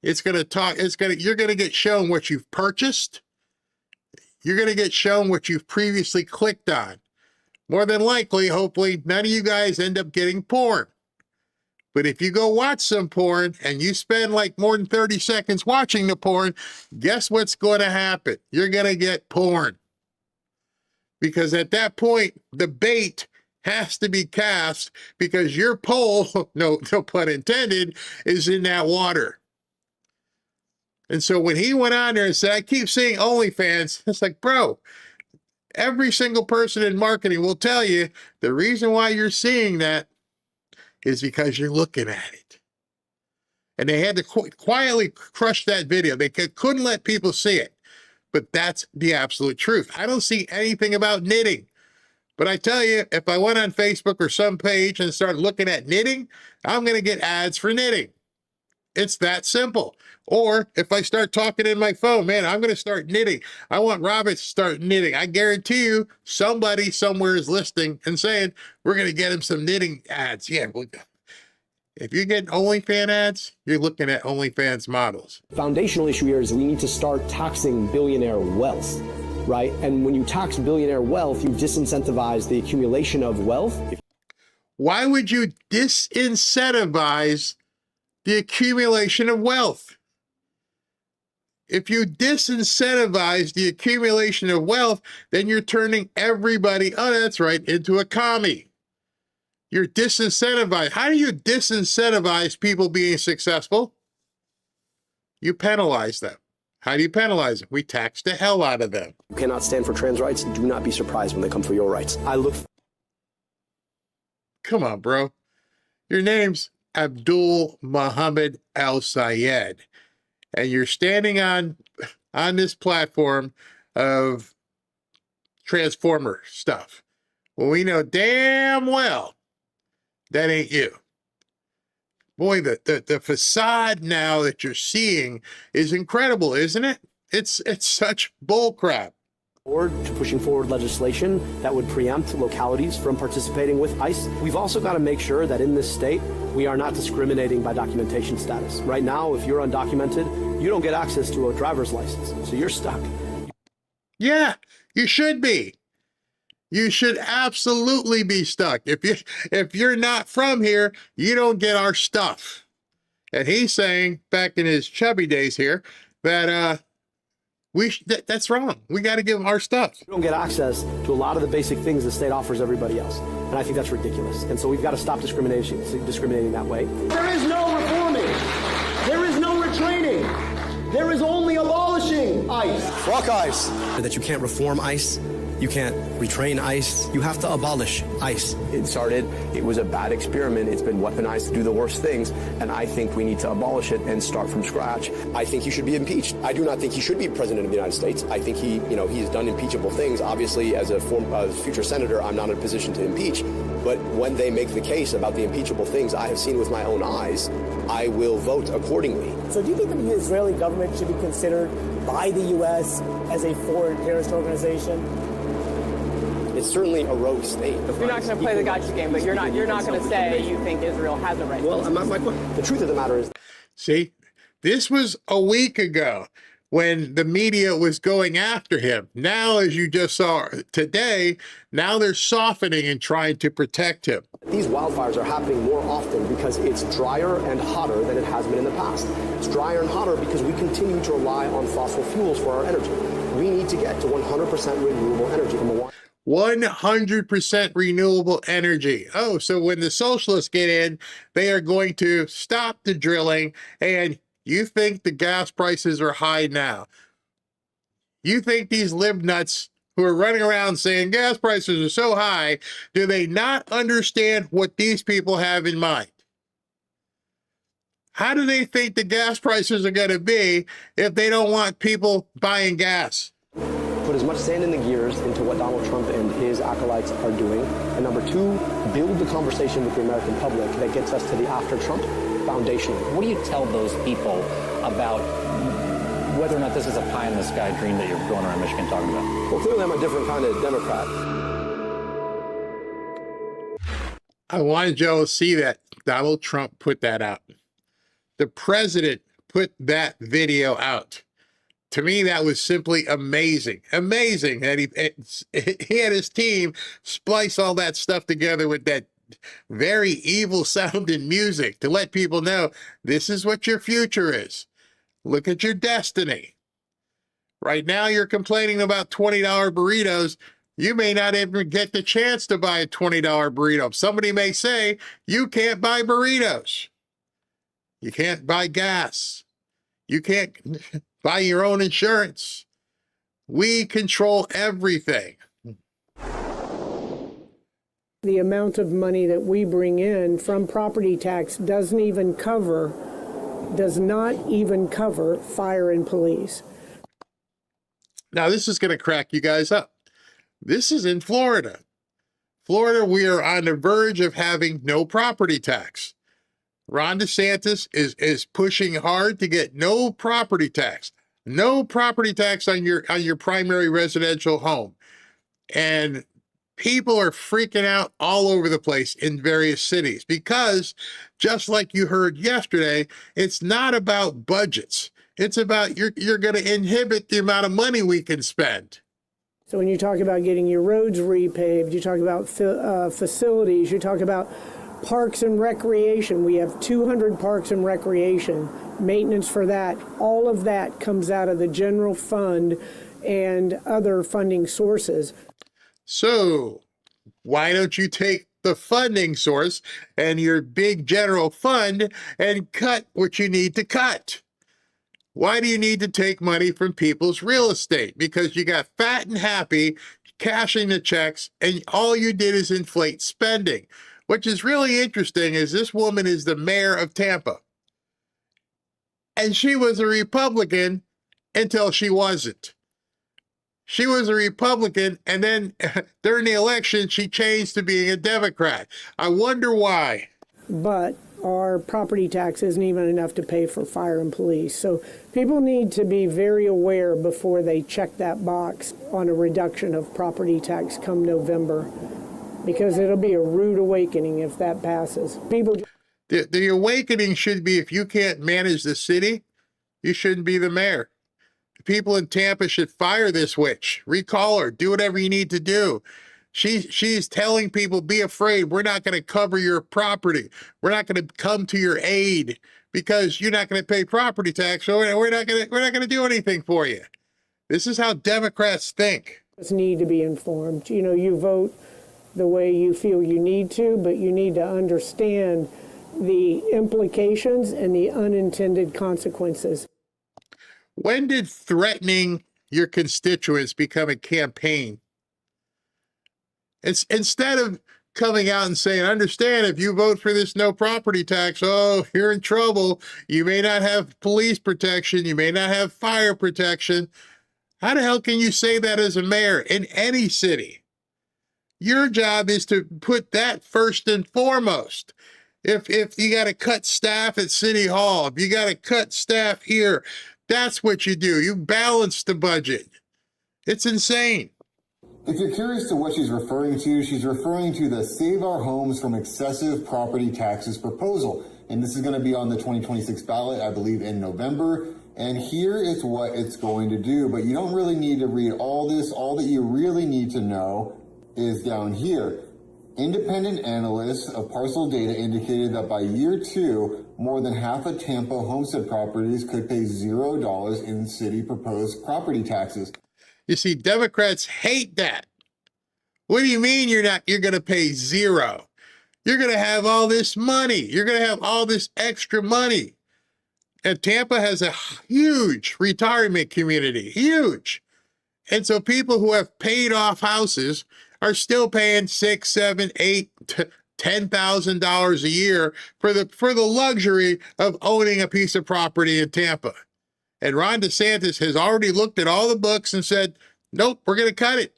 You're going to get shown what you've purchased. You're going to get shown what you've previously clicked on. More than likely, hopefully, none of you guys end up getting porn. But if you go watch some porn and you spend like more than 30 seconds watching the porn, guess what's going to happen? You're going to get porn. Because at that point, the bait has to be cast because your pole, no pun intended, is in that water. And so when he went on there and said, I keep seeing OnlyFans, it's like, bro, every single person in marketing will tell you the reason why you're seeing that is because you're looking at it. And they had to quietly crush that video. They couldn't let people see it. But that's the absolute truth. I don't see anything about knitting. But I tell you, if I went on Facebook or some page and started looking at knitting, I'm going to get ads for knitting. It's that simple. Or if I start talking in my phone, man, I'm going to start knitting. I want Robert to start knitting. I guarantee you somebody somewhere is listening and saying, we're going to get him some knitting ads. Yeah, if you get OnlyFans ads, you're looking at OnlyFans models. Foundational issue here is we need to start taxing billionaire wealth, right? And when you tax billionaire wealth, you disincentivize the accumulation of wealth. Why would you disincentivize the accumulation of wealth? If you disincentivize the accumulation of wealth, then you're turning everybody, oh, that's right, into a commie. You're disincentivized. How do you disincentivize people being successful? You penalize them. How do you penalize them? We tax the hell out of them. You cannot stand for trans rights. Do not be surprised when they come for your rights. Come on, bro. Your name's Abdul Mohamed Al-Sayed. And you're standing on this platform of transformer stuff. Well, we know damn well That ain't you. Boy, the facade now that you're seeing is incredible, isn't it? It's such bull crap. Forward to pushing forward legislation that would preempt localities from participating with ICE. We've also got to make sure that in this state, we are not discriminating by documentation status. Right now, if you're undocumented, you don't get access to a driver's license, so you're stuck. Yeah, you should be. You should absolutely be stuck. If you're not from here, you don't get our stuff. And he's saying, back in his chubby days here, that that's wrong. We got to give them our stuff. You don't get access to a lot of the basic things the state offers everybody else. And I think that's ridiculous. And so we've got to stop discriminating that way. There is no reforming. There is no retraining. There is only abolishing ICE. Fuck ICE. That you can't reform ICE. You can't retrain ICE. You have to abolish ICE. It was a bad experiment. It's been weaponized to do the worst things. And I think we need to abolish it and start from scratch. I think he should be impeached. I do not think he should be president of the United States. I think he has done impeachable things. Obviously, as a future senator, I'm not in a position to impeach. But when they make the case about the impeachable things I have seen with my own eyes, I will vote accordingly. So do you think that the Israeli government should be considered by the U.S. as a foreign terrorist organization? It's certainly a rogue state. You're not going to play the gotcha game, but you're not going to say you think Israel has a right. Well, the truth of the matter is... See, this was a week ago when the media was going after him. Now, as you just saw today, now they're softening and trying to protect him. These wildfires are happening more often because it's drier and hotter than it has been in the past. It's drier and hotter because we continue to rely on fossil fuels for our energy. We need to get to 100% renewable energy. 100% renewable energy. Oh, so when the socialists get in, they are going to stop the drilling. And you think the gas prices are high now? You think these libnuts who are running around saying gas prices are so high, do they not understand what these people have in mind? How do they think the gas prices are going to be if they don't want people buying gas? Put as much sand in the gears into what Donald Trump and his acolytes are doing. And number two, build the conversation with the American public that gets us to the after Trump foundation. What do you tell those people about whether or not this is a pie in the sky dream that you're going around Michigan talking about? Well, clearly I'm a different kind of Democrat. I wanted y'all to see that. Donald Trump put that out. The president put that video out. To me, that was simply amazing. Amazing that he had his team splice all that stuff together with that very evil sounding music to let people know this is what your future is. Look at your destiny. Right now, you're complaining about $20 burritos. You may not even get the chance to buy a $20 burrito. Somebody may say, you can't buy burritos. You can't buy gas. You can't buy your own insurance. We control everything. The amount of money that we bring in from property tax does not even cover fire and police. Now, this is going to crack you guys up. This is in Florida. Florida, we are on the verge of having no property tax. Ron DeSantis is pushing hard to get no property tax. No property tax on your primary residential home. And people are freaking out all over the place in various cities because, just like you heard yesterday, it's not about budgets. It's about you're going to inhibit the amount of money we can spend. So when you talk about getting your roads repaved, you talk about facilities, you talk about parks and recreation. We have 200 parks and recreation, maintenance for that. All of that comes out of the general fund and other funding sources. So why don't you take the funding source and your big general fund and cut what you need to cut? Why do you need to take money from people's real estate? Because you got fat and happy cashing the checks and all you did is inflate spending. Which is really interesting is this woman is the mayor of Tampa. And she was a Republican until she wasn't. She was a Republican, and then during the election, she changed to being a Democrat. I wonder why. But our property tax isn't even enough to pay for fire and police. So people need to be very aware before they check that box on a reduction of property tax come November, because it'll be a rude awakening if that passes. The awakening should be, if you can't manage the city, you shouldn't be the mayor. The people in Tampa should fire this witch, recall her, do whatever you need to do. She's telling people, be afraid. We're not going to cover your property. We're not going to come to your aid because you're not going to pay property tax. So we're not going to do anything for you. This is how Democrats think. Just need to be informed. You know, you vote the way you feel you need to, but you need to understand the implications and the unintended consequences. When did threatening your constituents become a campaign? It's instead of coming out and saying, understand, if you vote for this no property tax, oh, you're in trouble. You may not have police protection. You may not have fire protection. How the hell can you say that as a mayor in any city? Your job is to put that first and foremost. If you got to cut staff at City Hall, if you got to cut staff here, that's what you do. You balance the budget. It's insane. If you're curious to what she's referring to the Save Our Homes from Excessive Property Taxes proposal. And this is going to be on the 2026 ballot, I believe, in November. And here is what it's going to do. But you don't really need to read all this. All that you really need to know is down here. Independent analysts of parcel data indicated that by year 2, more than half of Tampa homestead properties could pay $0 in city proposed property taxes. You see, Democrats hate that. What do you mean you're going to pay $0? You're going to have all this money. You're going to have all this extra money. And Tampa has a huge retirement community, huge. And so people who have paid off houses are still paying $6,000, $7,000, $8,000, $10,000 a year for the luxury of owning a piece of property in Tampa. And Ron DeSantis has already looked at all the books and said, nope, we're going to cut it.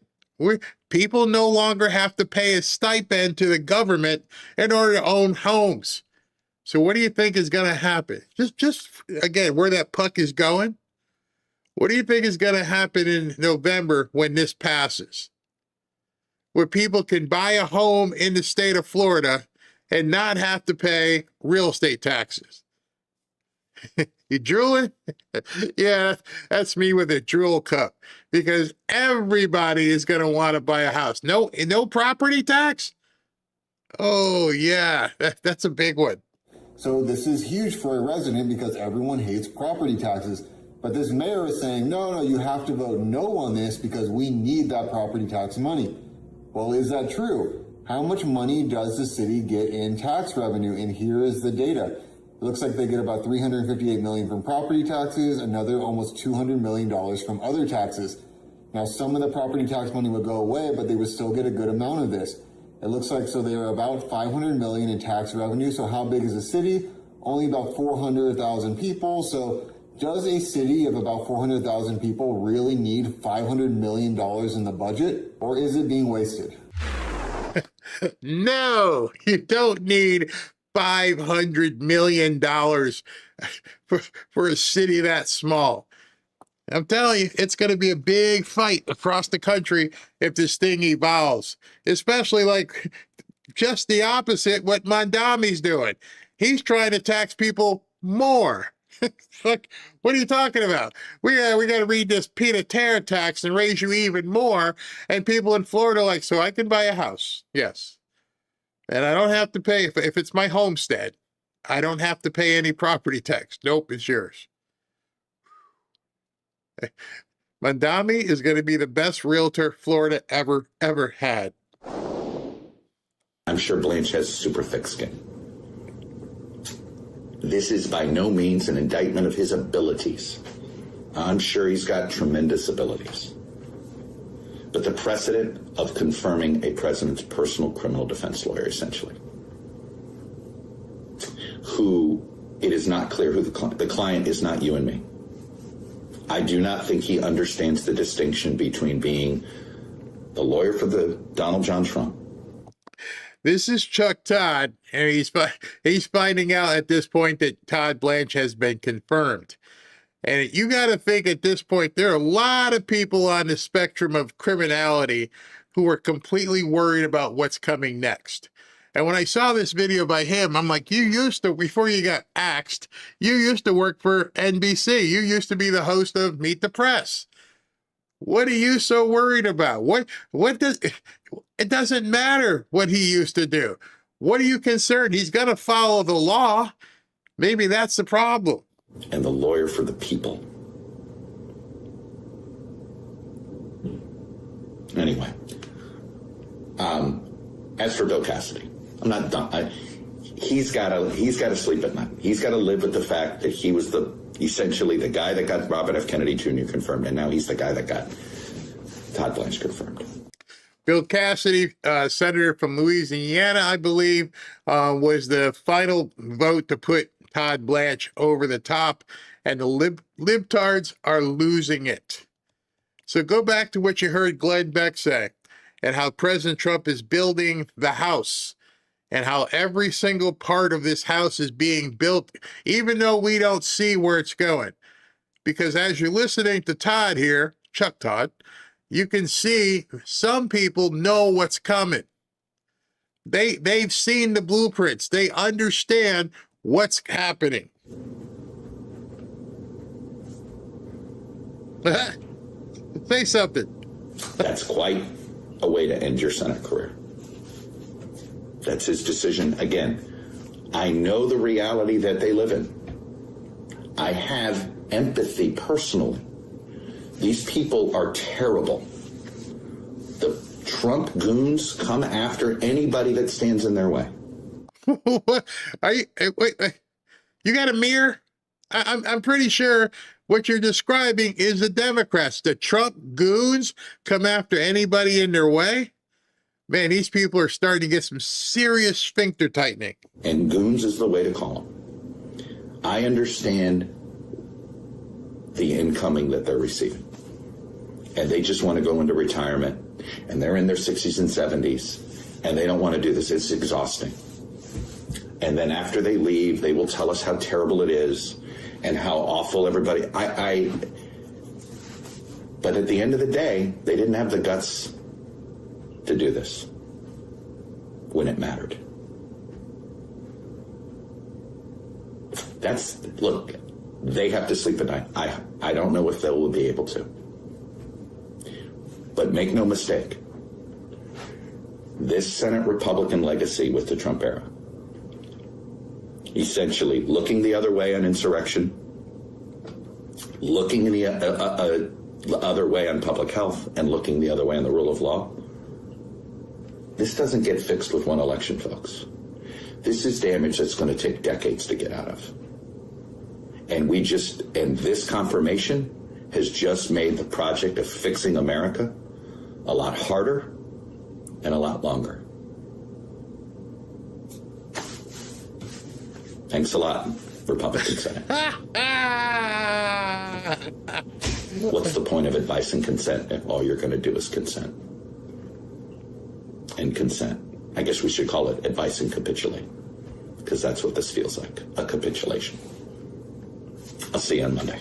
People no longer have to pay a stipend to the government in order to own homes. So what do you think is going to happen? Just again, where that puck is going. What do you think is going to happen in November when this passes? Where people can buy a home in the state of Florida and not have to pay real estate taxes. You drooling? Yeah, that's me with a drool cup, because everybody is going to want to buy a house. No property tax? Oh, yeah, that's a big one. So this is huge for a resident because everyone hates property taxes. But this mayor is saying, no, you have to vote no on this because we need that property tax money. Well, is that true? How much money does the city get in tax revenue? And here is the data. It looks like they get about $358 million from property taxes, another almost $200 million from other taxes. Now, some of the property tax money would go away, but they would still get a good amount of this. It looks like, so they are about $500 million in tax revenue. So how big is the city? Only about 400,000 people. So does a city of about 400,000 people really need $500 million in the budget, or is it being wasted? No, you don't need $500 million for a city that small. I'm telling you, it's going to be a big fight across the country if this thing evolves, especially like just the opposite what Mondami's doing. He's trying to tax people more. Like, what are you talking about? We got to read this pied-à-terre tax and raise you even more. And people in Florida are like, so I can buy a house. Yes. And I don't have to pay, if it's my homestead, I don't have to pay any property tax. Nope, it's yours. Mondami is going to be the best realtor Florida ever had. I'm sure Blanche has super thick skin. This is by no means an indictment of his abilities. I'm sure he's got tremendous abilities. But the precedent of confirming a president's personal criminal defense lawyer, essentially, who it is not clear who the client is, not you and me. I do not think he understands the distinction between being the lawyer for the Donald John Trump. This is Chuck Todd, and he's finding out at this point that Todd Blanche has been confirmed. And you got to think at this point, there are a lot of people on the spectrum of criminality who are completely worried about what's coming next. And when I saw this video by him, I'm like, you used to, before you got axed, you used to work for NBC. You used to be the host of Meet the Press. What are you so worried about? It doesn't matter what he used to do. What are you concerned? He's going to follow the law. Maybe that's the problem. And the lawyer for the people. Anyway, as for Bill Cassidy, I'm not done. He's got to sleep at night. He's got to live with the fact that he was essentially the guy that got Robert F. Kennedy Jr. confirmed, and now he's the guy that got Todd Blanche confirmed. Bill Cassidy, senator from Louisiana, I believe, was the final vote to put Todd Blanche over the top, and the libtards are losing it. So go back to what you heard Glenn Beck say, and how President Trump is building the house, and how every single part of this house is being built, even though we don't see where it's going. Because as you're listening to Todd here, Chuck Todd, you can see some people know what's coming. They've seen the blueprints. They understand what's happening. Say something. That's quite a way to end your Senate career. That's his decision. Again, I know the reality that they live in. I have empathy personally. These people are terrible. The Trump goons come after anybody that stands in their way. What? Wait, you got a mirror? I'm pretty sure what you're describing is the Democrats. The Trump goons come after anybody in their way. Man, these people are starting to get some serious sphincter tightening. And goons is the way to call them. I understand the incoming that they're receiving. And they just want to go into retirement. And they're in their 60s and 70s. And they don't want to do this. It's exhausting. And then after they leave, they will tell us how terrible it is and how awful everybody. But at the end of the day, they didn't have the guts to do this when it mattered. Look, they have to sleep at night. I don't know if they will be able to. But make no mistake, this Senate Republican legacy with the Trump era, essentially looking the other way on insurrection, looking the other way on public health, and looking the other way on the rule of law, this doesn't get fixed with one election, folks. This is damage that's going to take decades to get out of. And this confirmation has just made the project of fixing America a lot harder and a lot longer. Thanks a lot, Republican Senate. What's the point of advice and consent if all you're going to do is consent? And consent. I guess we should call it advice and capitulate, because that's what this feels like, a capitulation. I'll see you on Monday.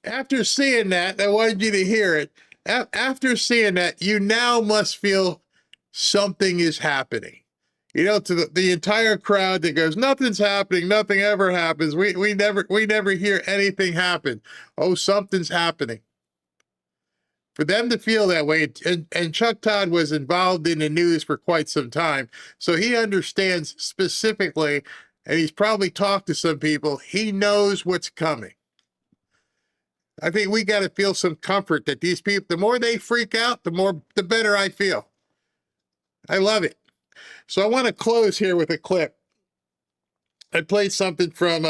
After seeing that, I wanted you to hear it. After seeing that, you now must feel something is happening. You know, to the entire crowd that goes, nothing's happening, nothing ever happens. We never hear anything happen. Oh, something's happening. For them to feel that way, and Chuck Todd was involved in the news for quite some time, so he understands specifically, and he's probably talked to some people, he knows what's coming. I think we got to feel some comfort that these people, the more they freak out, the better I feel. I love it. So I want to close here with a clip. I played something from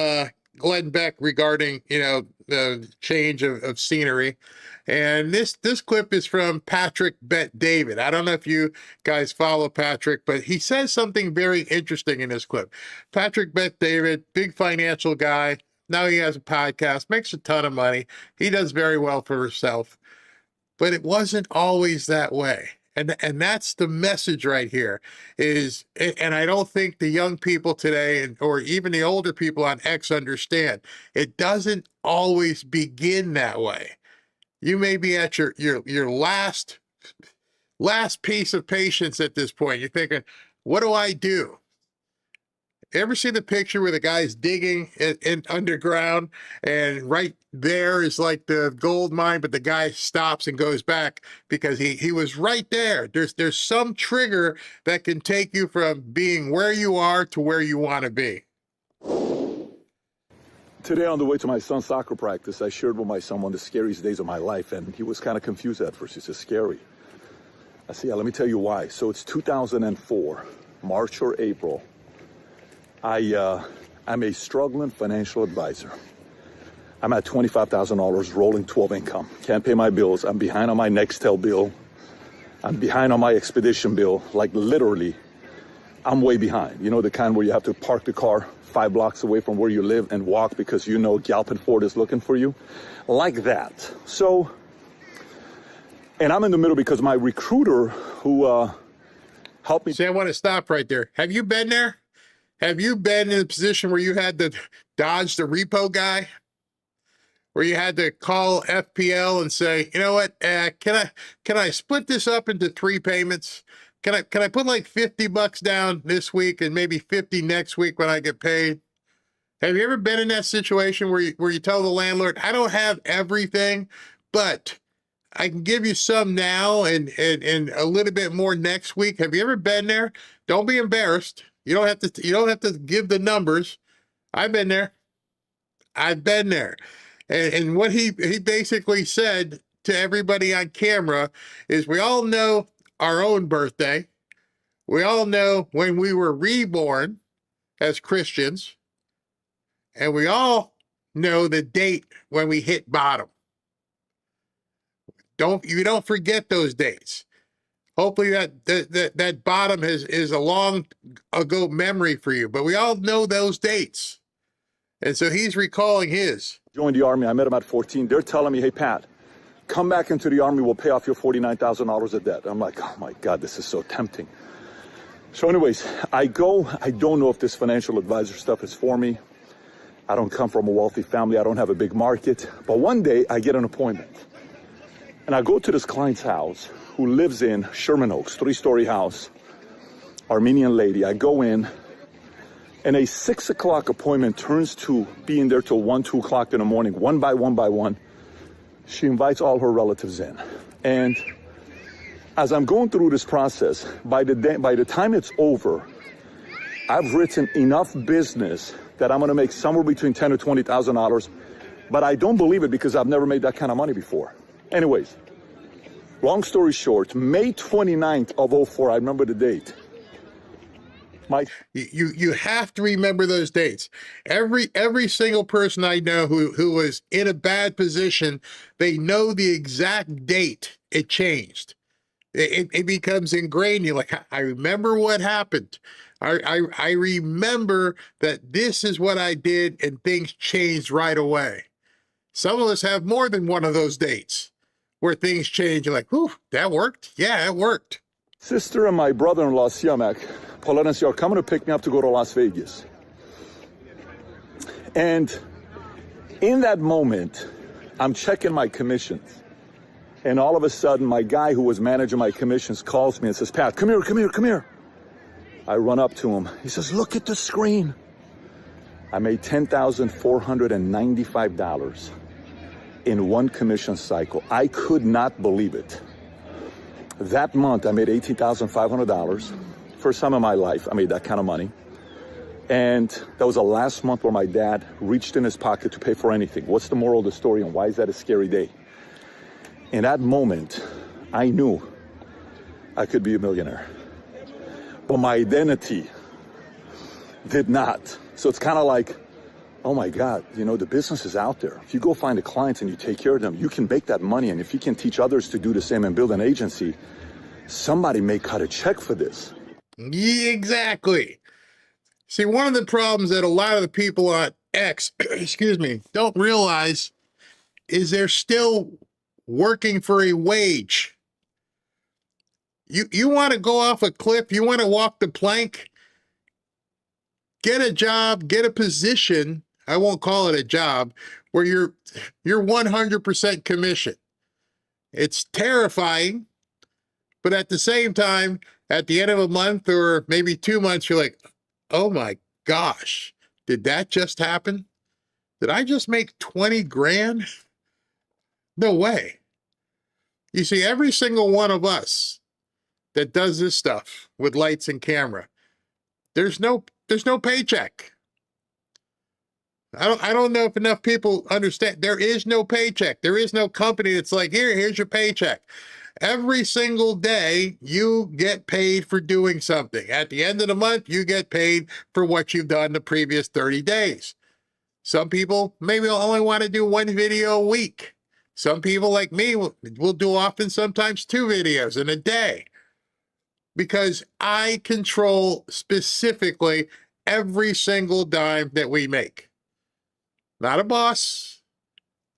Glenn Beck regarding, the change of scenery. And this clip is from Patrick Bet-David. I don't know if you guys follow Patrick, but he says something very interesting in this clip. Patrick Bet-David, big financial guy. Now he has a podcast, makes a ton of money. He does very well for himself. But it wasn't always that way. And that's the message right here is, and I don't think the young people today or even the older people on X understand, it doesn't always begin that way. You may be at your last piece of patience at this point. You're thinking, what do I do? Ever see the picture where the guy's digging in underground and right there is like the gold mine, but the guy stops and goes back because he was right there. There's some trigger that can take you from being where you are to where you want to be. Today on the way to my son's soccer practice, I shared with my son one of the scariest days of my life, and he was kind of confused at first. He said, scary. I said, yeah, let me tell you why. So it's 2004, March or April. I'm a struggling financial advisor. I'm at $25,000 rolling 12 income. Can't pay my bills. I'm behind on my Nextel bill. I'm behind on my Expedition bill. Like literally, I'm way behind. You know, the kind where you have to park the car 5 blocks away from where you live and walk because you know Galpin Ford is looking for you. Like that. So, and I'm in the middle because my recruiter who helped me. See, I want to stop right there. Have you been there? Have you been in a position where you had to dodge the repo guy? Where you had to call FPL and say, you know what, can I split this up into 3 payments? Can I put like $50 down this week and maybe 50 next week when I get paid? Have you ever been in that situation where you tell the landlord, I don't have everything, but I can give you some now and a little bit more next week? Have you ever been there? Don't be embarrassed. You don't have to give the numbers. I've been there. And what he basically said to everybody on camera is, we all know our own birthday. We all know when we were reborn as Christians. And we all know the date when we hit bottom. You don't forget those dates. Hopefully that bottom is a long ago memory for you, but we all know those dates. And so he's recalling his. Joined the Army. I met him at 14. They're telling me, hey, Pat, come back into the Army. We'll pay off your $49,000 of debt. I'm like, oh, my God, this is so tempting. So anyways, I go. I don't know if this financial advisor stuff is for me. I don't come from a wealthy family. I don't have a big market. But one day I get an appointment. And I go to this client's house who lives in Sherman Oaks, 3-story house, Armenian lady. I go in, and a 6 o'clock appointment turns to being there till 1, 2 o'clock in the morning, one by one. She invites all her relatives in. And as I'm going through this process, by the time it's over, I've written enough business that I'm gonna make somewhere between $10,000 to $20,000, but I don't believe it because I've never made that kind of money before. Anyways, long story short, May 29th of 04, I remember the date. You have to remember those dates. Every single person I know who was in a bad position, they know the exact date it changed. It becomes ingrained. You're like, I remember what happened. I remember that this is what I did and things changed right away. Some of us have more than one of those dates where things change. You're like, whew, that worked? Yeah, it worked. Sister and my brother-in-law, Siamak, Paulette and Sia, are coming to pick me up to go to Las Vegas. And in that moment, I'm checking my commissions. And all of a sudden, my guy who was managing my commissions calls me and says, Pat, come here. I run up to him. He says, look at the screen. I made $10,495 in one commission cycle. I could not believe it. That month, I made $18,500. First time in my life, I made that kind of money. And that was the last month where my dad reached in his pocket to pay for anything. What's the moral of the story, and why is that a scary day? In that moment, I knew I could be a millionaire. But my identity did not. So it's kind of like, oh my God, you know, the business is out there. If you go find a client and you take care of them, you can make that money. And if you can teach others to do the same and build an agency, somebody may cut a check for this. Yeah, exactly. See, one of the problems that a lot of the people on X, excuse me, don't realize is they're still working for a wage. You want to go off a cliff, you want to walk the plank, get a job, get a position, I won't call it a job, where you're 100% commission. It's terrifying, but at the same time, at the end of a month or maybe 2 months, you're like, oh my gosh, did that just happen? Did I just make 20 grand? No way. You see, every single one of us that does this stuff with lights and camera, there's no paycheck. I don't know if enough people understand. There is no paycheck. There is no company that's like, here's your paycheck. Every single day, you get paid for doing something. At the end of the month, you get paid for what you've done the previous 30 days. Some people maybe only want to do one video a week. Some people like me will do often, sometimes 2 videos in a day. Because I control specifically every single dime that we make. Not a boss.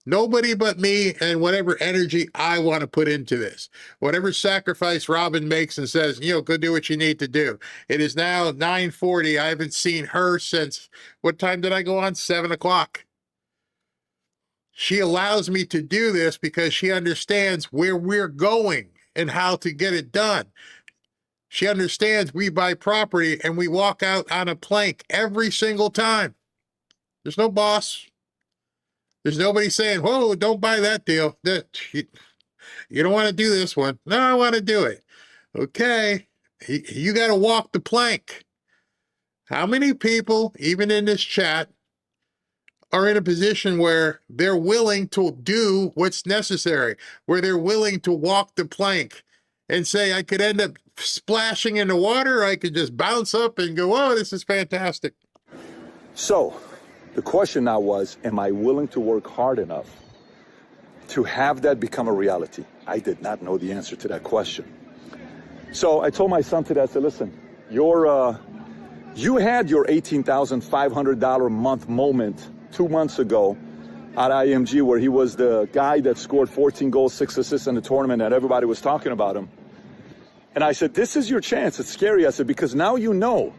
Nobody but me and whatever energy I want to put into this. Whatever sacrifice Robin makes and says, go do what you need to do. It is now 9:40. I haven't seen her since, what time did I go on? 7 o'clock. She allows me to do this because she understands where we're going and how to get it done. She understands we buy property and we walk out on a plank every single time. There's no boss. There's nobody saying, whoa, don't buy that deal. You don't want to do this one. No, I want to do it. Okay, you got to walk the plank. How many people, even in this chat, are in a position where they're willing to do what's necessary, where they're willing to walk the plank and say, I could end up splashing in the water, or I could just bounce up and go, oh, this is fantastic. So the question now was, am I willing to work hard enough to have that become a reality? I did not know the answer to that question. So I told my son today, I said, listen, you had your $18,500 a month moment 2 months ago at IMG, where he was the guy that scored 14 goals, 6 assists in the tournament, and everybody was talking about him. And I said, this is your chance. It's scary. I said, because now you know,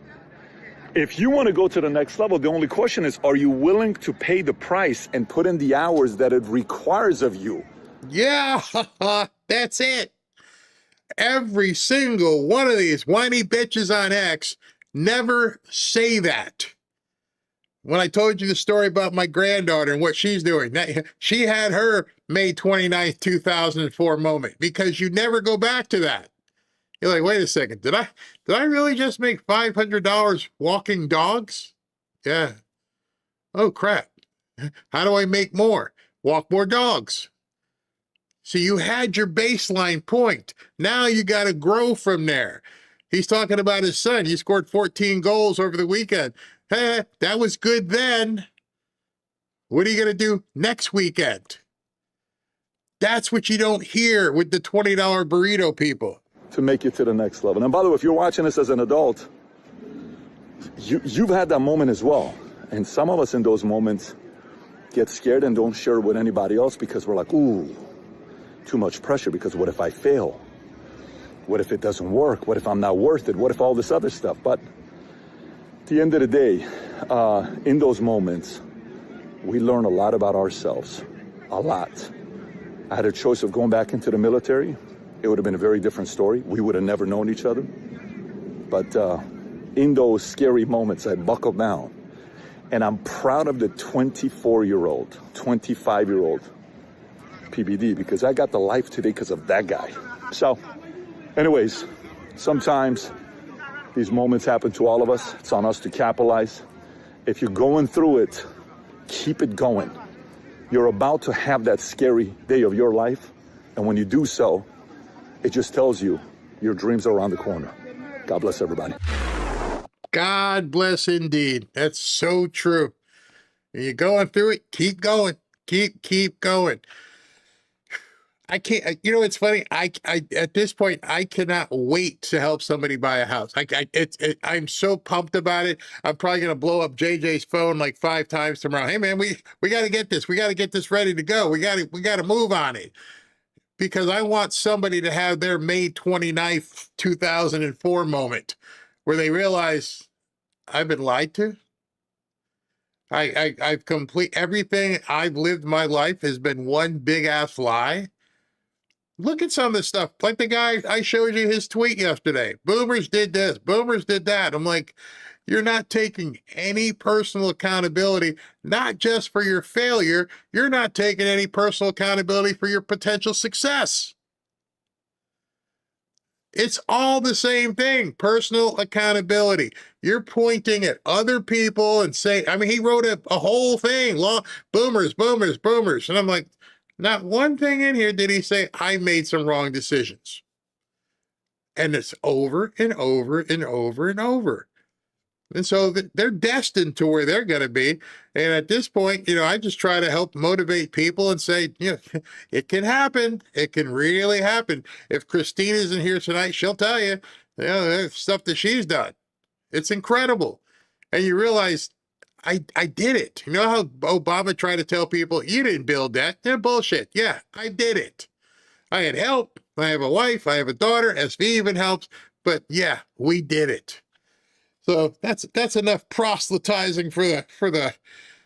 if you want to go to the next level, the only question is, are you willing to pay the price and put in the hours that it requires of you? Yeah, that's it. Every single one of these whiny bitches on X never say that. When I told you the story about my granddaughter and what she's doing, she had her May 29th, 2004 moment, because you never go back to that. You're like, wait a second, did I really just make $500 walking dogs? Yeah. Oh, crap. How do I make more? Walk more dogs. So you had your baseline point. Now you got to grow from there. He's talking about his son. He scored 14 goals over the weekend. Hey, that was good then. What are you going to do next weekend? That's what you don't hear with the $20 burrito people. To make it to the next level. And by the way, if you're watching this as an adult, you've had that moment as well. And some of us in those moments get scared and don't share it with anybody else because we're like, ooh, too much pressure, because what if I fail? What if it doesn't work? What if I'm not worth it? What if all this other stuff? But at the end of the day, in those moments, we learn a lot about ourselves, a lot. I had a choice of going back into the military. It would have been a very different story. We would have never known each other. But in those scary moments, I buckled down. And I'm proud of the 24-year-old, 25-year-old PBD, because I got the life today because of that guy. So anyways, sometimes these moments happen to all of us. It's on us to capitalize. If you're going through it, keep it going. You're about to have that scary day of your life. And when you do so, it just tells you your dreams are around the corner. God bless everybody. God bless indeed. That's so true. You're going through it. Keep going. Keep going. I can't. You know, it's funny. I at this point, I cannot wait to help somebody buy a house. I'm so pumped about it. I'm probably gonna blow up JJ's phone like 5 times tomorrow. Hey man, we got to get this. We got to get this ready to go. We got to move on it, because I want somebody to have their May 29th, 2004 moment where they realize I've been lied to. I've everything I've lived my life has been one big ass lie. Look at some of the stuff. Like the guy, I showed you his tweet yesterday. Boomers did this, boomers did that. I'm like, you're not taking any personal accountability, not just for your failure. You're not taking any personal accountability for your potential success. It's all the same thing, personal accountability. You're pointing at other people and saying, I mean, he wrote a whole thing, boomers, boomers, boomers. And I'm like, not one thing in here did he say, I made some wrong decisions. And it's over and over and over and over. And so they're destined to where they're going to be. And at this point, you know, I just try to help motivate people and say, you know, it can happen. It can really happen. If Christine isn't here tonight, she'll tell you, you know, there's stuff that she's done. It's incredible. And you realize, I did it. You know how Obama tried to tell people, you didn't build that? They're bullshit. Yeah, I did it. I had help. I have a wife. I have a daughter. SV even helps. But yeah, we did it. So that's enough proselytizing for the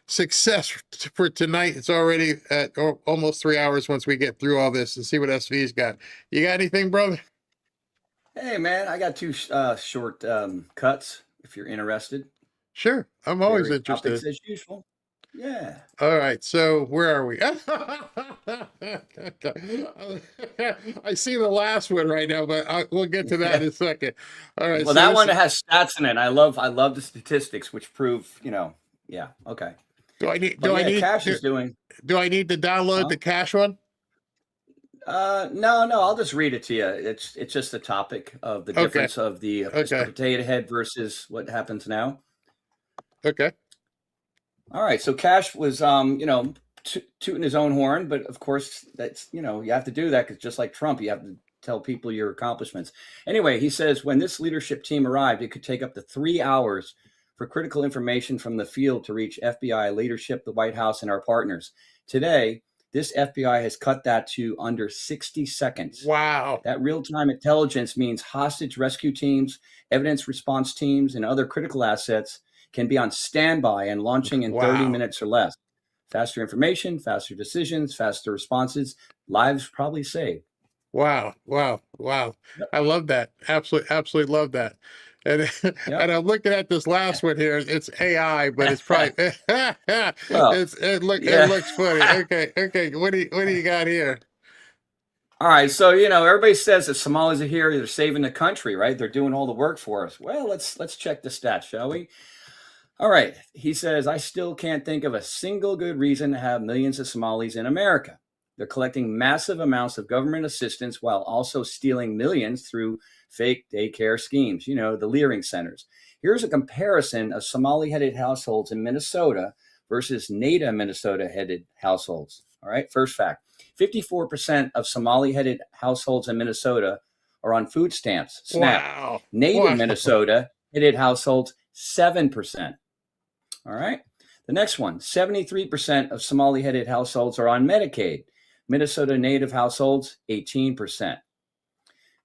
success for tonight. It's already at almost 3 hours once we get through all this and see what SV's got. You got anything, brother? Hey, man, I got 2 short cuts if you're interested. Sure. I'm always interested. Topics as usual. Yeah. All right. So where are we? I see the last one right now, but we'll get to that in a second. All right. Well, so that one has stats in it. I love the statistics, which prove, you know, yeah. Okay. Do I need Cash is doing? Do I need to download the Cash one? No. I'll just read it to you. It's just the topic of the difference of the potato head versus what happens now. Okay. All right. So Cash was, you know, tooting his own horn, but of course that's, you know, you have to do that because just like Trump, you have to tell people your accomplishments. Anyway, he says when this leadership team arrived, it could take up to 3 hours for critical information from the field to reach FBI leadership, the White House, and our partners. Today, this FBI has cut that to under 60 seconds. Wow. That real-time intelligence means hostage rescue teams, evidence response teams, and other critical assets can be on standby and launching in 30 minutes or less. Faster information, faster decisions, faster responses, lives probably saved. Wow. Yep. I love that. Absolutely love that. And, and I'm looking at this last one here. It's AI, but it's probably it looks funny. Okay. What do you got here? All right, so you know everybody says that Somalis are here, they're saving the country, right? They're doing all the work for us. Well, let's check the stats, shall we? All right, he says, I still can't think of a single good reason to have millions of Somalis in America. They're collecting massive amounts of government assistance while also stealing millions through fake daycare schemes, you know, the Learing centers. Here's a comparison of Somali-headed households in Minnesota versus NADA Minnesota-headed households. All right, first fact, 54% of Somali-headed households in Minnesota are on food stamps, SNAP. Wow. NADA Minnesota-headed households, 7%. All right. The next one, 73% of Somali-headed households are on Medicaid. Minnesota Native households, 18%.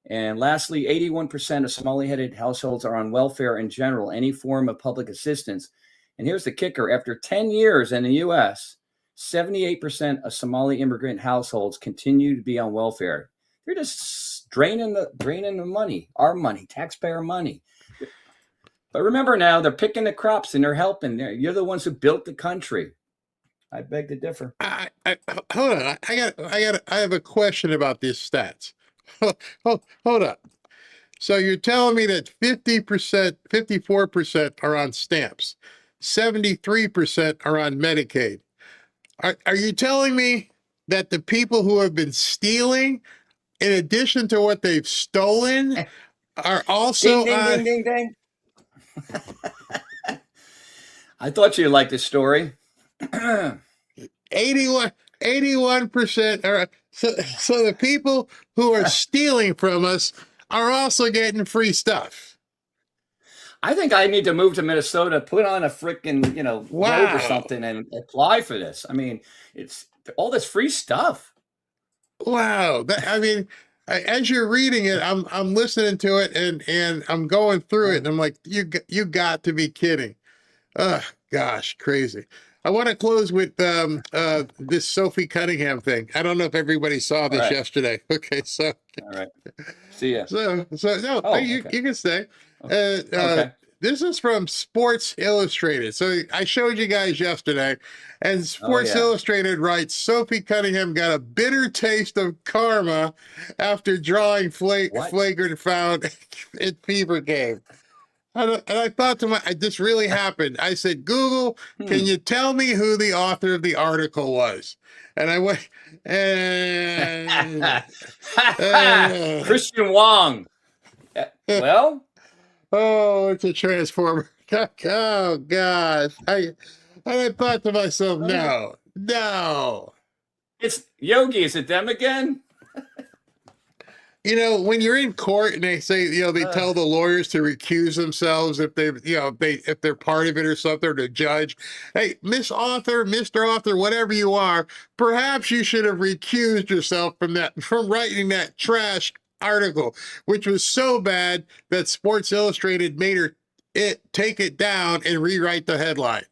And lastly, 81% of Somali-headed households are on welfare in general, any form of public assistance. And here's the kicker. After 10 years in the U.S., 78% of Somali immigrant households continue to be on welfare. They're just draining the money, our money, taxpayer money. But remember now, they're picking the crops and they're helping. You're the ones who built the country. I beg to differ. Hold on. I have a question about these stats. Hold up. So you're telling me that 50%, 54% are on stamps, 73% are on Medicaid. Are you telling me that the people who have been stealing, in addition to what they've stolen, are also on... Ding. I thought you'd like this story. 81%. So the people who are stealing from us are also getting free stuff. I think I need to move to Minnesota, put on a freaking, robe or something and apply for this. I mean, it's all this free stuff. Wow. As you're reading it, I'm listening to it and I'm going through it and I'm like, you got to be kidding. Oh, gosh, crazy. I want to close with this Sophie Cunningham thing. I don't know if everybody saw this yesterday. Okay, so. All right. See ya. So no, you can stay. Okay. This is from Sports Illustrated. So I showed you guys yesterday, and Sports Illustrated writes, Sophie Cunningham got a bitter taste of karma after drawing flagrant foul at Fever game. And I thought to myself, this really happened. I said, Google, can you tell me who the author of the article was? And I went, Christian Wong. Well? Oh, it's a transformer. Oh, gosh. And I thought to myself, no. It's Yogi. Is it them again? When you're in court and they say, they tell the lawyers to recuse themselves if if they're part of it or something, or the judge, hey, Miss Author, Mr. Author, whatever you are, perhaps you should have recused yourself from writing that trash article, which was so bad that Sports Illustrated made her take it down and rewrite the headline.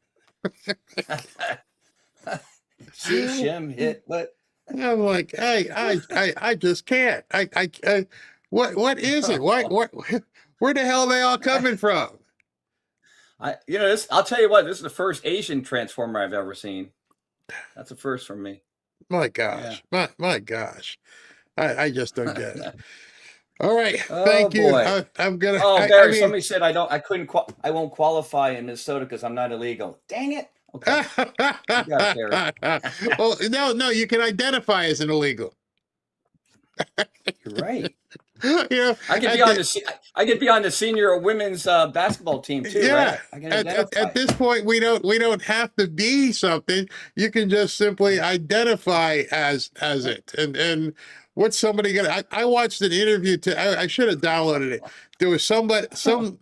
See Jim hit, but. I'm like, I just can't. What is it? Where the hell are they all coming from? I'll tell you what, this is the first Asian Transformer I've ever seen. That's a first for me. My gosh, my gosh, I just don't get it. All right, thank you. I'm gonna. Barry, somebody said I won't qualify in Minnesota because I'm not illegal. Dang it. Okay. Well, no, you can identify as an illegal. You're right. I could be on the senior women's basketball team too. Yeah. Right? At this point, we don't have to be something. You can just simply identify as it. And what's somebody gonna? I watched an interview. I should have downloaded it. There was some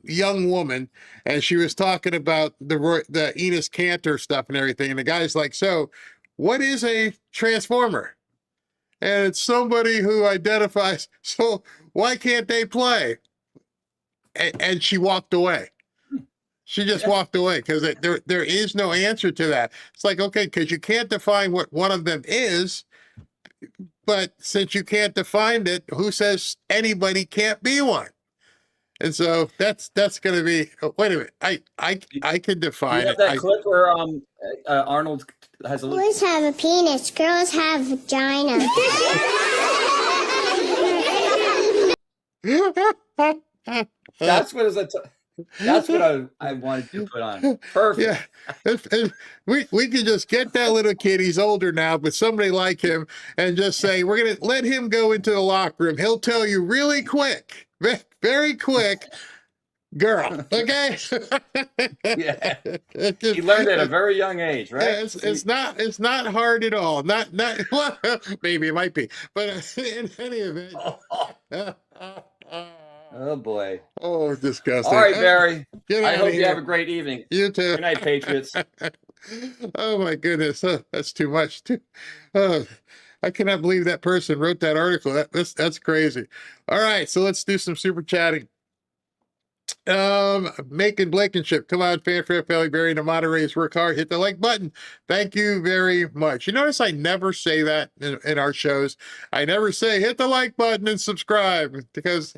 young woman, and she was talking about the Enos Cantor stuff and everything. And the guy's like, "So, what is a transformer?" And it's somebody who identifies. So why can't they play? And she walked away. She just walked away because there is no answer to that. It's like, okay, because you can't define what one of them is. But since you can't define it, who says anybody can't be one? And so that's going to be. Wait a minute, I can define you have it. That clip where Arnold has a. Boys have a penis. Girls have vagina. That's what I wanted to put on. Perfect. Yeah, we could just get that little kid. He's older now, but somebody like him, and just say we're gonna let him go into the locker room. He'll tell you really quick, very quick. Girl, okay. Yeah, he learned at a very young age, right? Yeah, it's not hard at all. Not well, maybe it might be, but in any event. Oh boy. Oh, disgusting. All right, Barry. I hope you here. have a great evening. You too. Good night, Patriots. Oh my goodness, that's too much. I cannot believe that person wrote that article. That's crazy. All right, so let's do some super chatting. Macon Blankenship, come on, Fanfare Family, Barry, the moderators, work hard, hit the like button. Thank you very much. You notice I never say that in our shows. I never say hit the like button and subscribe because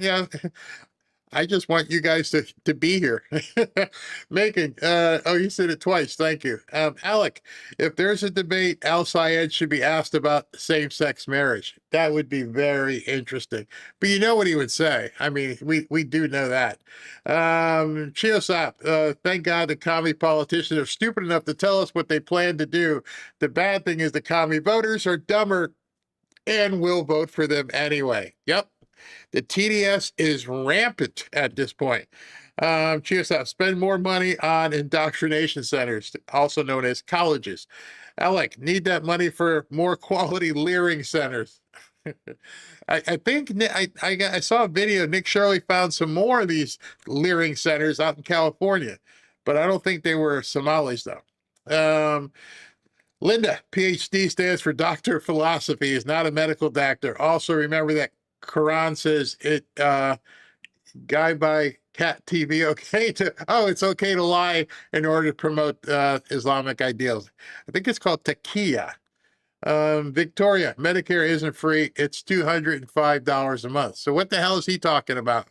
I just want you guys to be here. Macon, you said it twice. Thank you. Alec, if there's a debate, Al Sayed should be asked about same-sex marriage. That would be very interesting. But you know what he would say. I mean, we do know that. Chiosop, thank God the commie politicians are stupid enough to tell us what they plan to do. The bad thing is the commie voters are dumber and will vote for them anyway. Yep. The TDS is rampant at this point. Cheers up. Spend more money on indoctrination centers, also known as colleges. Alec, need that money for more quality Learing centers. I think I saw a video. Nick Shirley found some more of these Learing centers out in California, but I don't think they were Somalis though. Linda, PhD stands for Doctor of Philosophy, is not a medical doctor. Also remember that Quran says it. Guy by Cat TV, okay it's okay to lie in order to promote Islamic ideals. I think it's called taqiyya. Victoria, Medicare isn't free. It's $205 a month. So what the hell is he talking about?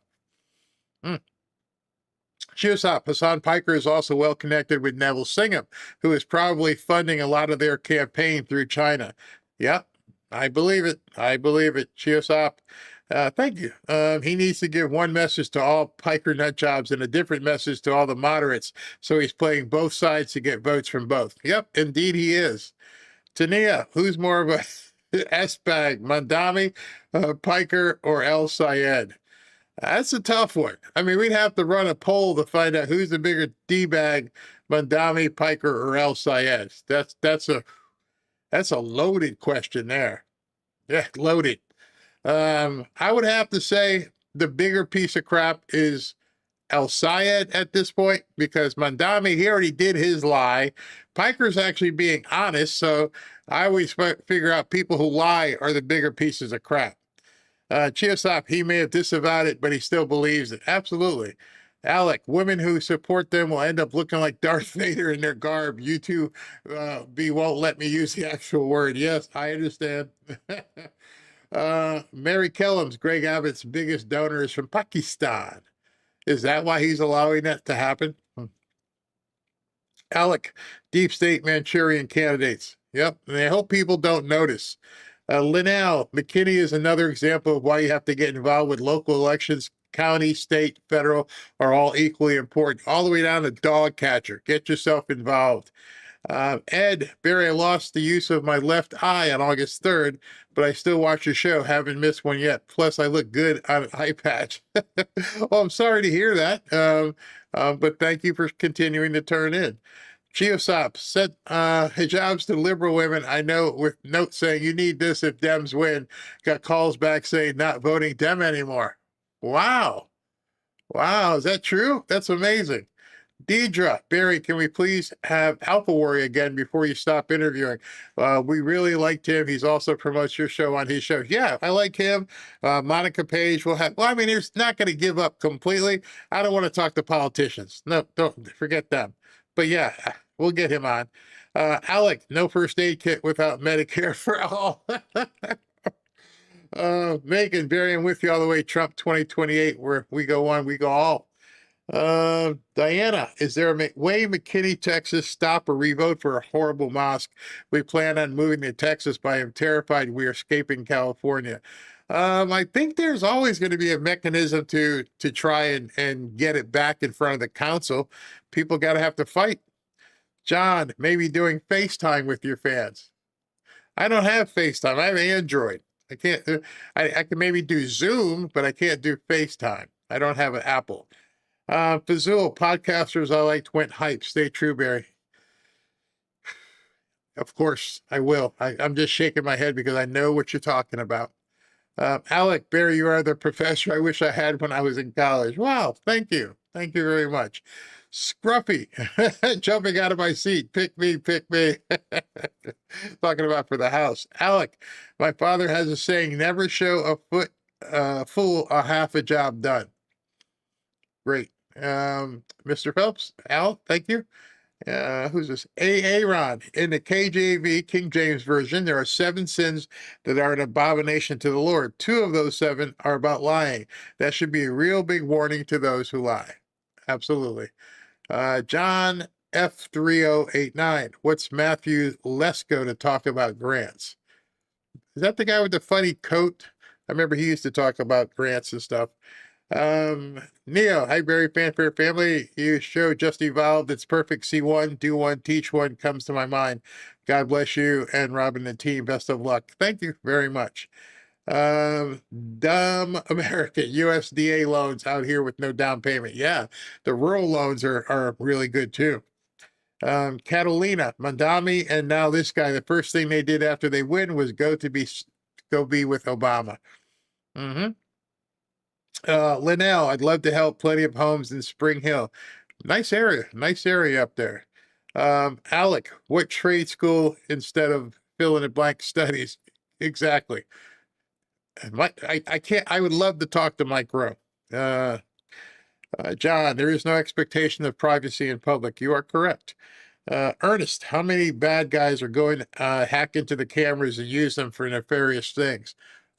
Cheers up. Hassan Piker is also well connected with Neville Singham, who is probably funding a lot of their campaign through China. Yep, I believe it. I believe it. Cheers up. Thank you. He needs to give one message to all Piker nut jobs and a different message to all the moderates. So he's playing both sides to get votes from both. Yep, indeed he is. Tania, who's more of a S-bag, Mandami, Piker, or El Sayed? That's a tough one. I mean, we'd have to run a poll to find out who's the bigger D-bag, Mandami, Piker, or El Sayed. That's a loaded question there. Yeah, loaded. I would have to say the bigger piece of crap is El Sayed at this point, because Mandami, he already did his lie. Piker's actually being honest, so I always figure out people who lie are the bigger pieces of crap. Chiosop, he may have disavowed it, but he still believes it. Absolutely. Alec, women who support them will end up looking like Darth Vader in their garb. You two won't let me use the actual word. Yes, I understand. Mary Kellums, Greg Abbott's biggest donor, is from Pakistan. Is that why he's allowing that to happen? Alec, deep state Manchurian candidates. Yep, and I hope people don't notice. Linnell, McKinney is another example of why you have to get involved with local elections. County, state, federal are all equally important, all the way down to dog catcher. Get yourself involved. Ed, Barry, I lost the use of my left eye on August 3rd, but I still watch your show. Haven't missed one yet. Plus, I look good on an eye patch. Well, I'm sorry to hear that, but thank you for continuing to turn in. Chiosop, sent hijabs to liberal women I know with notes saying you need this if Dems win. Got calls back saying not voting Dem anymore. Wow. Wow, is that true? That's amazing. Deidre, Barry, can we please have Alpha Warrior again before you stop interviewing? We really liked him. He's also promotes your show on his show. Yeah, I like him. Monica Page will have, well, I mean, he's not going to give up completely. I don't want to talk to politicians. No, don't forget them. But yeah, we'll get him on. Alec, no first aid kit without Medicare for all. Megan, Barry, I'm with you all the way. Trump 2028, where we go one, we go all. Diana, is there a way McKinney, Texas, stop or revote for a horrible mosque? We plan on moving to Texas, but I am terrified we are escaping California. I think there's always going to be a mechanism to try and get it back in front of the council. People got to have to fight. John, maybe doing FaceTime with your fans. I don't have FaceTime. I have Android. I can't. I can maybe do Zoom, but I can't do FaceTime. I don't have an Apple. Fazul, podcasters I liked went hype. Stay true, Barry. Of course, I will. I'm just shaking my head because I know what you're talking about. Alec, Barry, you are the professor I wish I had when I was in college. Wow, thank you. Thank you very much. Scruffy, jumping out of my seat. Pick me, pick me. Talking about for the house. Alec, my father has a saying, never show a fool a half a job done. Great. Mr. Phelps, Al, thank you. Who's this? Aaron. In the KJV, King James Version, there are 7 sins that are an abomination to the Lord. 2 of those 7 are about lying. That should be a real big warning to those who lie. Absolutely. John F3089. What's Matthew Lesko to talk about grants? Is that the guy with the funny coat? I remember he used to talk about grants and stuff. Neo, hi Barry, Fanfare family. Your show just evolved. It's perfect. See one, do one, teach one comes to my mind. God bless you and Robin and team. Best of luck. Thank you very much. Dumb American USDA loans out here with no down payment. Yeah, the rural loans are really good too. Catalina, Mandami, and now this guy. The first thing they did after they win was go be with Obama. Linnell, I'd love to help. Plenty of homes in Spring Hill. Nice area up there. Alec, what trade school instead of fill in the blank studies? Exactly. I can't. I would love to talk to Mike Rowe. John, there is no expectation of privacy in public. You are correct. Ernest, how many bad guys are going to hack into the cameras and use them for nefarious things?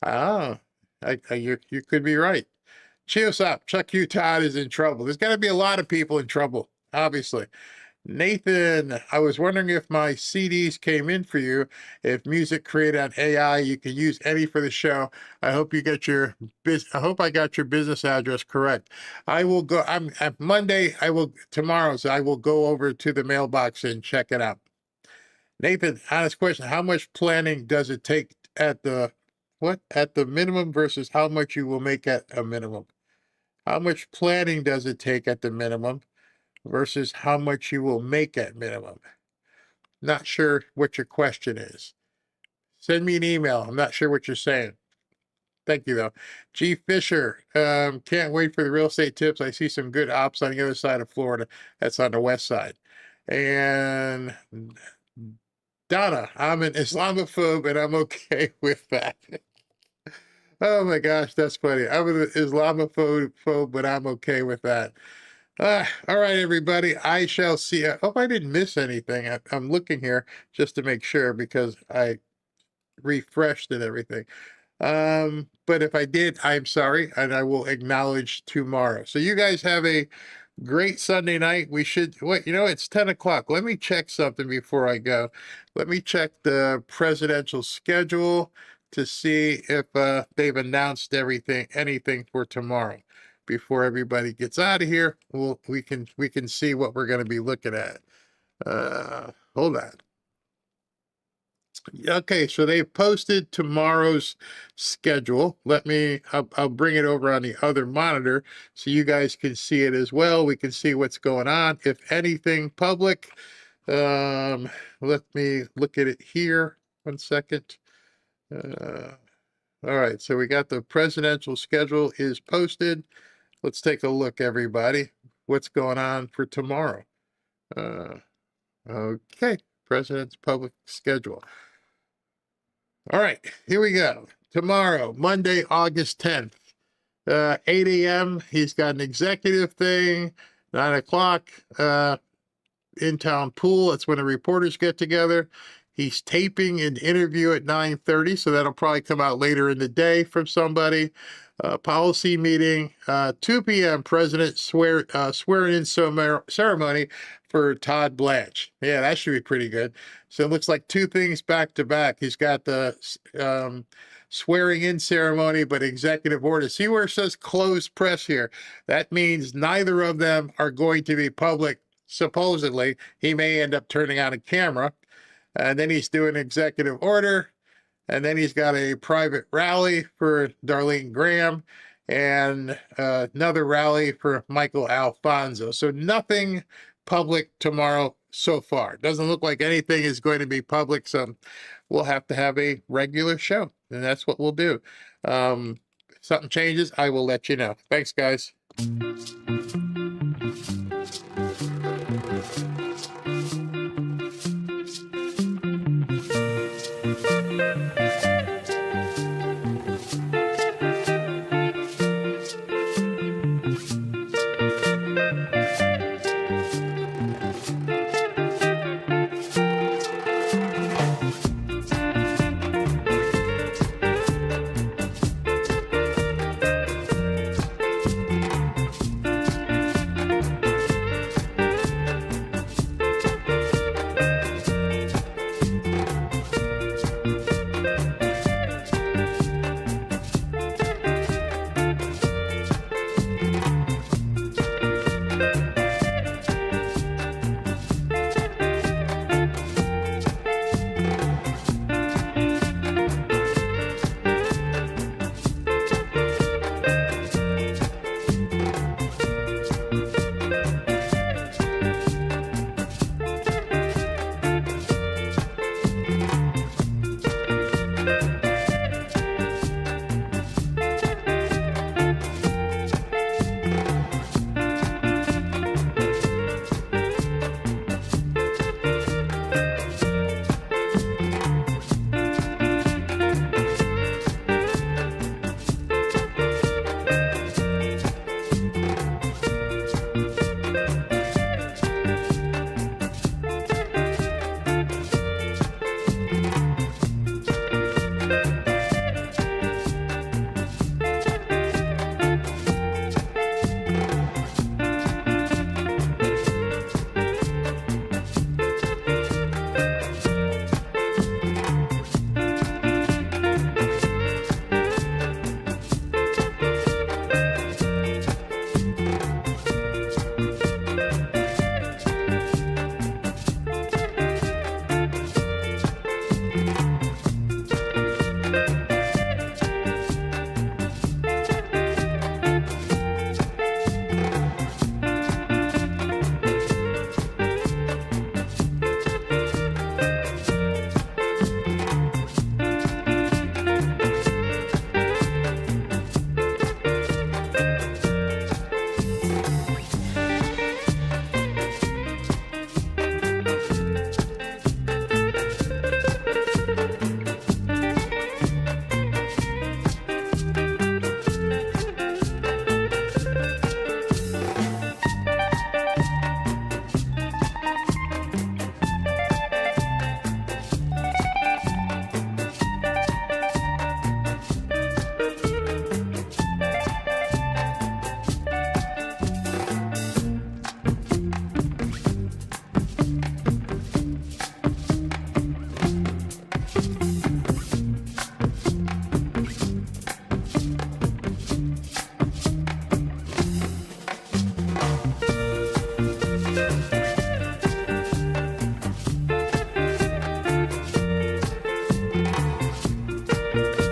You could be right. Chiosop, Chuck U. Todd is in trouble. There's got to be a lot of people in trouble, obviously. Nathan, I was wondering if my CDs came in for you. If music created on AI, you can use any for the show. I hope you get I hope I got your business address correct. I will go. I'm at Monday. Tomorrow. So I will go over to the mailbox and check it out. Nathan, honest question: how much planning does it take at the minimum versus how much you will make at a minimum? How much planning does it take at the minimum versus how much you will make at minimum? Not sure what your question is. Send me an email. I'm not sure what you're saying. Thank you, though. G. Fisher, can't wait for the real estate tips. I see some good ops on the other side of Florida. That's on the west side. And Donna, I'm an Islamophobe and I'm okay with that. Oh my gosh, that's funny. I'm an Islamophobe, but I'm okay with that. All right, everybody. I shall see. I hope I didn't miss anything. I'm looking here just to make sure because I refreshed and everything. But if I did, I'm sorry, and I will acknowledge tomorrow. So you guys have a great Sunday night. We should, it's 10 o'clock. Let me check something before I go. Let me check the presidential schedule to see if they've announced anything for tomorrow. Before everybody gets out of here, we can see what we're going to be looking at. Hold on. Okay, so they've posted tomorrow's schedule. I'll bring it over on the other monitor so you guys can see it as well. We can see what's going on. If anything public, let me look at it here. 1 second. All right, so we got the presidential schedule is posted. Let's take a look, everybody. What's going on for tomorrow? Okay, president's public schedule. All right, here we go. Tomorrow, Monday, August 10th, 8 a.m., he's got an executive thing. 9 o'clock, in-town pool. That's when the reporters get together. He's taping an interview at 9:30, so that'll probably come out later in the day from somebody. Policy meeting, 2 p.m., president swearing-in ceremony for Todd Blanche. Yeah, that should be pretty good. So it looks like 2 things back to back. He's got the swearing-in ceremony, but executive order. See where it says closed press here? That means neither of them are going to be public, supposedly. He may end up turning on a camera. And then he's doing executive order. And then he's got a private rally for Darlene Graham and another rally for Michael Alfonso. So nothing public tomorrow so far. Doesn't look like anything is going to be public. So we'll have to have a regular show. And that's what we'll do. If something changes, I will let you know. Thanks, guys.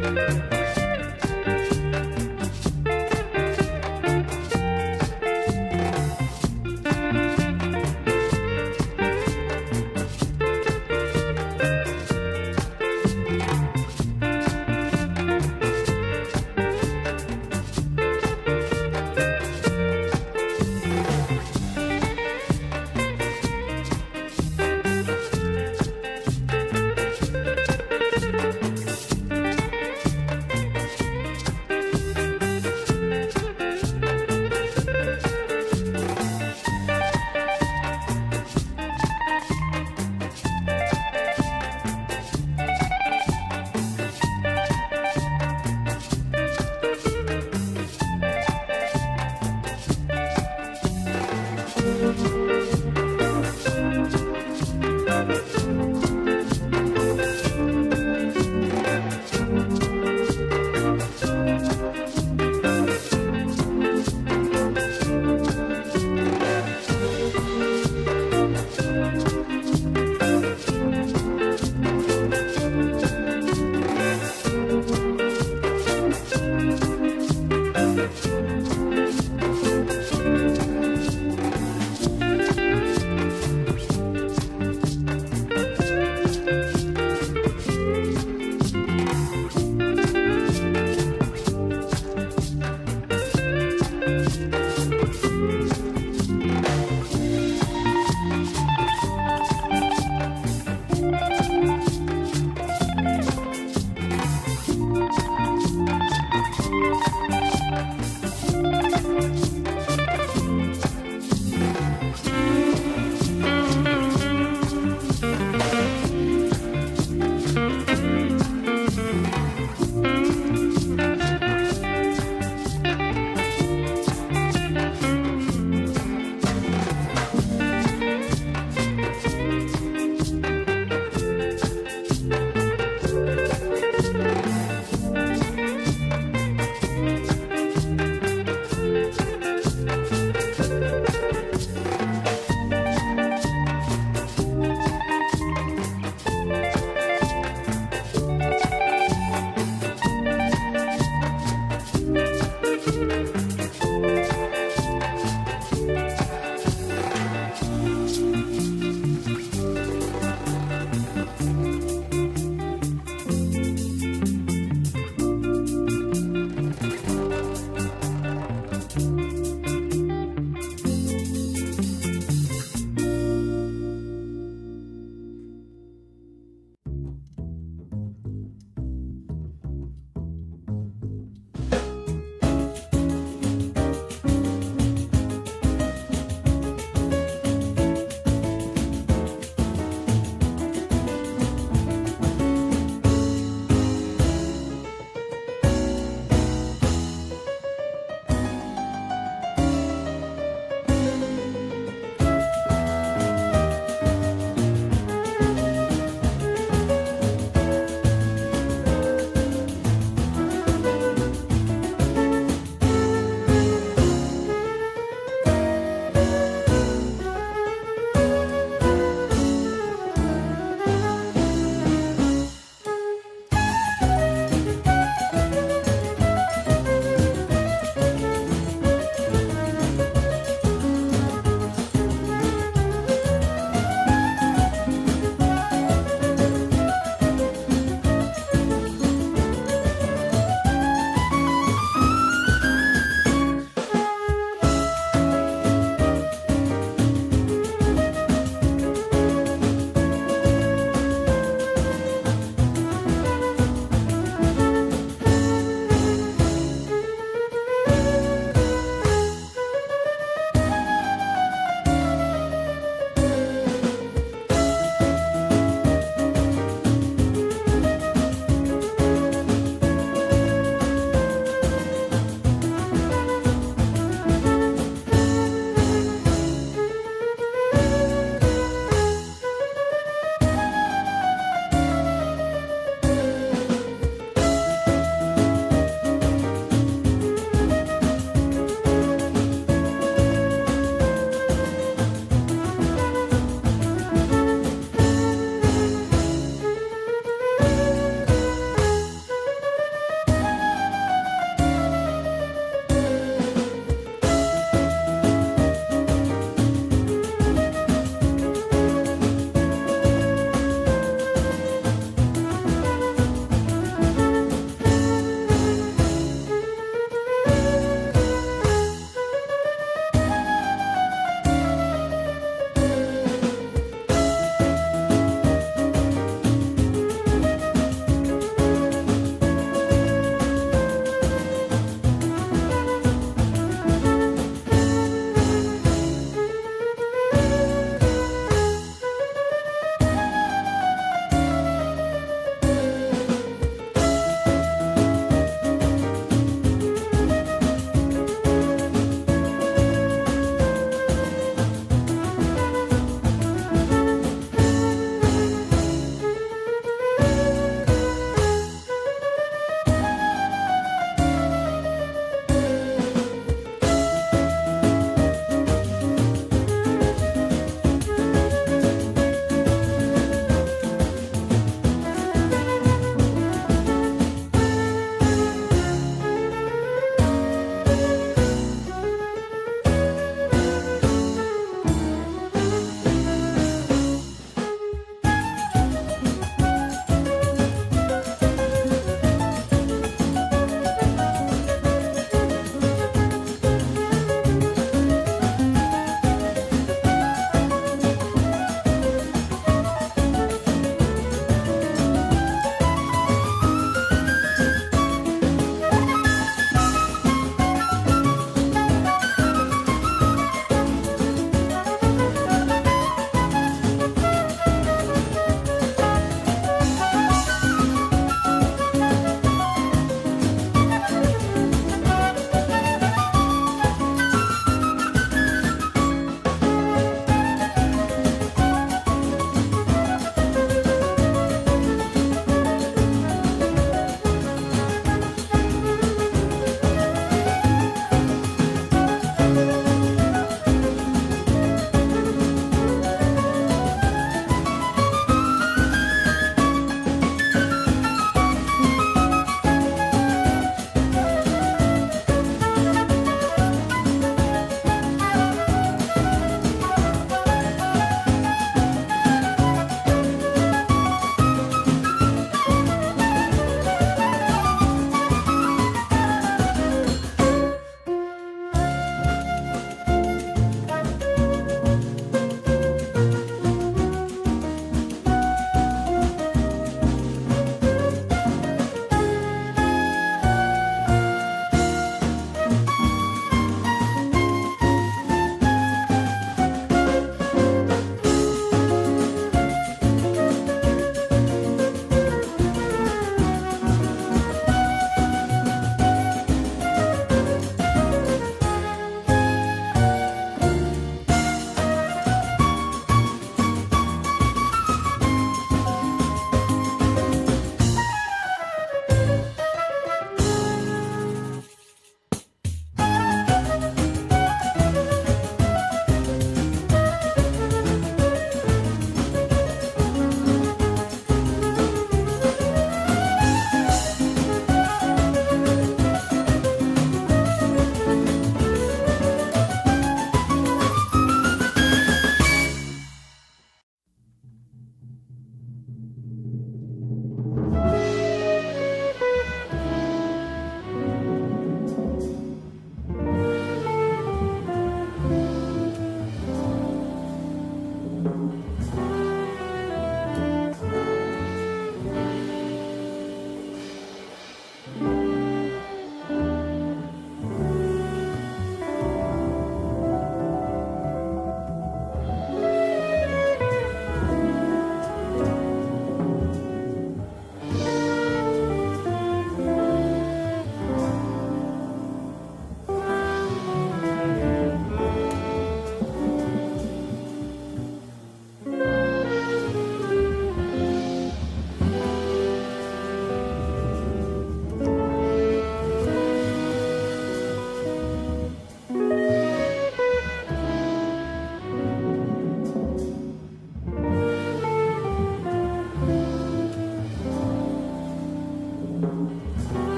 News.